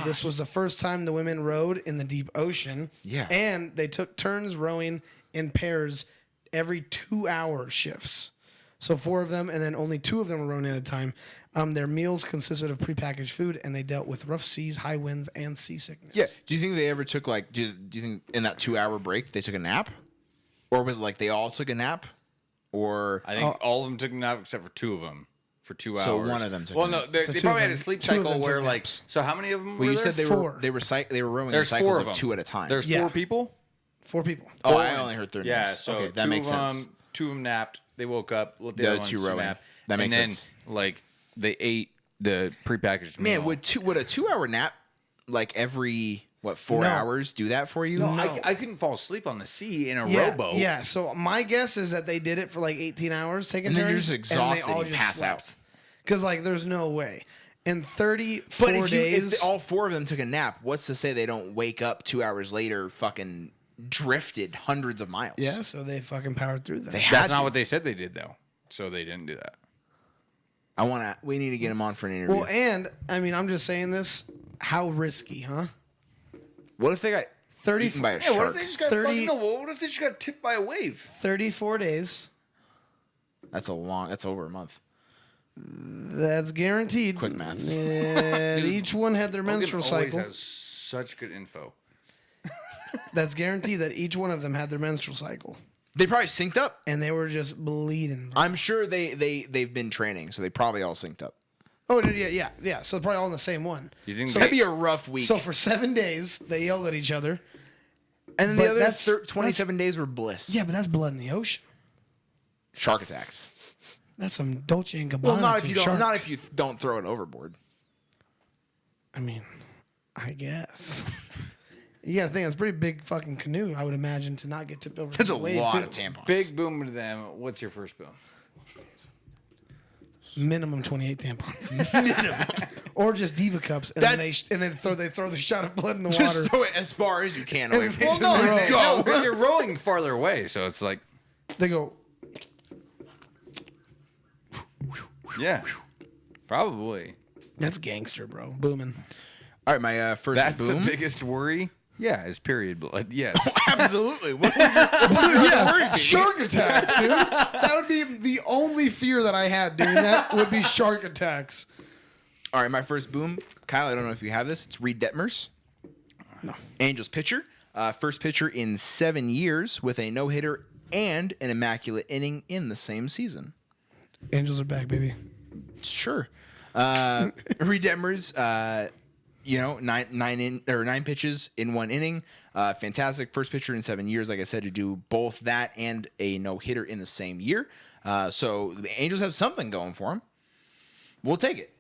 This was the first time the women rowed in the deep ocean. Yeah. And they took turns rowing in pairs every 2-hour shifts. So 4 of them, and then only 2 of them were rowing at a time. Their meals consisted of prepackaged food, and they dealt with rough seas, high winds, and seasickness. Yeah. Do you think they ever took like? Do you think in that 2-hour break they took a nap, or was it like they all took a nap, or I think all of them took a nap except for 2 of them for 2 hours. So one of them took Well, a no, nap. they So two probably of had a them- sleep 2 of cycle them where took like. naps. So how many of them? well, you were said there? they 4. were rowing in There's cycles 4 of of 2 them. at a time. There's Yeah. 4 people. 4 people. Oh, I only heard their Yeah, names. so okay, that 2 makes of sense. them, 2 of them napped. They woke up, let the The other other 2 ones rowing. nap. That makes and sense. then, like, they ate the prepackaged meal. Man, would a 2-hour nap like every 4 No. hours do that for you? No, No. I couldn't fall asleep on the sea in a Yeah, rowboat. yeah. So my guess is that they did it for like 18 hours, taking And then you're turns, just exhausted all and you pass out. Because like, there's no way. In 34 But if days, all 4 of them took a nap, what's to say they don't wake up 2 hours later, fucking drifted hundreds of miles? yeah. So they fucking powered through that. They had That's to. not what they said they did, though. So they didn't do that. We need to get him on for an interview. Well, and I mean, I'm just saying this. How risky, huh? What if they got 30 eaten by a Yeah, shark? what if they just got 30 fucking, no, what if they just got tipped by a wave? 34 days. That's over a month. That's guaranteed. Quick maths. And each one had their menstrual Logan always cycle. has such good info. That's guaranteed that each one of them had their menstrual cycle, They probably synced up. and they were just bleeding. I'm sure they've been training, so they probably all synced up. Oh, yeah. So probably all in the same one. You think That'd be a rough week. So for 7 days, they yelled at each other. and then but the other that's- 27 days were bliss. Yeah, but that's blood in the ocean. Shark attacks. That's some Dolce and Gabbana. Well, not to if a you don't. shark. Not if you don't throw it overboard. I mean, I guess. You got to think it's a pretty big fucking canoe. I would imagine to not get tipped over. That's the a wave, lot too. of tampons. big boom to them. What's your first boom? Minimum 28 tampons. Or just diva cups, and then they throw the shot of blood in the Just water. throw it as far as you can away And from they it. just roll. No, because you're rowing farther away, so it's like, They go. yeah, probably. That's gangster, bro. Booming. All right, my first That's boom. the biggest worry. Yeah, is period blood. Yes. Absolutely. Yeah, shark attacks, dude. That would be the only fear that I had doing that would be shark attacks. All right, my first boom. Kyle, I don't know if you have this. It's Reed Detmers. No. Angels pitcher. First pitcher in 7 years with a no-hitter and an immaculate inning in the same season. Angels are back, baby. Sure. Reed Detmers, nine pitches in 1 inning. Fantastic. First pitcher in 7 years, like I said, to do both that and a no-hitter in the same year. So the Angels have something going for them. We'll take it.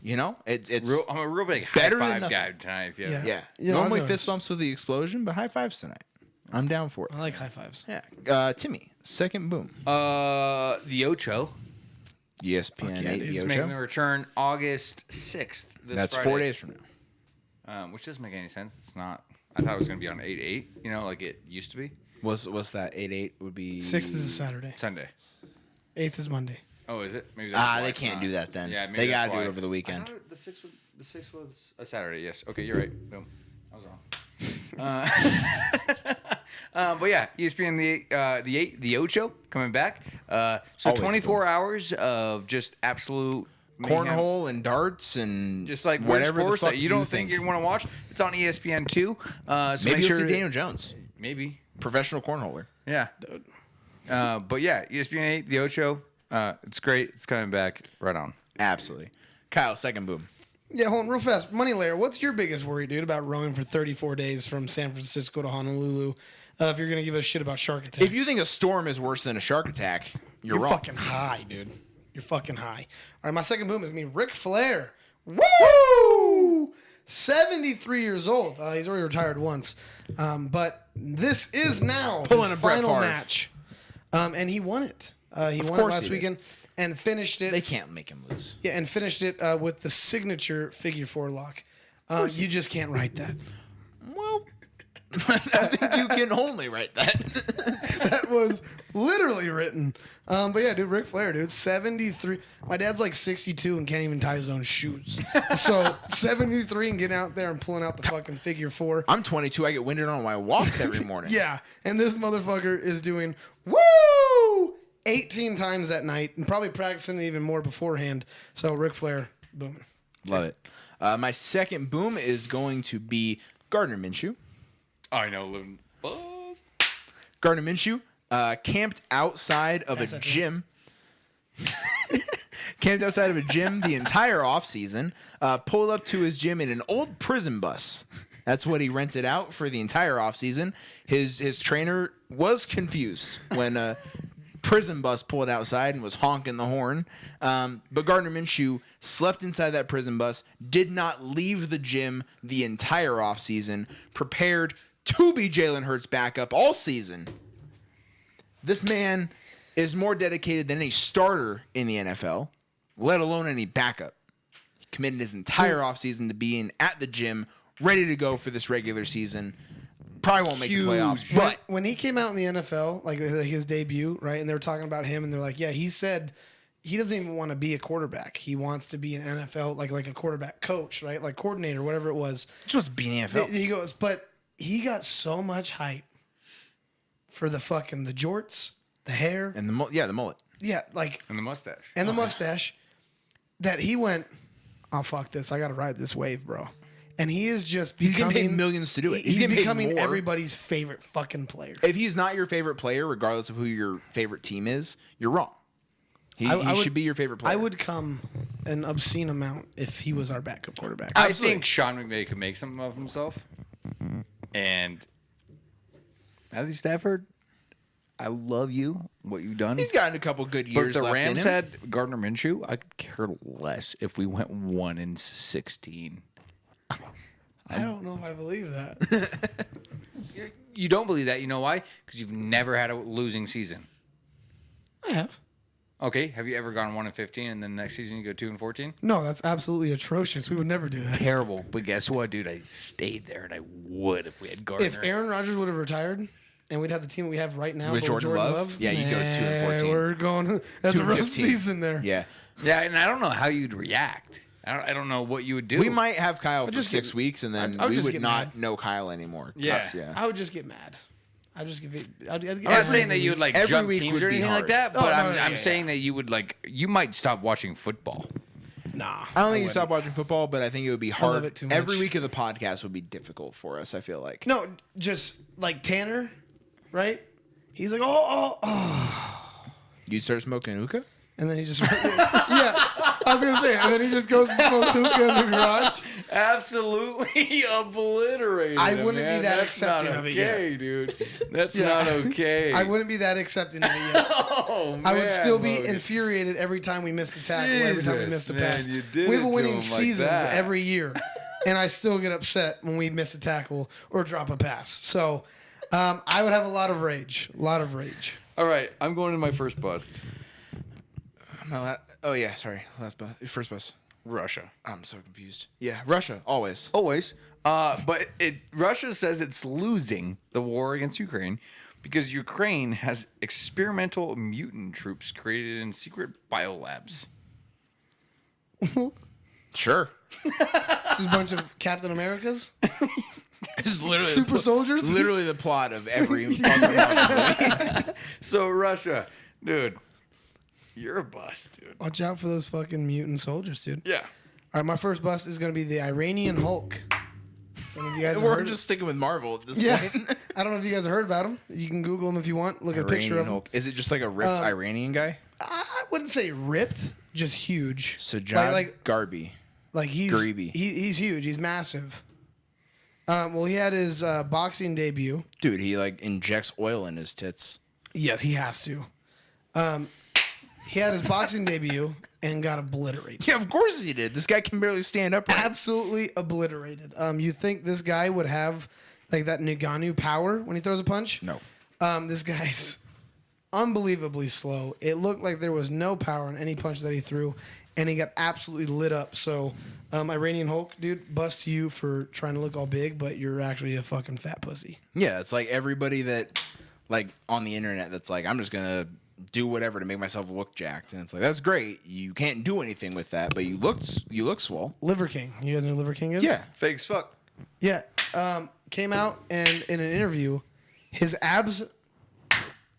It's I'm a real big better high than five guy nothing. tonight. If you Yeah. Yeah. Yeah, Normally I'll go. fist bumps with the explosion, but high fives tonight. I'm down for it. I like high fives. Yeah. Timmy, second boom. The Ocho ESPN Fuck yeah, 8 dude. the is Ocho. making the return August 6th. That's Friday. 4 days from now. Which doesn't make any sense. It's not. I thought it was going to be on 8/8. Like it used to be. What's that? 8/8 would be 6th is a Saturday. Sunday. 8th is Monday. Oh, is it? Maybe that's why they it's can't not. do that then. Yeah, maybe They that's gotta do it why. over the weekend. I thought the sixth was a Saturday. Yes. Okay, you're right. Boom. I was wrong. But yeah, ESPN the Ocho coming back. So Always 24 hours of just absolute mayhem. Cornhole and darts and Just like whatever whatever the sports fuck that you don't think you're going to watch. It's on ESPN 2. So Maybe make you'll sure see Daniel Jones, Maybe. professional cornholer. Yeah. But yeah, ESPN 8, the Ocho. It's great. It's coming back. Right on. Absolutely. Kyle, second boom. Yeah, hold on real fast. Money Layer, what's your biggest worry, dude, about rowing for 34 days from San Francisco to Honolulu? If you're going to give a shit about shark attacks. If you think a storm is worse than a shark attack, you're wrong. fucking high, dude. You're fucking high. All right, my second boom is going to be Ric Flair. Woo! 73 years old. He's already retired once. But this is now Pulling his a Brett final Favre. match. And he won it. He won it course last he did. weekend and finished it. They can't make him lose. Yeah, and finished it with the signature figure 4 lock. You just can't write that. Well, I think you can only write that. That was literally written. But yeah, dude, Ric Flair, dude, 73. My dad's like 62 and can't even tie his own shoes. So 73 and getting out there and pulling out the fucking figure 4. I'm 22. I get winded on my walks every morning. Yeah, and this motherfucker is doing woo 18 times that night and probably practicing it even more beforehand. So Ric Flair, booming. Love it. My second boom is going to be Gardner Minshew. I know, living buzz. Gardner Minshew camped outside of a gym. Camped outside of a gym the entire offseason. Pulled up to his gym in an old prison bus. That's what he rented out for the entire offseason. His trainer was confused when a prison bus pulled outside and was honking the horn. But Gardner Minshew slept inside that prison bus, did not leave the gym the entire offseason, prepared to be Jalen Hurts' backup all season. This man is more dedicated than any starter in the NFL, let alone any backup. He committed his entire offseason to being at the gym, ready to go for this regular season. Probably won't make the playoffs, but When he came out in the NFL, like his debut, right, and they were talking about him, and they're like, yeah, he said he doesn't even want to be a quarterback. He wants to be an NFL, like a quarterback coach, right, like coordinator, whatever it was. it's supposed to be in the NFL. He goes, but he got so much hype for the jorts, the hair, And the mullet. yeah, like And the mustache. and the mustache, that he went, oh fuck this, I got to ride this wave, bro. And he is just He's becoming getting paid millions to do it. He's getting paid becoming more. everybody's favorite fucking player. If he's not your favorite player, regardless of who your favorite team is, you're wrong. He I would- should be your favorite player. I would come an obscene amount if he was our backup quarterback. I Absolutely. think Sean McVay could make something of himself. And Matthew Stafford, I love you, what you've done. He's gotten a couple good But if years the left in Rams him. had Gardner Minshew, I could care less if we went 1-16. I don't know if I believe that. You don't believe that. You know why? Because you've never had a losing season. I have. Okay, have you ever gone 1-15 and then next season you go 2-14? No, that's absolutely atrocious. We would never do that. Terrible. But guess what, dude? I stayed there and I would if we had Gardner. If Aaron Rodgers would have retired and we'd have the team we have right now With but Jordan Love? Yeah, you go 2-14. We're going. That's a rough 2-15. season there. Yeah. Yeah, and I don't know how you'd react. I don't know what you would do. We might have Kyle for just 6 get- weeks, and then I would we just would get not mad. know Kyle anymore. Yeah. Yeah. I would just get mad. I'd just give it. I'd get I'm not every saying that you would like every jump week teams would or be anything hard. like that, Oh, but no, I'm yeah, saying that you would like you might stop watching football. Nah. I don't think you wouldn't. stop watching football, but I think it would be love hard. it too Every much. week of the podcast would be difficult for us, I feel like. No, just like Tanner, right? He's like, oh. You'd start smoking hookah? And then he just, yeah, I was going to say, and then he just goes to smoke hookah in the garage. Absolutely obliterated. I wouldn't be that accepting of it yet. dude. That's Yeah. not okay. I wouldn't be that accepting of it yet. Oh, I would still be Logan. infuriated every time we missed a tackle, every time we missed a Jesus, man, pass. you did We it have a to winning him like seasons that. every year, and I still get upset when we miss a tackle or drop a pass. So I would have a lot of rage. All right, I'm going to my first bust. Oh, yeah, sorry. Last bus. First bus. Russia. I'm so confused. Yeah, Russia, always. Always. But Russia says it's losing the war against Ukraine because Ukraine has experimental mutant troops created in secret biolabs. Sure. Just a bunch of Captain Americas, This is literally super soldiers. literally the plot of every fucking movie. So Russia, dude, you're a bust, dude. Watch out for those fucking mutant soldiers, dude. Yeah. All right, my first bust is going to be the Iranian Hulk. Any of you guys have We're heard just sticking with Marvel at this Yeah, point. I don't know if you guys have heard about him. You can Google him if you want. Look at a picture of him. Hulk. Is it just like a ripped Iranian guy? I wouldn't say ripped, just huge. Sajad like Garbi. he's Greeby. he's huge. He's massive. Well, he had his boxing debut. Dude, he like injects oil in his tits. Yes, he has to. He had his boxing debut and got obliterated. Yeah, of course he did. This guy can barely stand up. Absolutely obliterated. You think this guy would have like that Nagano power when he throws a punch? No. This guy's unbelievably slow. It looked like there was no power in any punch that he threw, and he got absolutely lit up. So, Iranian Hulk, dude, bust to you for trying to look all big, but you're actually a fucking fat pussy. Yeah, it's like everybody that, like, on the internet that's like, I'm just going to do whatever to make myself look jacked. And it's like, that's great. You can't do anything with that, but you look swole. Liver King. You guys know who Liver King is? Yeah. Fake as fuck. Yeah. Came out and in an interview, his abs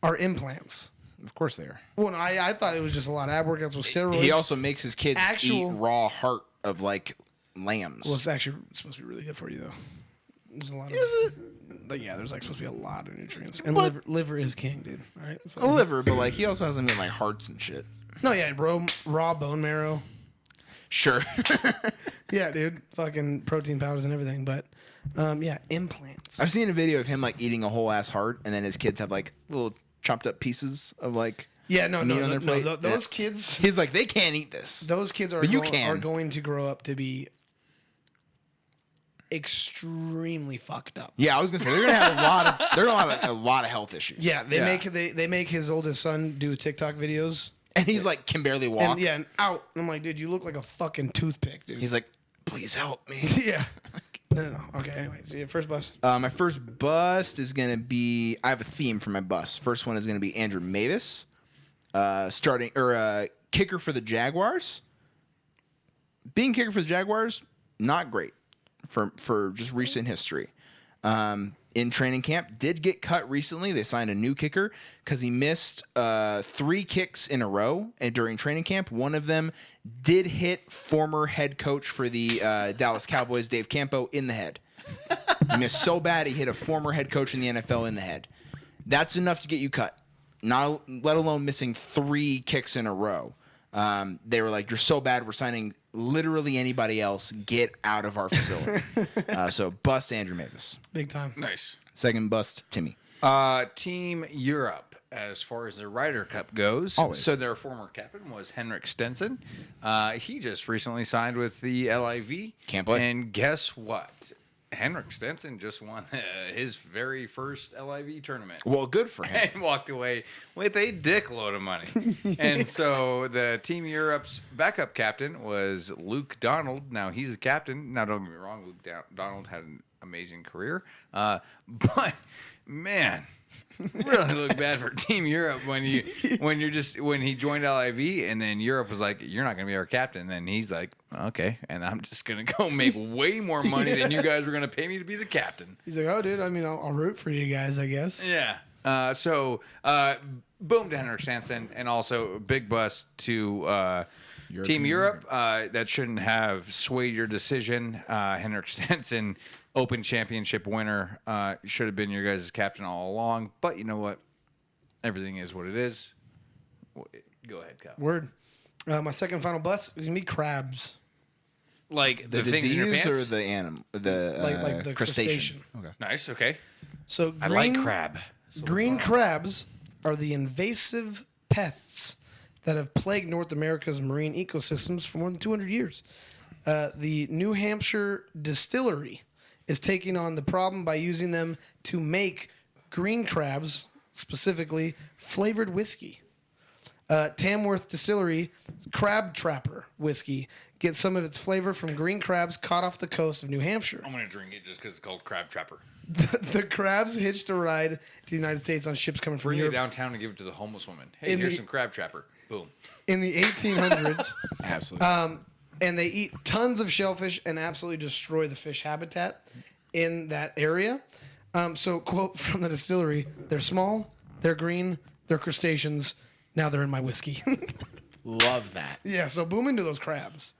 are implants. Of course they are. Well, no, I thought it was just a lot of ab workouts with steroids. He also makes his kids Actual- eat raw heart of, like, lambs. Well, it's actually supposed to be really good for you, though. There's a lot of. Yeah, there's like supposed to be a lot of nutrients, and liver is king, dude. All right. a liver, but, like, he also has them in, like, hearts and shit. No, yeah, raw bone marrow. Sure. Yeah, dude. Fucking protein powders and everything, but yeah, implants. I've seen a video of him, like, eating a whole ass heart, and then his kids have, like, little chopped up pieces of, like, Yeah, no, meat on their plate. those kids. He's like, they can't eat this. Those kids are But you going, can. are going to grow up to be extremely fucked up. Yeah, I was gonna say they're gonna have a lot of health issues. Yeah, they make his oldest son do TikTok videos, and he's like can barely walk. and out. And I'm like, dude, you look like a fucking toothpick, dude. He's like, please help me. yeah. No. Okay. Anyway, so your first bus. My first bust is gonna be. I have a theme for my bust. First one is gonna be Andrew Mavis, kicker for the Jaguars. Being kicker for the Jaguars, not great for just recent history. In training camp, did get cut recently. They signed a new kicker because he missed 3 kicks in a row and during training camp. One of them did hit former head coach for the Dallas Cowboys, Dave Campo, in the head. He missed so bad he hit a former head coach in the NFL in the head. That's enough to get you cut. Not let alone missing 3 kicks in a row. They were like, "You're so bad. We're signing literally anybody else. Get out of our facility." So bust Andrew Mavis. Big time. Nice. Second bust Timmy. Team Europe, as far as the Ryder Cup goes. Always. So their former captain was Henrik Stenson. He just recently signed with the LIV. Can't play. And guess what? Henrik Stenson just won his very first LIV tournament. Well, good for him. And walked away with a dick load of money. And so the Team Europe's backup captain was Luke Donald. Now, he's a captain. Now, don't get me wrong, Luke Donald had an amazing career. But, man, really looked bad for Team Europe when he joined LIV, and then Europe was like, "You're not going to be our captain." And then he's like, "Okay," and I'm just going to go make way more money than you guys were going to pay me to be the captain. He's like, "Oh, dude. I mean, I'll root for you guys, I guess." Yeah. So boom to Henrik Stenson, and also big bust to Team Europe. That shouldn't have swayed your decision. Henrik Stenson, Open Championship winner, should have been your guys' captain all along. But you know what? Everything is what it is. Go ahead, Kyle. Word. My second final bust is gonna be crabs. Like The thing in your disease pants? or the animal, the Like the crustacean. Okay. Nice. Okay. So I like crab. Green crabs are the invasive pests that have plagued North America's marine ecosystems for more than 200 years. The New Hampshire distillery is taking on the problem by using them to make green crabs, specifically flavored whiskey. Tamworth Distillery Crab Trapper whiskey gets some of its flavor from green crabs caught off the coast of New Hampshire. I'm gonna drink it just because it's called Crab Trapper. The crabs hitched a ride to the United States on ships coming from Bring it Europe. downtown and give it to the homeless woman. Hey, In here's the- some Crab Trapper. Boom. In the 1800s, Absolutely. and they eat tons of shellfish and absolutely destroy the fish habitat in that area. So, quote from the distillery: "They're small, they're green, they're crustaceans. Now they're in my whiskey." Love that. Yeah. So boom into those crabs.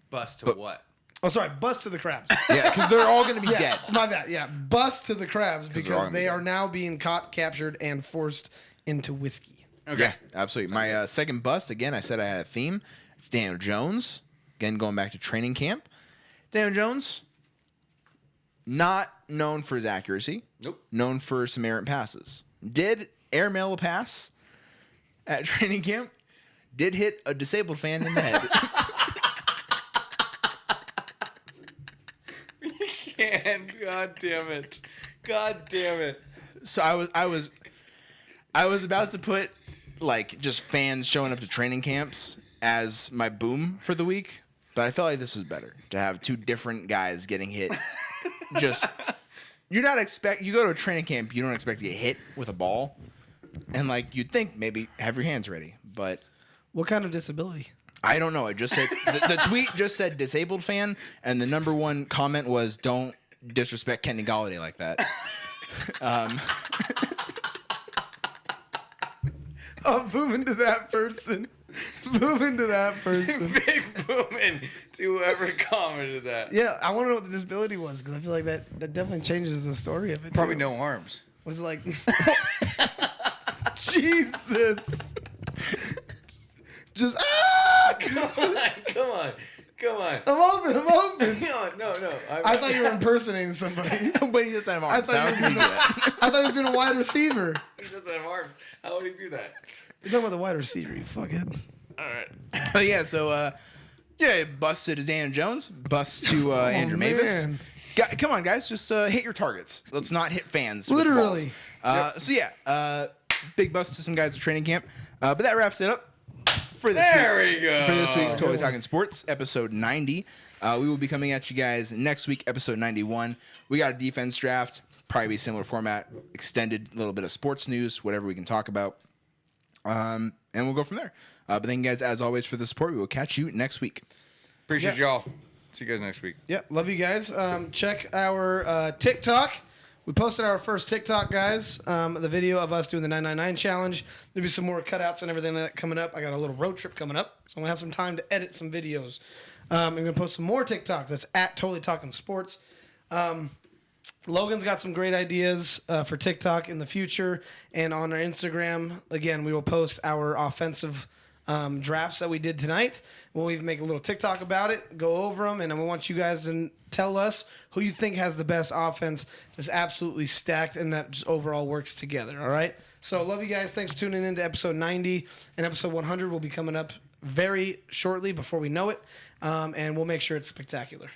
Bust to what? Oh, sorry. Bust to the crabs. Yeah, because they're all gonna be Yeah, dead. my bad. Yeah, bust to the crabs they're all because gonna be they dead. are now being caught, captured, and forced into whiskey. Okay. Yeah, absolutely. My second bust, again, I said I had a theme. It's Daniel Jones. Again, going back to training camp. Daniel Jones, not known for his accuracy. Nope. Known for some errant passes. Did airmail a pass at training camp. Did hit a disabled fan in the head. And God damn it. God damn it. So I I was about to put like just fans showing up to training camps as my boom for the week, but I felt like this was better to have two different guys getting hit. Just you go to a training camp, you don't expect to get hit with a ball, and like you'd think maybe have your hands ready, but What kind of disability? I don't know. It just said the tweet just said disabled fan, and the number one comment was don't disrespect Kenny Galladay like that. Oh, moving to that person. Moving to that person. Big booming to whoever commented that. Yeah, I want to know what the disability was because I feel like that definitely changes the story of it. Probably too. no arms. Was it like Jesus? Just Come on. I'm open. No. I thought you were impersonating somebody. But he doesn't have I arms. How thought, can he do that? I thought he was being a wide receiver. He doesn't have arms. How would he do that? You're talking about the wide receiver, you fuckhead. All right. But yeah, so busted is Daniel Jones. Bust to Andrew Mavis. man. Come on, guys, just hit your targets. Let's not hit fans. Literally. With the balls. So yeah, big bust to some guys at training camp. But that wraps it up for this There we week's go. Totally Talking Sports, episode 90. We will be coming at you guys next week, episode 91. We got a defense draft, probably be a similar format, extended, a little bit of sports news, whatever we can talk about. And we'll go from there. But thank you guys, as always, for the support. We will catch you next week. Appreciate y'all. See you guys next week. Yep, love you guys. Check our TikTok. We posted our first TikTok, guys. The video of us doing the 999 challenge. There'll be some more cutouts and everything like that coming up. I got a little road trip coming up, so I'm gonna have some time to edit some videos. I'm gonna post some more TikToks. That's at Totally Talking Sports. Logan's got some great ideas for TikTok in the future, and on our Instagram, again, we will post our offensive drafts that we did tonight. We'll even make a little TikTok about it, go over them, and then we want you guys to tell us who you think has the best offense, just absolutely stacked, and that just overall works together. All right. So love you guys. Thanks for tuning in to episode 90, and episode 100 will be coming up very shortly before we know it, and we'll make sure it's spectacular.